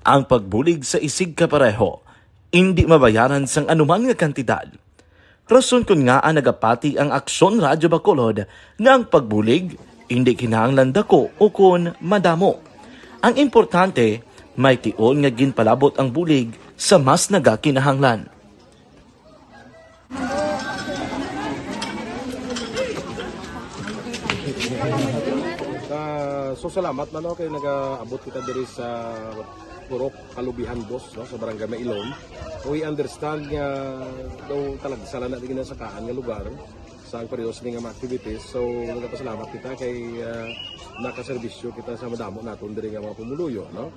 Ang pagbulig sa isig kapareho, hindi mabayaran sang anuman nga kantidad. Rason kun nga ang nagapati ang Aksyon Radyo Bacolod nga ang pagbulig, hindi kinahanglan dako o kun madamo. Ang importante, may tion nga ginpalabot ang bulig sa mas nagakinahanglan. So salamat man kay nag-abot kita diri sa Purok Kalubihan Boss, no, sa Barangay Mailom. We understand nga daw talaga sala na din sa kaan nga lugar sa periyos nga mga activities. So nagpasalamat kita kay nakaserbisyo kita sa madamo naton diri nga mga pumuluyo, no.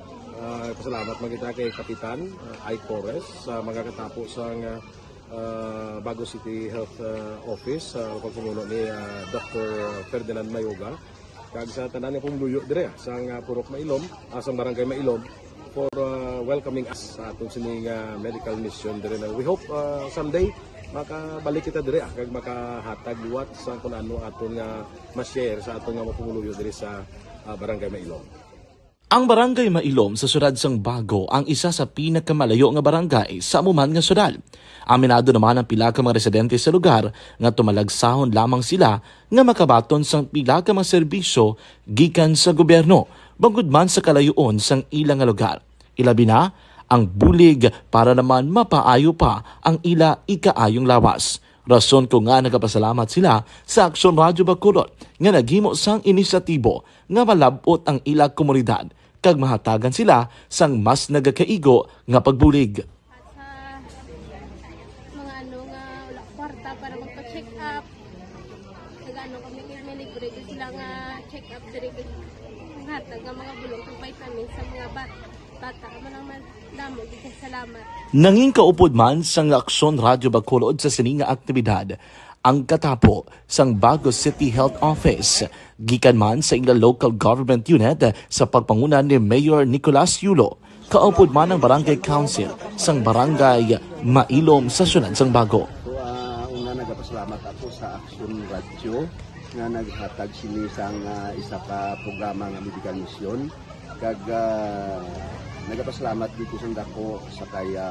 Pasalamat man kita kay Kapitan I. Torres sa mga katapos sang Bago City Health Office sa pagpumuno ni Dr. Ferdinand Mayoga. Kag sa tanan nga pumuluyo dire sa Purok Mailom, sa Barangay Mailom, for welcoming us sa atong sining medical mission dire. We hope someday makabalik kita diri kag makahatag liwat sa kung ano aton nga ma-share sa aton nga mapumuluyo diri sa Barangay Mailom. Ang Barangay Mailom sa syudad sang Bago ang isa sa pinakamalayo nga barangay sa amuman nga syudad. Aminado naman ang pila ka mga residente sa lugar nga tumalagsahon lamang sila nga makabaton sang pila ka mga serbisyo gikan sa gobyerno bangod man sa kalayoon sang ilang nga lugar. Ilabi na ang bulig para naman mapaayo pa ang ila ikaayong lawas. Rason ko nga nagapasalamat sila sa Aksyon Radyo Bacolod nga naghimo sang inisyatibo nga malabot ang ila komunidad kag mahatagan sila sang mas nagakaigo nga pagbulig. Mga nga wala kwarta para magpa-check up. Kami irme libre kasi sila nga check up diri hatag nga mga bulong kag vitamins sa mga bata. Man damo gid salamat. Nanging kaupod man sang Aksyon Radyo Bacolod sa sining nga aktibidad ang katapo sang Bago City Health Office gikan man sa ilang local government unit sa pagpanguna ni Mayor Nicolas Yulo. Kaupod man ang Barangay Council sang Barangay Mailom sa syudad sang Bago. So, una nagapasalamat ako sa Aksyon Radio nga naghatag sini sang isa ka programa nga medical mission kag nagapasalamat dito sa dako sa kaya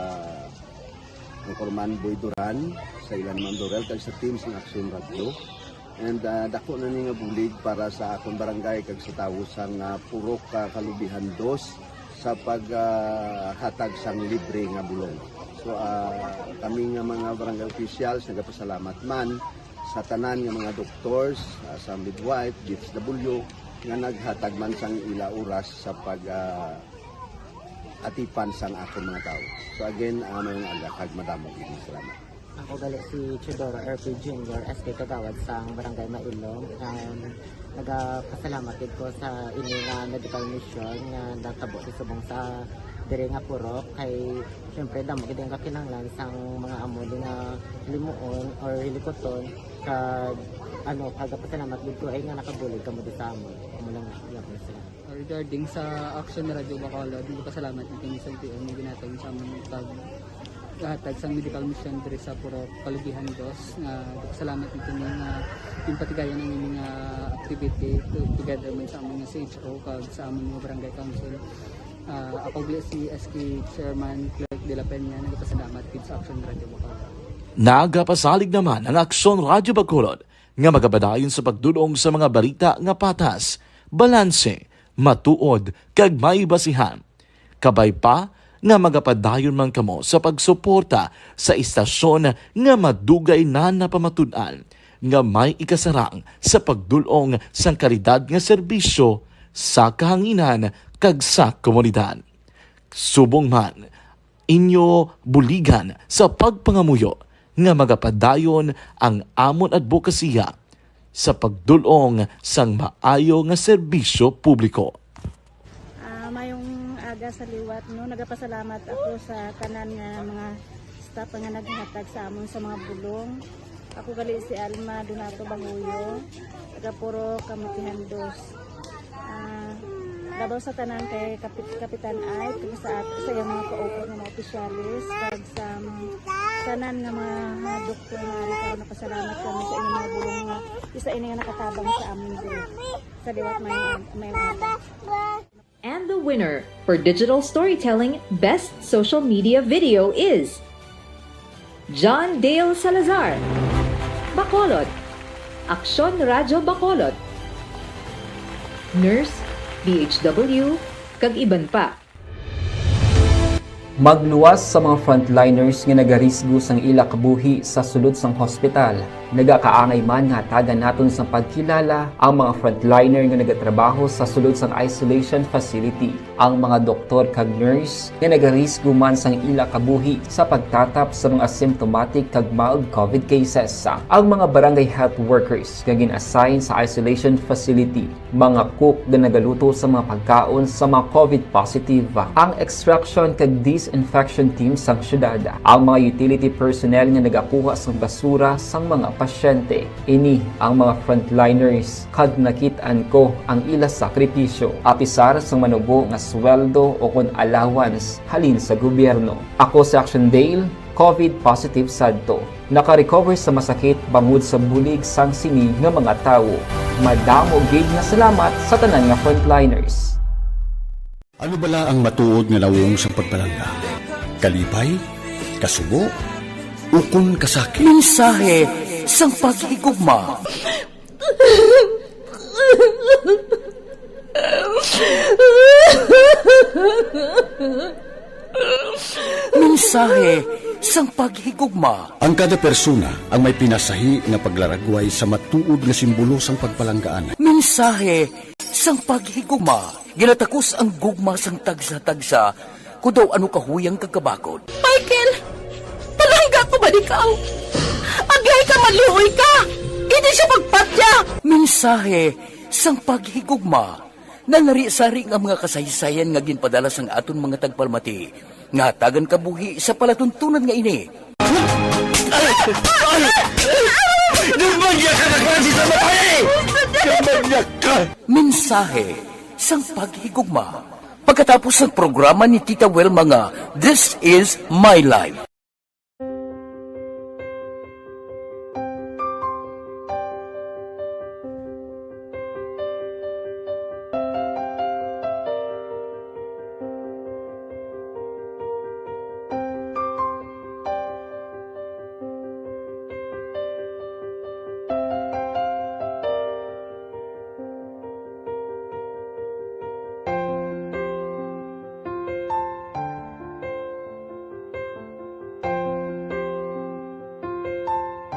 ang Corman Boy Duran sa ilan man Dorel kag sa team ng Aksyon Radio and dako na ni nga bulig para sa akong barangay kag sa tawo sang Purok Kalubihan 2 sa paghatag sang libre nga bulong. So kami nga mga barangay officials nagapasalamat man sa tanan nga mga doctors, sa midwife, DSW nga naghatag man sang ila oras sa pag atipan sang akong mga tao. So again, mayong aga kag madamo gid salamat. Ako gali si Chidoro RP Jr. SK Kagawad sa Barangay Mailom. Nagapasalamat ko sa ini nga medical mission nga natabo si subong sa diri nga Purok kay syempre damo gid ang kakinahanglan sang mga amo nga limuon or hilikoton kag pagpasalamat gid ko ay nga nakabulig kamo di sa amon. Amo lang yan po sila. Regarding sa Aksyon Radio Bacolod, pasalamat ni kami sa LTO nga ginatag sa among paghatag sa medical mission diri sa Purok Kalubihan 2 nga pasalamat ni kami nga impatigayan ang ining activity together man sa among CHO kag sa among barangay council. Ako si SK Chairman Clerk de la Peña nagpasalamat gid sa Aksyon Radio Bacolod. Nagapasalig naman ang Aksyon Radyo Bacolod nga magabadayon sa pagdulong sa mga balita nga patas, balanse, matuod kag may basihan. Kabay pa nga magapadayon man kamo sa pagsuporta sa istasyon nga madugay na napamatud-an nga may ikasarang sa pagdulong sang kalidad nga serbisyo sa kahanginan kag sa komunidad. Subong man inyo buligan sa pagpangamuyo nga magapadayon ang amon advokasya sa pagdulong sang maayo nga serbisyo publiko. Mayong aga sa liwat no, nagapasalamat ako sa tanan nga mga staff nga naghatag sa amon sa mga bulong. Ako gali si Alma Donato Banguyo, taga Purok Kamutihan 2. Dabaw sa tanan kay Kapitan Ay, sa iyang mga ka-open ng mga opisyalis, kag sa tanan nga mga doktor nga rin karon napasalamat kami sa inyong mga bulong nga isa ini nga nakatabang sa amin diri. Sa liwat may And the winner for Digital Storytelling Best Social Media Video is John Dale Salazar, Bacolod, Aksyon Radyo Bacolod, Nurse, DHW, kag iban pa. Magluwas sa mga frontliners nga nagarisgo sang ila kabuhi sa sulod sang hospital. Nagakaangay man nga tagan naton sa pagkilala ang mga frontliner nga nagatrabaho sa sulod sang isolation facility. Ang mga doktor kag nurse nga nagarisgo man sang ila kabuhi sa pagtatap sa mga asymptomatic kag mild COVID cases. Ang mga barangay health workers nga gin-assign sa isolation facility, mga cook nga nagaluto sa mga pagkaon sa mga COVID positive, ang extraction kag disinfection team sang syudad, ang mga utility personnel nga nagakuha sang basura sang mga pasyente. Ini ang mga frontliners kag nakit-an ko ang ila sakripisyo apisar sang manubo nga sweldo o kun allowance halin sa gobyerno. Ako si Action Dale, COVID positive sadto. Naka-recover sa masakit bangod sa bulig sang sini nga mga tawo. Madamo gid nga salamat sa tanan nga frontliners. Ano bala ang matuod nga lawong sa pagpalangga? Kalipay, kasubo, ukon kasakit. Mensahe sang paghigugma. Mensahe sang paghigugma. Ang kada persona ang may pinasahi nga paglaragway sa matuod nga simbolo sang pagpalanggaan. Mensahe sang paghigugma. Ginatakos ang gugma sang tagsa-tagsa kung daw ano kahuyang kagkabakod. Michael! Palangga ko ba ikaw? Agay ka maluoy ka! Hindi siya pagpatya! Mensahe sang paghigugma. Nanari-sari ang mga kasaysayan nga ginpadala sang aton mga tagpalmati. Nga tagan kabuhi sa palatuntunan nga ini. Mensahe sang paghigugma. Pagkatapos ng programa ni Tita Welma nga This Is My Life.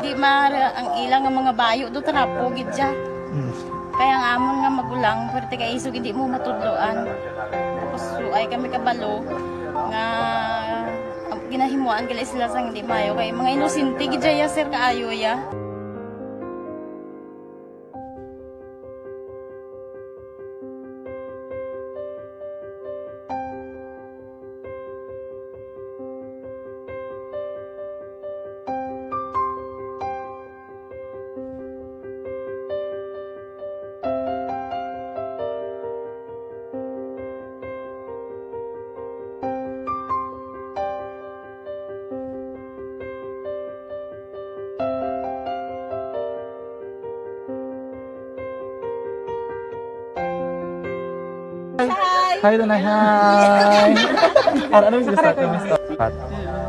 Di mara ang ilang nga mga bayo do trapo gid siya. Kaya ang amon nga magulang pwerte kay isog hindi mo matudloan. Tapos ay kami kabalo nga ginahimuan gila sila sang hindi mayo kay mga inosente gid ya sir kaayo ya. Hi, Tanay. Hi. Ano yung start?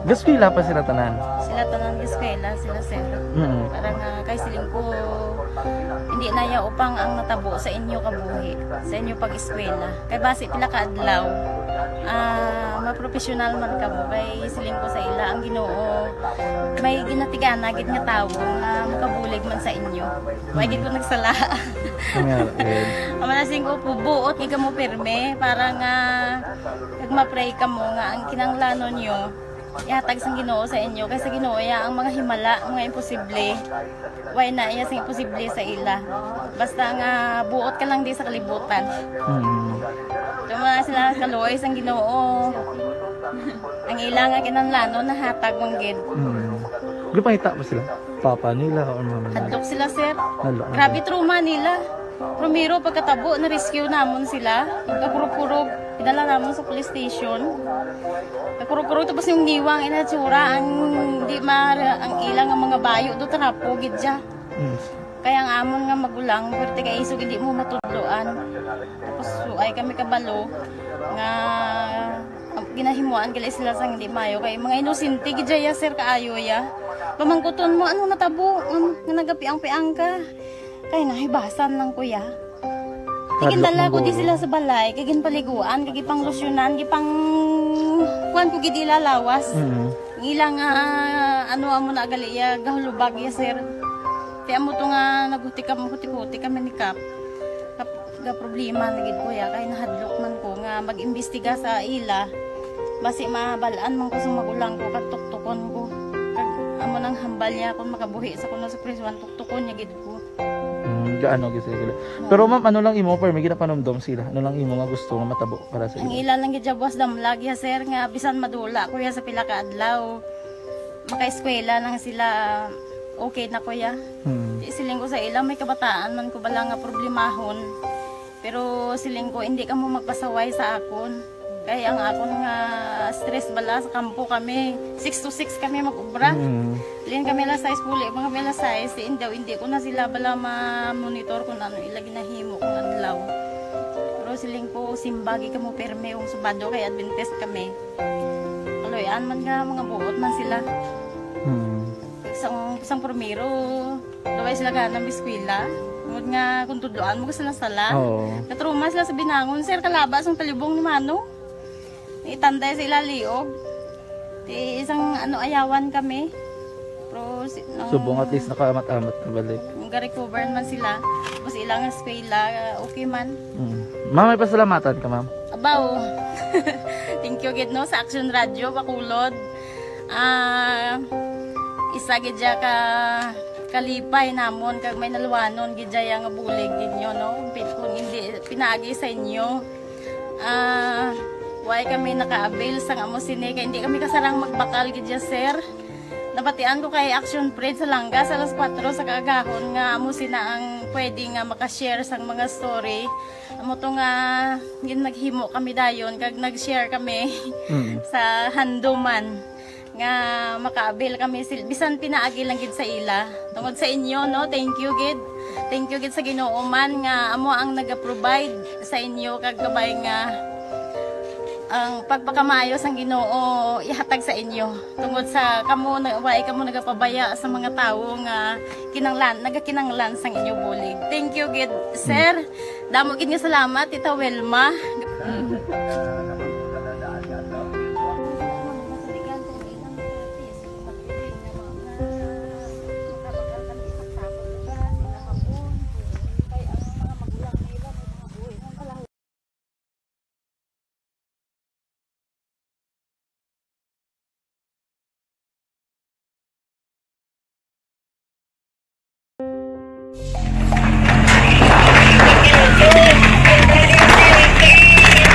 Gaskwila pa sila tanan. Sila tanan eskwela sila sir. Parang kay siling ko hindi na ya upang ang natabo sa inyo kabuhi, sa inyo pag-eskwela. Kay base pila ka adlaw. Maprofessional man ka mo kay siling ko sa ila ang Ginoo. May ginatigana gid nga tawo nga makabulig man sa inyo. Way gid ko nagsala. Amanasing ko pubuot nga mo pirme para nga kag ma-pray ka mo nga ang kinanglanon nyo ihatag sang Ginoo sa inyo kay sa Ginoo ya ang mga himala, mga imposible. Way na iya sang imposible sa ila. Basta nga buot ka lang di sa kalibutan. Tuma sila kaluoy sang Ginoo. Ang ila nga kinanglanon nahatag mong gid. Gupangita pa sila? Papa nila o mama nila? Hadlok sila sir. Hadlok. Grabe trauma nila. Primero pagkatabo na rescue namon sila. Kakurog-kurog idala namon sa police station. Kakurog-kurog tapos yung niwang inatsura ang di mara ang ilang nga mga bayo do trapo gid siya. Kaya ang amon nga magulang pwerte kay isog hindi mo matudloan. Tapos ay kami kabalo nga ginahimuan gila sila sang hindi mayo kay mga inosente gid ya sir kaayo ya. Pamangkuton mo ano natabo nga nagapiang-piang ka. Kay nahibasan lang kuya. Kagindala ko di sila sa balay, kagin paliguan, kagi pang losyunan, gi pang kuan ko gid ilalawas. Ilang ano amo na gali ya gahulubag ya sir. Ti amo to nga naghuti kami ni Kap. Ga problema na gid kuya kay nahadlok man ko nga mag-imbestiga sa ila. Basi mabalaan man ko sa magulang ko kag tuktukon ko. Kag amo nang hambal niya kung makabuhi sa kuno sa prison tuktukon niya gid ko. Gaano gid sila. Pero ma'am, ano lang imo per may ginapanomdom sila? Ano lang imo nga gusto nga matabo para sa Ang ila? ila lang gid jabwas damlag ya sir nga bisan madula kuya sa pila ka adlaw. Maka-eskwela lang sila okay na kuya. Siling ko sa ila may kabataan man ko bala nga problemahon. Pero siling ko hindi ka mo magpasaway sa akon. Kaya ang akong nga stress bala sa kampo kami. 6 to 6 kami mag-ubra. Lin kami la size puli, mga kami la size. Hindi ko na sila bala ma-monitor kung ano ilagi na himo kung adlaw. Pero siling po simbagi kamo perme yung subado kay Adventist kami. Kaloyan man nga mga buot man sila. Isang primero, daway sila ka ng biskwila. Ngod nga kung tudloan mo ka sila sala. Katruma sila sa binangon, sir, kalabas ang talibong ni Mano. Itanday sa ilaliog. Isang ayawan kami. Pero Subong at least nakaamat-amat na balik. Ga-recover man sila. Tapos ilang eskwela, okay man. Ma'am, may pasalamatan ka, ma'am? Abaw. Thank you gid no sa Action Radio Bacolod. Isa gid ka kalipay namon kag may naluwanon gid nga bulig gid nyo no. Kung hindi pinaagi sa inyo. Why kami naka-avail sang amo sini kay hindi kami kasarang magbakal gid sir. Napatian ko kay Action Fred sa Langga sa alas 4 sa kagahon nga amo sina ang pwede nga makashare sang mga story. Amo to nga naghimo kami dayon kag nag-share kami sa handuman nga maka-avail kami bisan pinaagi lang gid sa ila. Tungod sa inyo no, thank you gid. Thank you gid sa Ginoo man nga amo ang naga-provide sa inyo kag kabay nga ang pagpakamaayos ang Ginoo ihatag sa inyo tungod sa kamo nagapabaya sa mga tawo nga nagakinanglan sang inyo bulig. Thank you gid sir. Damo gid nga salamat Tita Welma.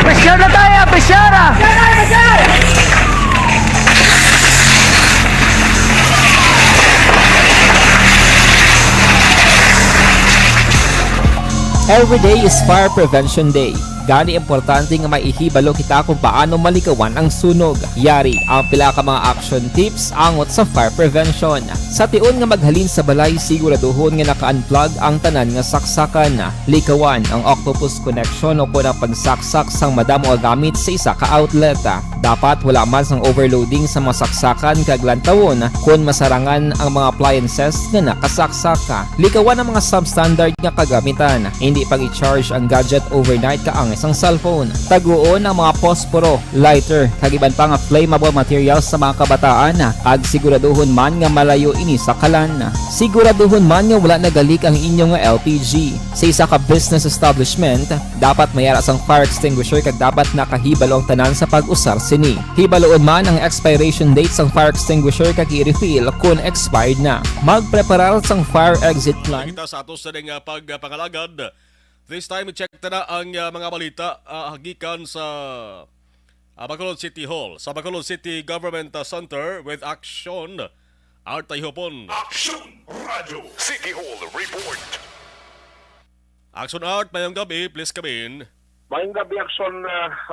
Pressure na tayo, pressure! Every day is Fire Prevention Day. Gani importante nga maihibalo kita kung paano malikawan ang sunog. Yari ang pila ka mga action tips angot sa fire prevention. Sa tiun nga maghalin sa balay, siguraduhon nga naka-unplug ang tanan nga saksakan. Likawan ang octopus connection o kung ang pagsaksak sang madamo nga gamit sa isa ka outlet. Dapat wala man sang overloading sa mga saksakan kag lantawon kung masarangan ang mga appliances nga nakasaksaka. Likawan ang mga substandard nga kagamitan. Hindi pag i-charge ang gadget overnight kaang isang cellphone. Taguon ang mga posporo, lighter, kag iban pa nga flammable materials sa mga kabataan. Ag siguraduhon man nga malayo ini sa kalan. Siguraduhon man nga wala nagalik ang inyong LPG. Sa isa ka business establishment, dapat mayara sang fire extinguisher kag dapat nakahibalo ang tanan sa pag-usar sini. Hibaloon man ang expiration date sang fire extinguisher kag i-refill kung expired na. Magpreparar sang fire exit plan. Kita sa atos sa pagpangalagad. This time, check na ang mga balita hagikan sa Bacolod City Hall. Sa Bacolod City Government Center with Action Art Hopon. Action Radio City Hall Report. Action Art, mayong gabi, please come in. Mayong gabi, Action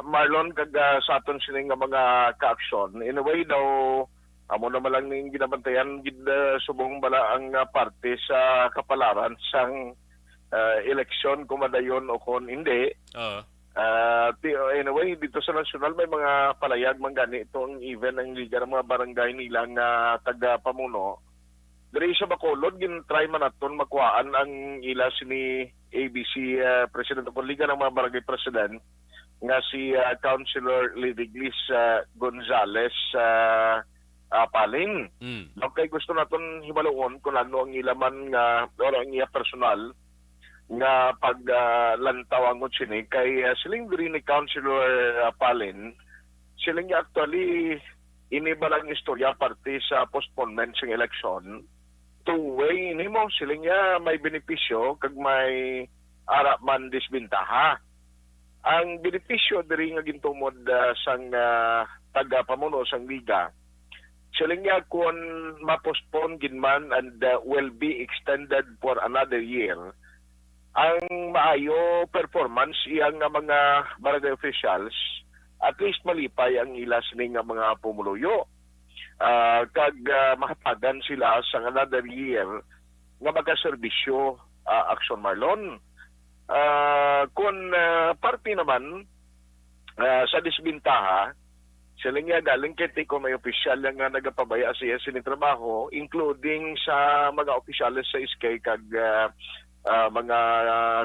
Marlon, kag sa aton sining mga ka-action. In a way daw, amo naman lang ning ginabantayan gid subong bala ang parte sa kapalaran sang eleksyon kung madayon o kung hindi. Anyway, dito sa nasyonal may mga palayag man gani itong even ang liga ng mga barangay nilang taga-pamuno. Dari sa Bacolod, gin-try man naton makuhaan ang ila sini ABC President o Liga ng mga Barangay President nga si Councilor Lidiglis Gonzales Palin. Okay, gusto naton hibaloon kung ano ang ilaman nga o ang iya personal nga paglantaw ang sini kay siling diri ni Councilor Palin, siling actually inibalang istorya parte sa postponement ng election. Two-way ini mo siling may benepisyo kag may ara man disbintaha. Ang benepisyo diri nga gintumod sang taga-pamuno sang liga, siling kung ma-postpone ginman and will be extended for another year. Ang maayo performance iyang nga mga barangay officials at least malipay ang ilas ning mga pumuluyo. Kag mahatagan sila sa another year nga magaserbisyo, Action Marlon. Kung parte naman sa disbintaha, sila nga galing kiti ko may opisyal nga nagapabaya siya sinitrabaho, including sa mga opisyalis sa iskay kag mga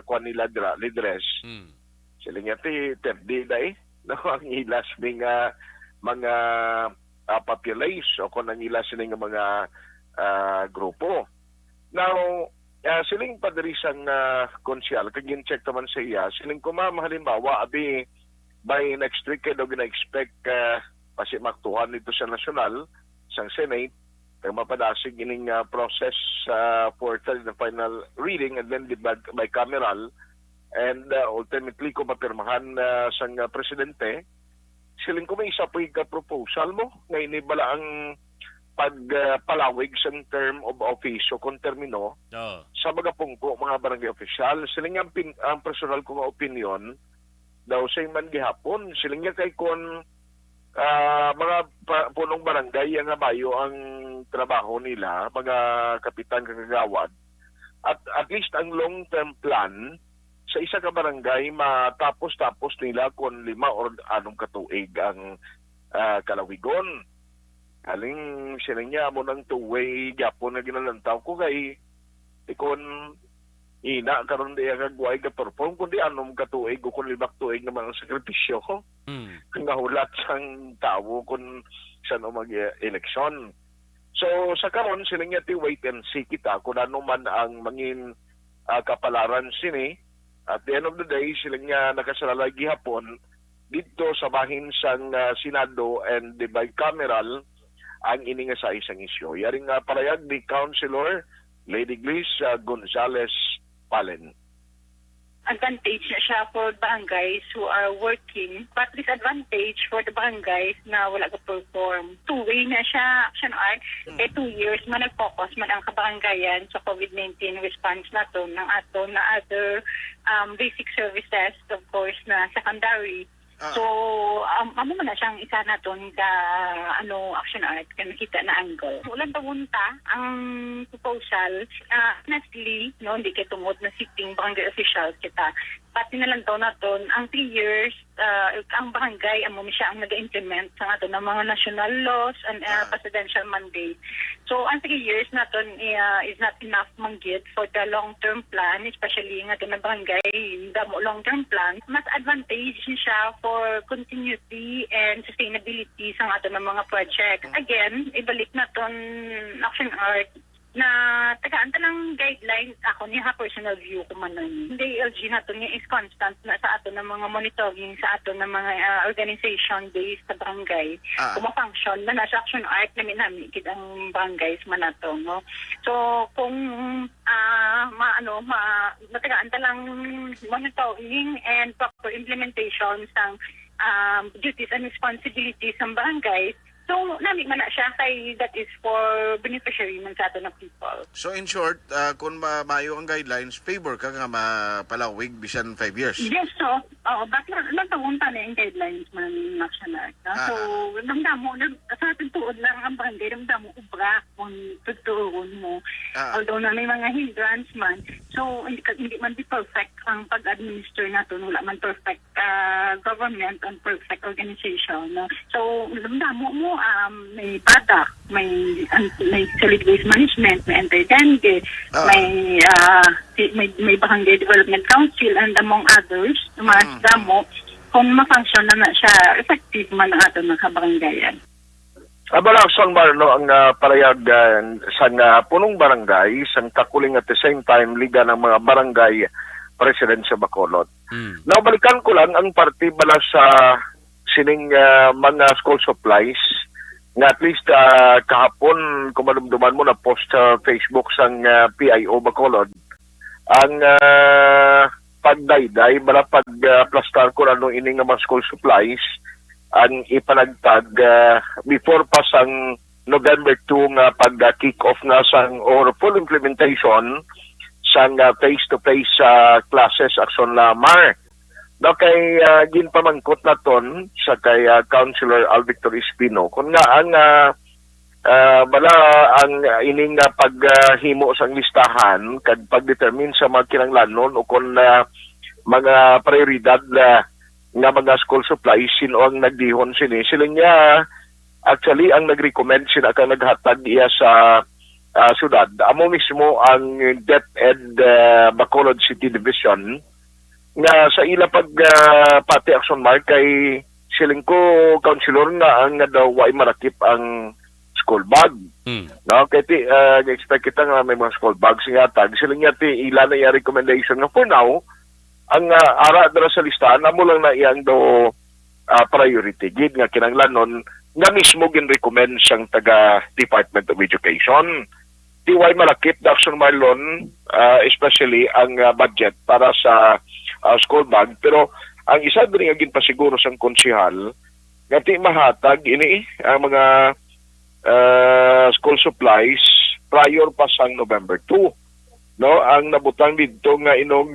kwan nila lidres. Sila nga ti terdi day, no, ang ilas ng mga populace o kung ang ilas ng mga grupo. Now, siling padarisang konsyal, kag check naman sa iya, siling halimbawa, abi, by next week, kaya gina-expect kasi maktuhan nito sa nasyonal, sa Senate, kaya mapadasig ining process for the final reading and then the bicameral, and ultimately, kung mapirmahan sa presidente, siling ko may isa po yung proposal mo, ngayon bala ang pagpalawig sa term of office o kung termino sa mga pungko, mga barangay official. Siling ang personal kong opinion daw sa man gihapon. Siling nga kay kung mga punong barangay ang bayo ang trabaho nila, mga kapitan kagawad. At least ang long-term plan sa isa ka barangay matapos-tapos nila kung 5 or 6 katuig ang kalawigon. Aling sila niya mo ng two-way Japon na ginalantaw ko kay ikon ina karon di agagway ka perform kundi anom katuig o kung 5 tuig naman ang sakripisyo ko. Ang nahulat sang tao kung saan o mag-eleksyon. So sa karon sila niya ti wait and see kita kung ano man ang mangin kapalaran sini. At the end of the day, sila nga nakasalalay gihapon dito sa bahin sang Senado and the bicameral ang ininga sa isang isyo. Yaring parayag ni Councilor Lady Glis Gonzales Palen. Advantage na siya for barangays who are working, but disadvantage for the barangays na wala ka-perform. Two-way na siya, Action Art. 2 years man nag-focus man ang kabarangayan sa COVID-19 response na to ng ato na other basic services, of course, na secondary. So, amo man na siyang isa naton ka Action Art kan kita na angle. Ulan tawunta ang proposal, honestly, no, hindi kay tungod na sitting barangay officials kita. Pati na lang na ton ang 3 years ang barangay amo siya ang nag-implement sa ato ng mga national laws and presidential mandate. So, ang 3 years naton is not enough manggit for the long-term plan, especially nga na barangay damo long-term plan. Mas advantage siya for continuity and sustainability sa ato ng mga project. Again, ibalik naton Action Art na tagaan ng guidelines ako niya personal view ko man nun. Hindi LG nato niya is constant na sa ato ng mga monitoring sa ato ng mga organization based sa barangay. Kumafunction na nasa Action Art na minamikid ang barangays man nato, no? So kung matagaan lang monitoring and proper implementation ng duties and responsibilities ng barangays. So, namin man na siya kay that is for beneficiary man sa ato ng people. So, in short, kung mayo ang guidelines, favor ka nga mapalawig bisan 5 years? Yes, so, bakit nagtagunta na yung guidelines man ng Action Art. No? So, damdamo, sa ating tuod lang ang barangay, damdamo ubra kung tutuon mo. Although na may mga hindrance man, so, hindi man di perfect ang pag-administer nato, wala man perfect government and perfect organization. No? So, damdamo mo, may PADAC, may solid waste management, may anti-dengue, may barangay development council, and among others, mas damo, kung ma-function na siya, effective man ang ato ng kabarangayan. Abalakson Marlo ang parayag sa punong barangay, sa kakuling at the same time, liga ng mga barangay president sa Bacolod. Naubalikan ko lang ang party bala sa sining mga school supplies nga at least kahapon kumalumduman mo na post sa Facebook sang PIO Bacolod ang pagdayday bala pagplastar ko ano ining mga school supplies ang ipanagtag before pa sang November 2 nga pag-kick off na sang or full implementation sang face-to-face classes action lamar. No, kay ginpamangkot na ton sa kay Councilor Alvictor Espino kung nga ang bala ang ining paghimo sa listahan kag pagdetermine sa mga kinahanglanon o kung mga prioridad nga mga school supplies sino ang nagdihon sila niya actually ang nagrecommend sila ka naghatag iya sa syudad. Amo mismo ang DepEd Bacolod City Division nga sa ila pati action mark kay siling ko councilor nga ang daw way marakip ang school bag. No, kay expect kita nga may mga school bags nga tag siling nga ila na iya recommendation nga for now ang ara dara sa listahan amo lang na iyang do priority gid nga kinahanglanon nga mismo gin-recommend siyang taga Department of Education. Way malakip the action marlon especially ang budget para sa school bag pero ang isa din nga ginpasiguro sang konsehal nga ti mahatag ini ang mga school supplies prior pa sang November 2. No, ang nabutang dito nga inog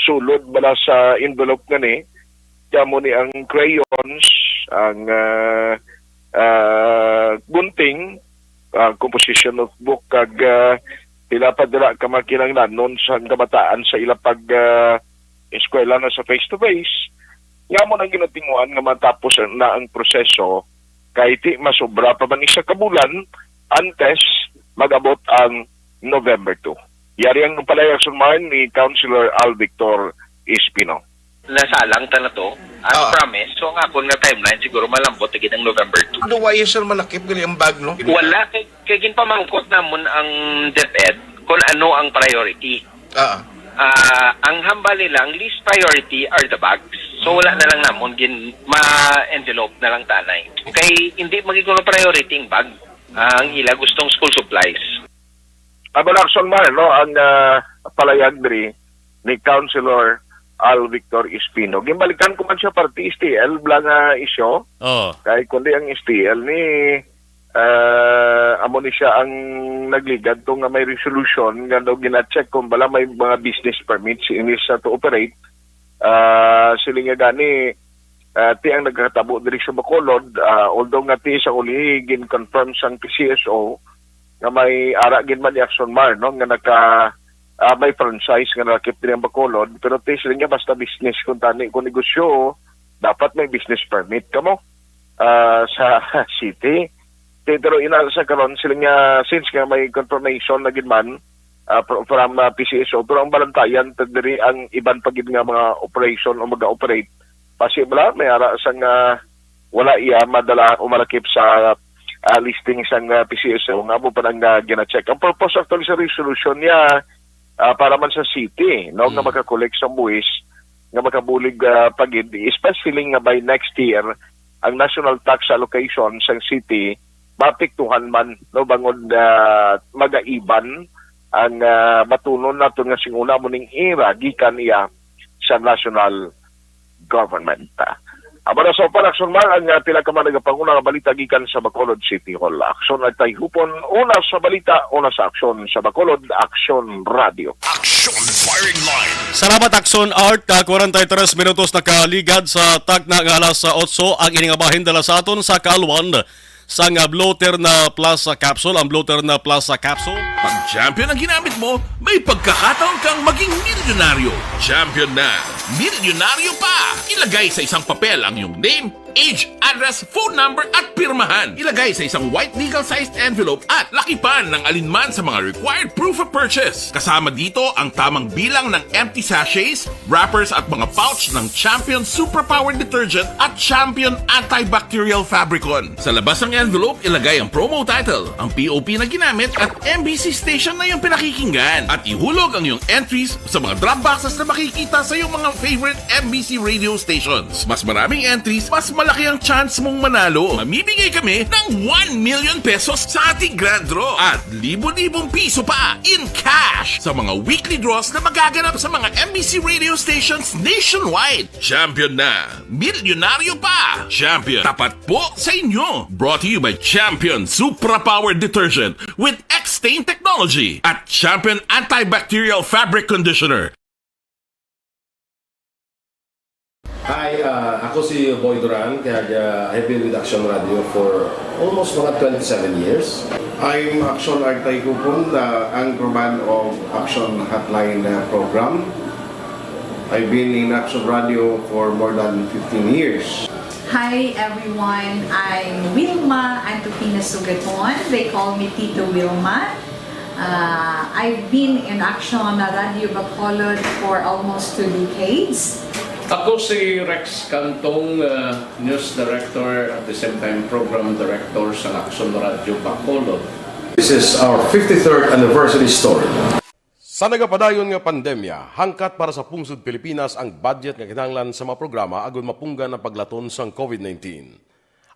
sulod bala sa envelope nga ni kamo ni ang crayons, ang gunting, composition of book kag pila pa dira ka makinahanglanon sa kabataan sa ila pag eskwela na sa face to face. Nga mo nang ginatinguan nga matapos na ang proseso kay ti masobra pa man isa ka bulan antes magabot ang November 2. Yari ang palayakson man ni Councilor Alvictor Espino. Nasalang ta na to, promise. So nga kung na timeline, siguro malambot agad ang November 2. Ano why sir malakip gali ang bag no? Wala, kay ginpamangkot namon ang DepEd kung ano ang priority. Ang hambal nila, ang least priority are the bags. So wala na lang namon ma-envelope na lang tanay. Kay hindi magiging priority ang bag. Ang ila gustong school supplies. Abalakson man, no, ang palayag diri ni Councilor Alvictor Espino. Gimbalikan ko man siya parti STL blang isyo. Kay kundi ang STL ni amo ni siya ang nagligad to nga may resolution nga daw gina-check kung bala may mga business permits inis to operate. Sila nga gani ti ang nagkatabo diri sa Bacolod although nga ti sa uli gin-confirm sang PCSO nga may ara gin man ni Action Mar no nga may franchise nga nakip din ang Bacolod pero ti sila nga basta business kung tani kung negosyo dapat may business permit kamo sa city. Pero inasa karon sila nga since nga may confirmation na gid man from PCSO pero ang balantayan diri ang iban pagid nga mga operation o mag-operate possible may ara sang wala iya madala o malakip sa listing sang PCSO nga mo pa nang gina-check. Ang purpose actually sa resolution niya para man sa city no nga makakolek sa buwis nga makabulig pagid especially nga by next year ang national tax allocation sa city mapiktuhan man no bangod magaiban ang matunon naton nga singuna mo ning era gikan iya sa national government. Abara sa Action Mar ang pila ka man nagapanguna nga balita gikan sa Bacolod City Hall. Aksyon at tayhupon una sa balita, una sa aksyon sa Bacolod Action Radio. Action Firing Line. Salamat Action Art. 43 minutos nakaligad sa tag na alas 8 ang iningabahin dala sa aton sa Kalwan sa bloater na Plaza Capsule. Ang bloater na Plaza Capsule. Pag champion ang ginamit mo, may pagkakataon kang maging milyonaryo. Champion na, milyonaryo pa! Ilagay sa isang papel ang iyong name, age, address, phone number at pirmahan. Ilagay sa isang white legal-sized envelope at lakipan ng alinman sa mga required proof of purchase. Kasama dito ang tamang bilang ng empty sachets, wrappers at mga pouch ng Champion Superpower Detergent at Champion Antibacterial Fabricon. Sa labas ng envelope, ilagay ang promo title, ang POP na ginamit at MBC station na yung pinakikinggan. At ihulog ang iyong entries sa mga drop boxes na makikita sa iyong mga favorite MBC radio stations. Mas maraming entries, mas malaki ang chance mong manalo. Mamimigay kami ng 1 million pesos sa ating grand draw at libo-libong piso pa in cash sa mga weekly draws na magaganap sa mga MBC radio stations nationwide. Champion na, milyonaryo pa. Champion, tapat po sa inyo. Brought to you by Champion Superpower Detergent with X-Stain Technology at Champion Antibacterial Fabric Conditioner. Hi, ako si Boy Duran, kaya I've been with Action Radio for almost mga 27 years. I'm Action Artay Kupon, the anchorman of Action Hotline program. I've been in Action Radio for more than 15 years. Hi everyone, I'm Wilma Antopina Sugaton. They call me Tito Wilma. I've been in Action Radio Bacolod for almost 2 decades. Ako si Rex Cantong, News Director at the same time Program Director sa Action Radio Bacolod. This is our 53rd anniversary story. Sa nagapadayon nga pandemya, hangkat para sa pungsod Pilipinas ang budget nga kinahanglan sa mga programa agon mapunggan ang paglaton sang COVID-19.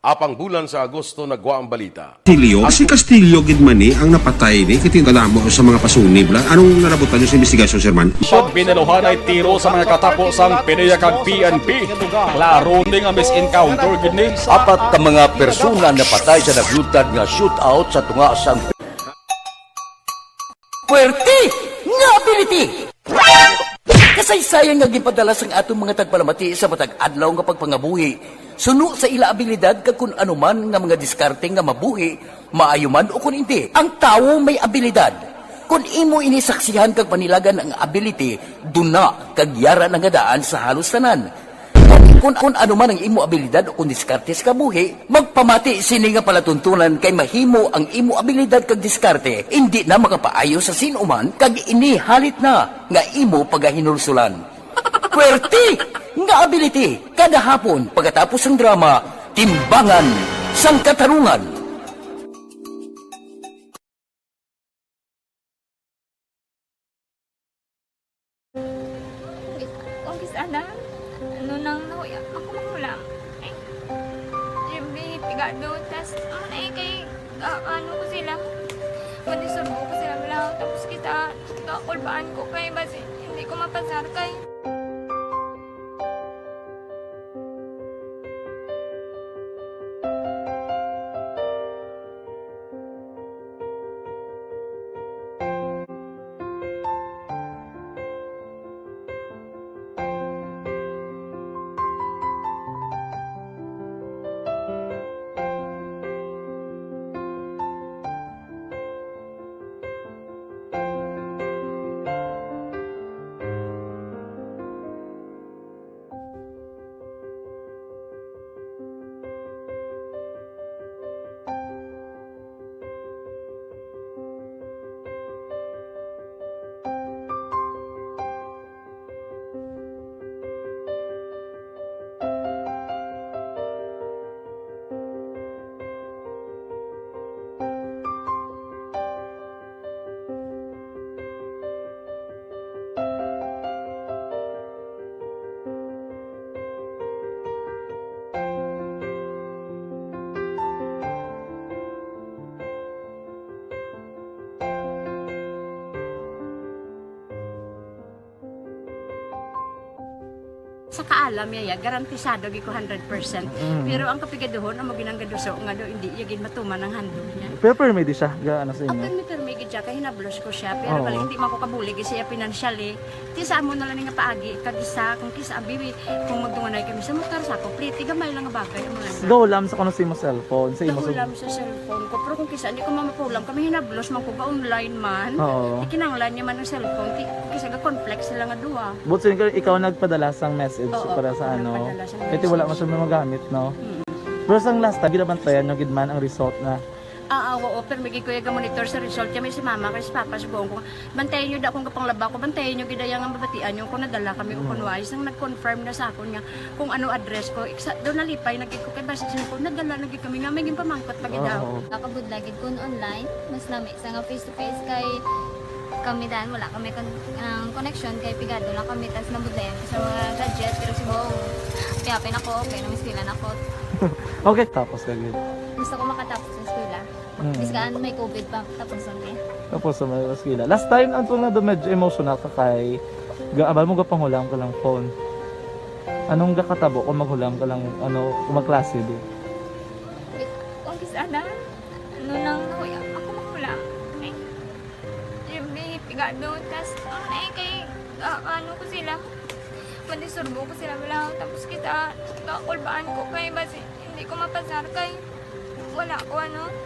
Apang bulan sa Agosto nagwa ang balita. Si Castillo gidmani ang napatay ni kitingala mo sa mga pasunib la. Anong narabutan niyo sa investigasyon, Sir Man? Pag binaluhan ay tiro sa mga katapos ang PDEA kag PNP. Klaro ning ang misencounter gid ni. Apat ka mga persona napatay sa naglutad nga shootout sa tunga sang Puerte nga ability! Kasaysayan nga gipadala sang atong mga tagpalamati sa matag adlaw nga pagpangabuhi. Suno sa ila abilidad kag kun anuman nga mga diskarte nga mabuhi, maayo man o kun hindi. Ang tawo may abilidad. Kung imo inisaksihan kag panilagan ang ability, duna kag yara nga daan sa halos tanan. Kung ano man ang imo abilidad o kung diskarte sa kabuhi, magpamati sini nga palatuntunan kay mahimo ang imo abilidad kag diskarte, hindi na makapaayo sa sinuman kag ini halit na nga imo pagahinulsulan. Puwerte nga ability kada hapon pagkatapos ng drama, Timbangan sang Katarungan. ano ko sila, manisurbo ko sila lang, tapos kita, kakulbaan ko kay basi, hindi ko mapasar kay. Sa kaalam yaya, garantisado gi ko 100%. Pero ang kapigaduhon, ang maginanggaduso nga do hindi yagin matuman ang handog niya. Pero permedi siya, gaano sa inyo? Permedi siya, kaya hinablos ko siya. Pero bali, hindi man ko kabulig siya financially. Tisa mo na lang nga paagi, kagisa, kung kisa bibi, kung magdunganay kami sa motor sa ko, plate, gamay lang nga bagay. Gawlam sa kano sa imo cellphone? Gawlam sa cellphone ko. Pero kung kisa, hindi ko mamapulam, kami hinablos man ko ba online man. Ikinanglan niya man ang cellphone, kisa ga complex sila nga duwa. But so, ikaw nagpadala sang message para sa ano? Kasi wala man siya magamit, no? Pero sang last time, ginabantayan nyo gidman ang result na oo, pero may kuya monitor sa result niya, may si mama, kasi si papa, si buong ko. Bantayan nyo da kung kapanglaba ko, bantayan nyo gidayang ang babatian nyo kung nadala kami kung kunwais. Nang nag-confirm na sa akin nga kung ano address ko. Doon nalipay, nagkik ko kay basit ko, nadala nagkik kami nga, may pamangkot pag daw. Kakabudlagid kung online, mas lami sa nga face-to-face kay kami dahil wala kami connection kay pigado lang kami tas nabudlayan sa mga gadget pero si buong piyapin ako, okay, namiskilan ako. Okay, tapos kagad. Gusto ko makatapos sa eskwela. Biskaan may COVID pa, tapos ulit. Tapos sa may eskwela. Last time, ang na medyo emotional ka kay abal mo gapanghulam ka lang phone. Anong gakatabo kung maghulam ka lang, kung magklase di? Kung kisana, ano nang nahuya, ako maghulam. Pigado, tas kay ano ko sila, Madisurbo ko sila wala. Tapos kita, kakulbaan ko kay basi hindi ko mapasar kay wala ko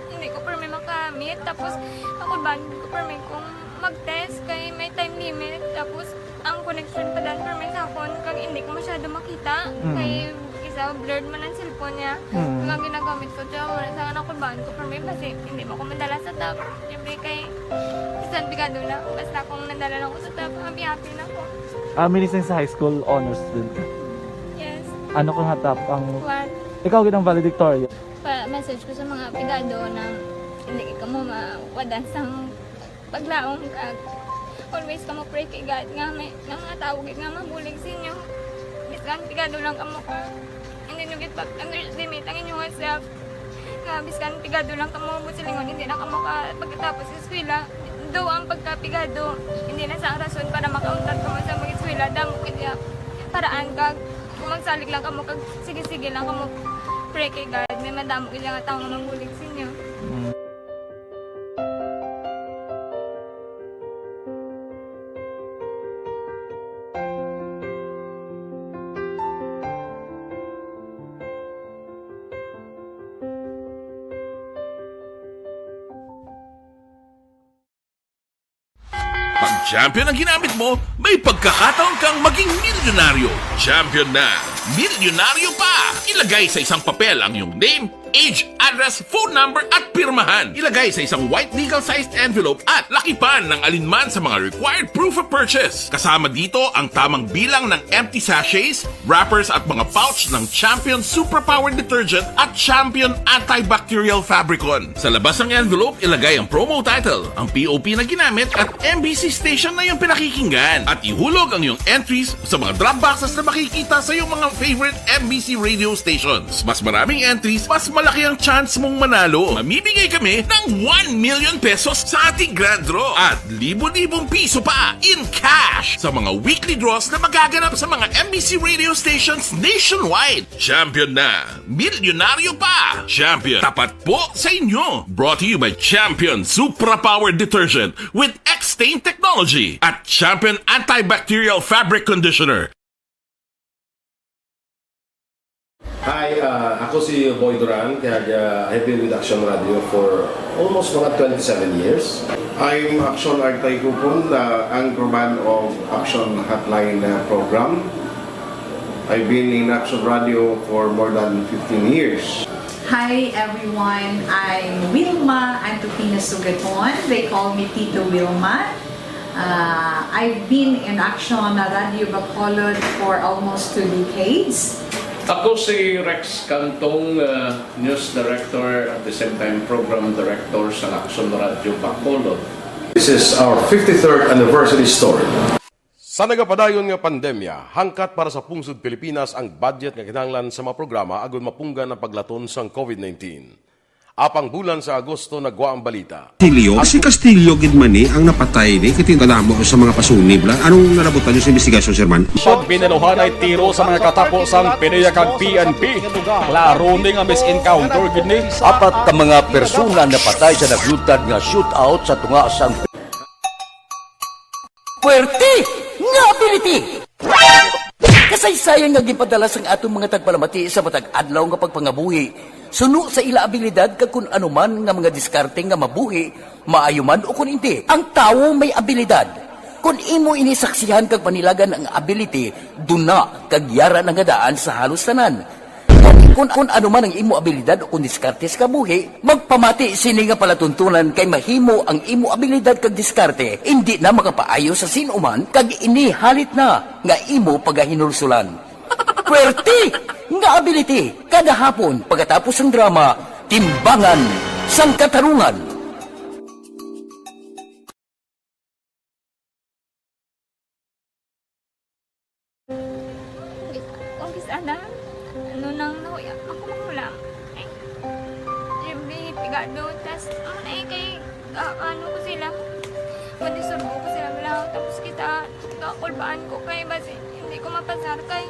hindi ko per may makamit. Tapos kakulbaan ko per may kung mag-test kay may time limit. Tapos ang connection pa dan per may sakon kag hindi ko masyado makita. Kay isa blurred man ang cellphone niya. Mga ginagamit ko siya wala sa kakulbaan ko per may basi hindi mo ko madala sa tab. Siyempre kay isang bigado na. Basta kung nadala lang ko sa tab, happy na ako. Minising sa high school honors student. Yes. Ano kang hatap ang... What? Ikaw ginang valedictorian. Message ko sa mga pigado na hindi ka mo mawadan sa paglaong kag always ka mo pray kay God nga may mga tawag nga mabulig sa inyo. Biskan pigado lang ka mo ka. Hindi nyo git pag-underestimate ang inyong self. Nga biskan pigado lang ka mo busilingon hindi na ka mo ka pagkatapos sa eskwela. Do ang pagkapigado hindi na sa rason para makauntat ka mo sa mga eskwela damo kaya paraan kag kung magsalig lang ka mo kag sige-sige lang ka mo pray kay God may madamo kaya nga tao nga mabulig sa inyo. Pag champion ang ginamit mo, may pagkakataon kang maging milyonaryo. Champion na, milyonaryo pa! Ilagay sa isang papel ang iyong name, age, address, phone number at pirmahan. Ilagay sa isang white legal-sized envelope at lakipan ng alinman sa mga required proof of purchase. Kasama dito ang tamang bilang ng empty sachets, wrappers at mga pouch ng Champion Superpower Detergent at Champion Antibacterial Fabricon. Sa labas ng envelope, ilagay ang promo title, ang POP na ginamit at MBC station na yung pinakikinggan. At ihulog ang iyong entries sa mga drop boxes na makikita sa iyong mga favorite MBC radio stations. Mas maraming entries, mas malaki ang chance mong manalo. Mamimigay kami ng 1 million pesos sa ating grand draw at libo-libong piso pa in cash sa mga weekly draws na magaganap sa mga MBC radio stations nationwide. Champion na, milyonaryo pa. Champion, tapat po sa inyo. Brought to you by Champion Superpower Detergent with X-Stain Technology at Champion Antibacterial Fabric Conditioner. Hi, ako si Boy Duran, kaya I've been with Action Radio for almost mga 27 years. I'm Action Artay Kupon, the anchorman of Action Hotline program. I've been in Action Radio for more than 15 years. Hi everyone, I'm Wilma Antopina Sugaton. They call me Tito Wilma. I've been in Action Radio Bacolod for almost 2 decades. Ako si Rex Cantong, News Director at the same time Program Director sa Action Radio Bacolod. This is our 53rd anniversary story. Sa nagapadayon nga pandemya, hangkat para sa pungsod Pilipinas ang budget nga kinahanglan sa mga programa agud mapunggan ang paglaton sang COVID-19. Apang bulan sa Agosto nagwa ang balita. Si Castillo gidmani ang napatay ni kitingalamo sa mga pasunib la. Anong narabutan niyo sa investigasyon, Sir Man? Siyod biniluhan ay tiro sa mga katapos ang PIDEA kag PNP. Klaro ni nga misencounter gid ni. Apat ka mga persona napatay sa naglutad nga shootout sa tunga sang Puerte nga ability! Kasaysayan nga gipadala sang atong mga tagpalamati sa matag adlaw nga pagpangabuhi. Suno sa ila abilidad kag kun anuman nga mga diskarte nga mabuhi, maayo man o kun hindi. Ang tawo may abilidad. Kung imo inisaksihan kag panilagan ang ability, duna kag yara nga daan sa halos tanan. Kung anuman ang imo abilidad o kun diskarte sa kabuhi, magpamati sini nga palatuntunan kay mahimo ang imo abilidad kag diskarte, hindi na makapaayo sa sinuman kag ini halit na nga imo pagahinulsulan. Puwerte nga ability kada hapon pagkatapos ng drama, Timbangan sang Katarungan. Kung sana, ano nang nahuya, ako mahulang. Ay, siyempre, pigado, tas, kay, ano ko sila, madisurbo ko sila wala, tapos kita, kakulbaan ko kay, basi, hindi ko mapasar kay.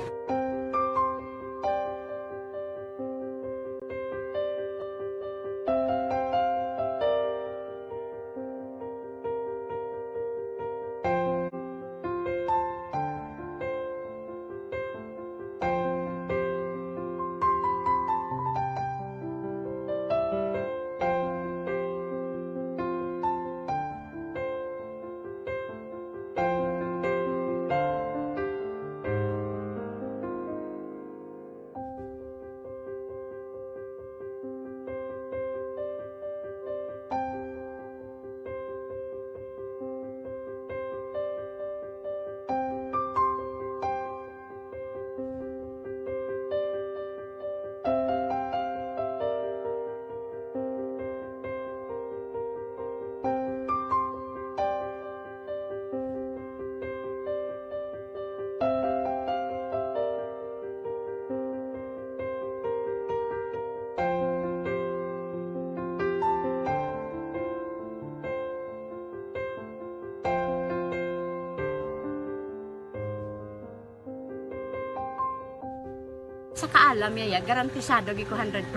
Sa kaalam yaya, garantisado gi ko 100%.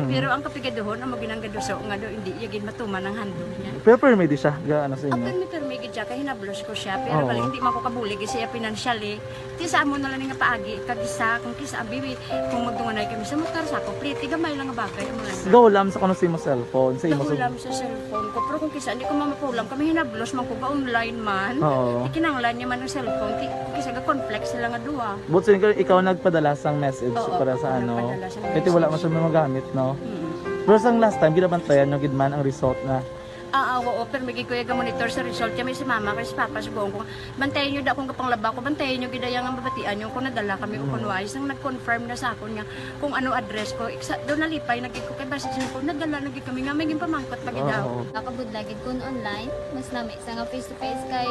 Pero ang kapigaduhon, ang maginanggaduso nga do, hindi yagin matuman ang handog niya. Pero permedi siya, gaano sa inyo? Ang permigid siya, kaya hinablos ko siya. Pero bali, hindi man ko kabulig siya financially. Tisa mo na lang nga paagi, kagisa, kung kisa ang bibi, kung magdunganay kami sa motor sa ako, pretty gamay lang nga bagay. Gawlam sa kano sa imo cellphone? Sa imo Gawlam sa cellphone ko. Pero kung kisa, hindi ko mamapulam. Kami hinablos, man ko ba online man. Ikinanglan niya man ang cellphone. Kisa ga complex sila nga duwa. But so, ikaw nagpadala sang message para sa ano? Kasi wala man siya magamit, no? Pero sa last time, ginabantayan nyo gidman ang result na oo, pero may kuya monitor sa result kami si mama kasi si papa si buong ko. Bantayan nyo da kung kapanglaba ko, bantayan nyo gidayang ang babatian nyo kung nadala kami o kunwais. Ang nag-confirm na sa akin nga kung ano address ko. Doon nalipay, nagkik ko kay basis ko, nadala nagkik kami nga, may pamangkot lagi daw. Kakabudlagid kun online, mas nami sa nga face-to-face kay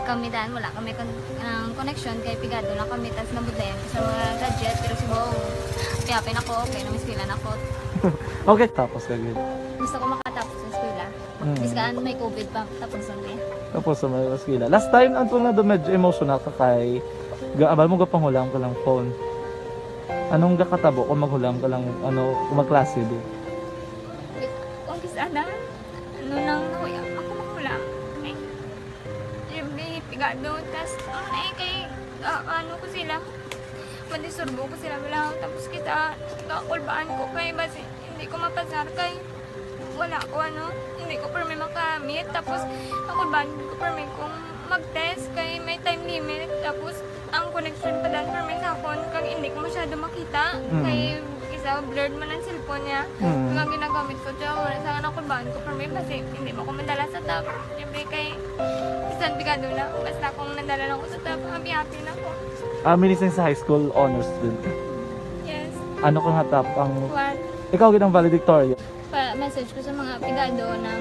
kami dahil wala kami connection kay pigado lang kami tas nabudlayan sa mga gadget pero si buong piyapin ako, okay na miskilan ako. Okay, tapos kagad. Gusto ko makatapos sa eskwela. Biskaan may COVID pa, tapos na eh. Tapos sa may eskwela. Last time, antong na medyo emotional ka kay abal mo gapanghulam ka lang phone. Anong gakatabo kung maghulam ka lang, kung magklase di? Kung kisana, nang nakuya, ako maghulam. May pigado, tas kay ko sila. Madisurbo ko sila bilang tapos kita kakulbaan ko kay basi hindi ko mapasar kay wala ko hindi ko permi makamit tapos kakulbaan ko permi kung mag-test kay may time limit tapos ang connection pa dan permi sa phone kag hindi ko masyado makita kay isa blurred man ang cellphone niya mga ginagamit ko siya wala sa kakulbaan ko permi basi hindi mo ko madala sa tab siyempre kay isang bigado na basta kung nadala lang ko sa tab happy na ko. Minising sa high school honors student. Yes. Ano kang hatap ang... What? Ikaw ginang valedictorian. Message ko sa mga pigado na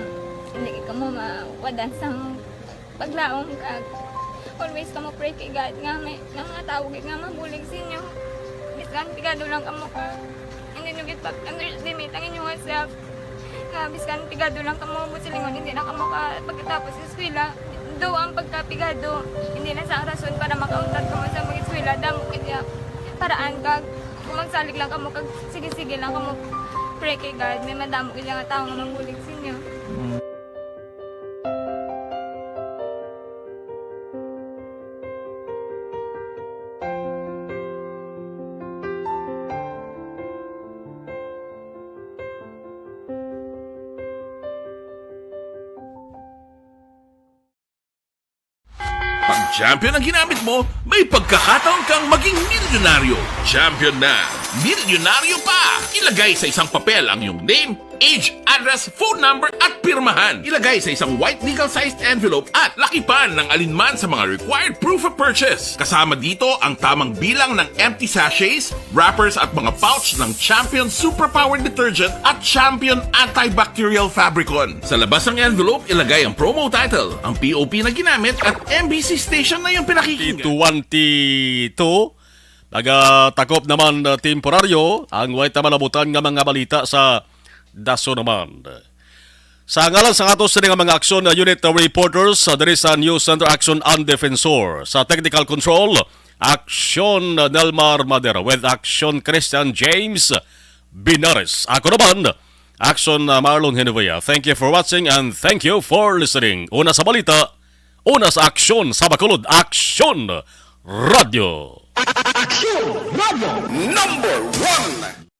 hindi ka mo mawadan sa paglaong kag always ka mo pray kay God nga may mga tawag nga mabulig sa inyo. Biskan pigado lang ka mo ka. Hindi nyo git pag-underestimate ang inyong self. Nga biskan pigado lang ka mo busilingon hindi na ka mo ka pagkatapos sa eskwela. Do ang pagkapigado, hindi na sa rason para makauntat ka mo sa mga eskwela, damo kaya paraan ka, kung magsalig lang ka mo, kag sige-sige lang ka mo, pray kay God, may madamo kaya nga tao nga mabulig sa inyo. Pag champion ang ginamit mo, may pagkakataon kang maging milyonaryo. Champion na, milyonaryo pa! Ilagay sa isang papel ang iyong name, age, address, phone number at pirmahan. Ilagay sa isang white legal-sized envelope at lakipan ng alinman sa mga required proof of purchase. Kasama dito ang tamang bilang ng empty sachets, wrappers at mga pouch ng Champion Superpower Detergent at Champion Antibacterial Fabricon. Sa labas ng envelope, ilagay ang promo title, ang POP na ginamit at MBC station na yung pinakikinggan. T22, nagatakop naman temporaryo ang white na malabutan nga mga balita sa Daso naman. Sa ngalan sa atos nga mga aksyon unit reporters diri sa News Center Action and Defensor. Sa technical control, Action Nelmar Madera with Action Christian James Binares. Ako naman, Action Marlon Henevia. Thank you for watching and thank you for listening. Una sa balita, una sa aksyon sa Bacolod, Action Radio. Action Radio #1.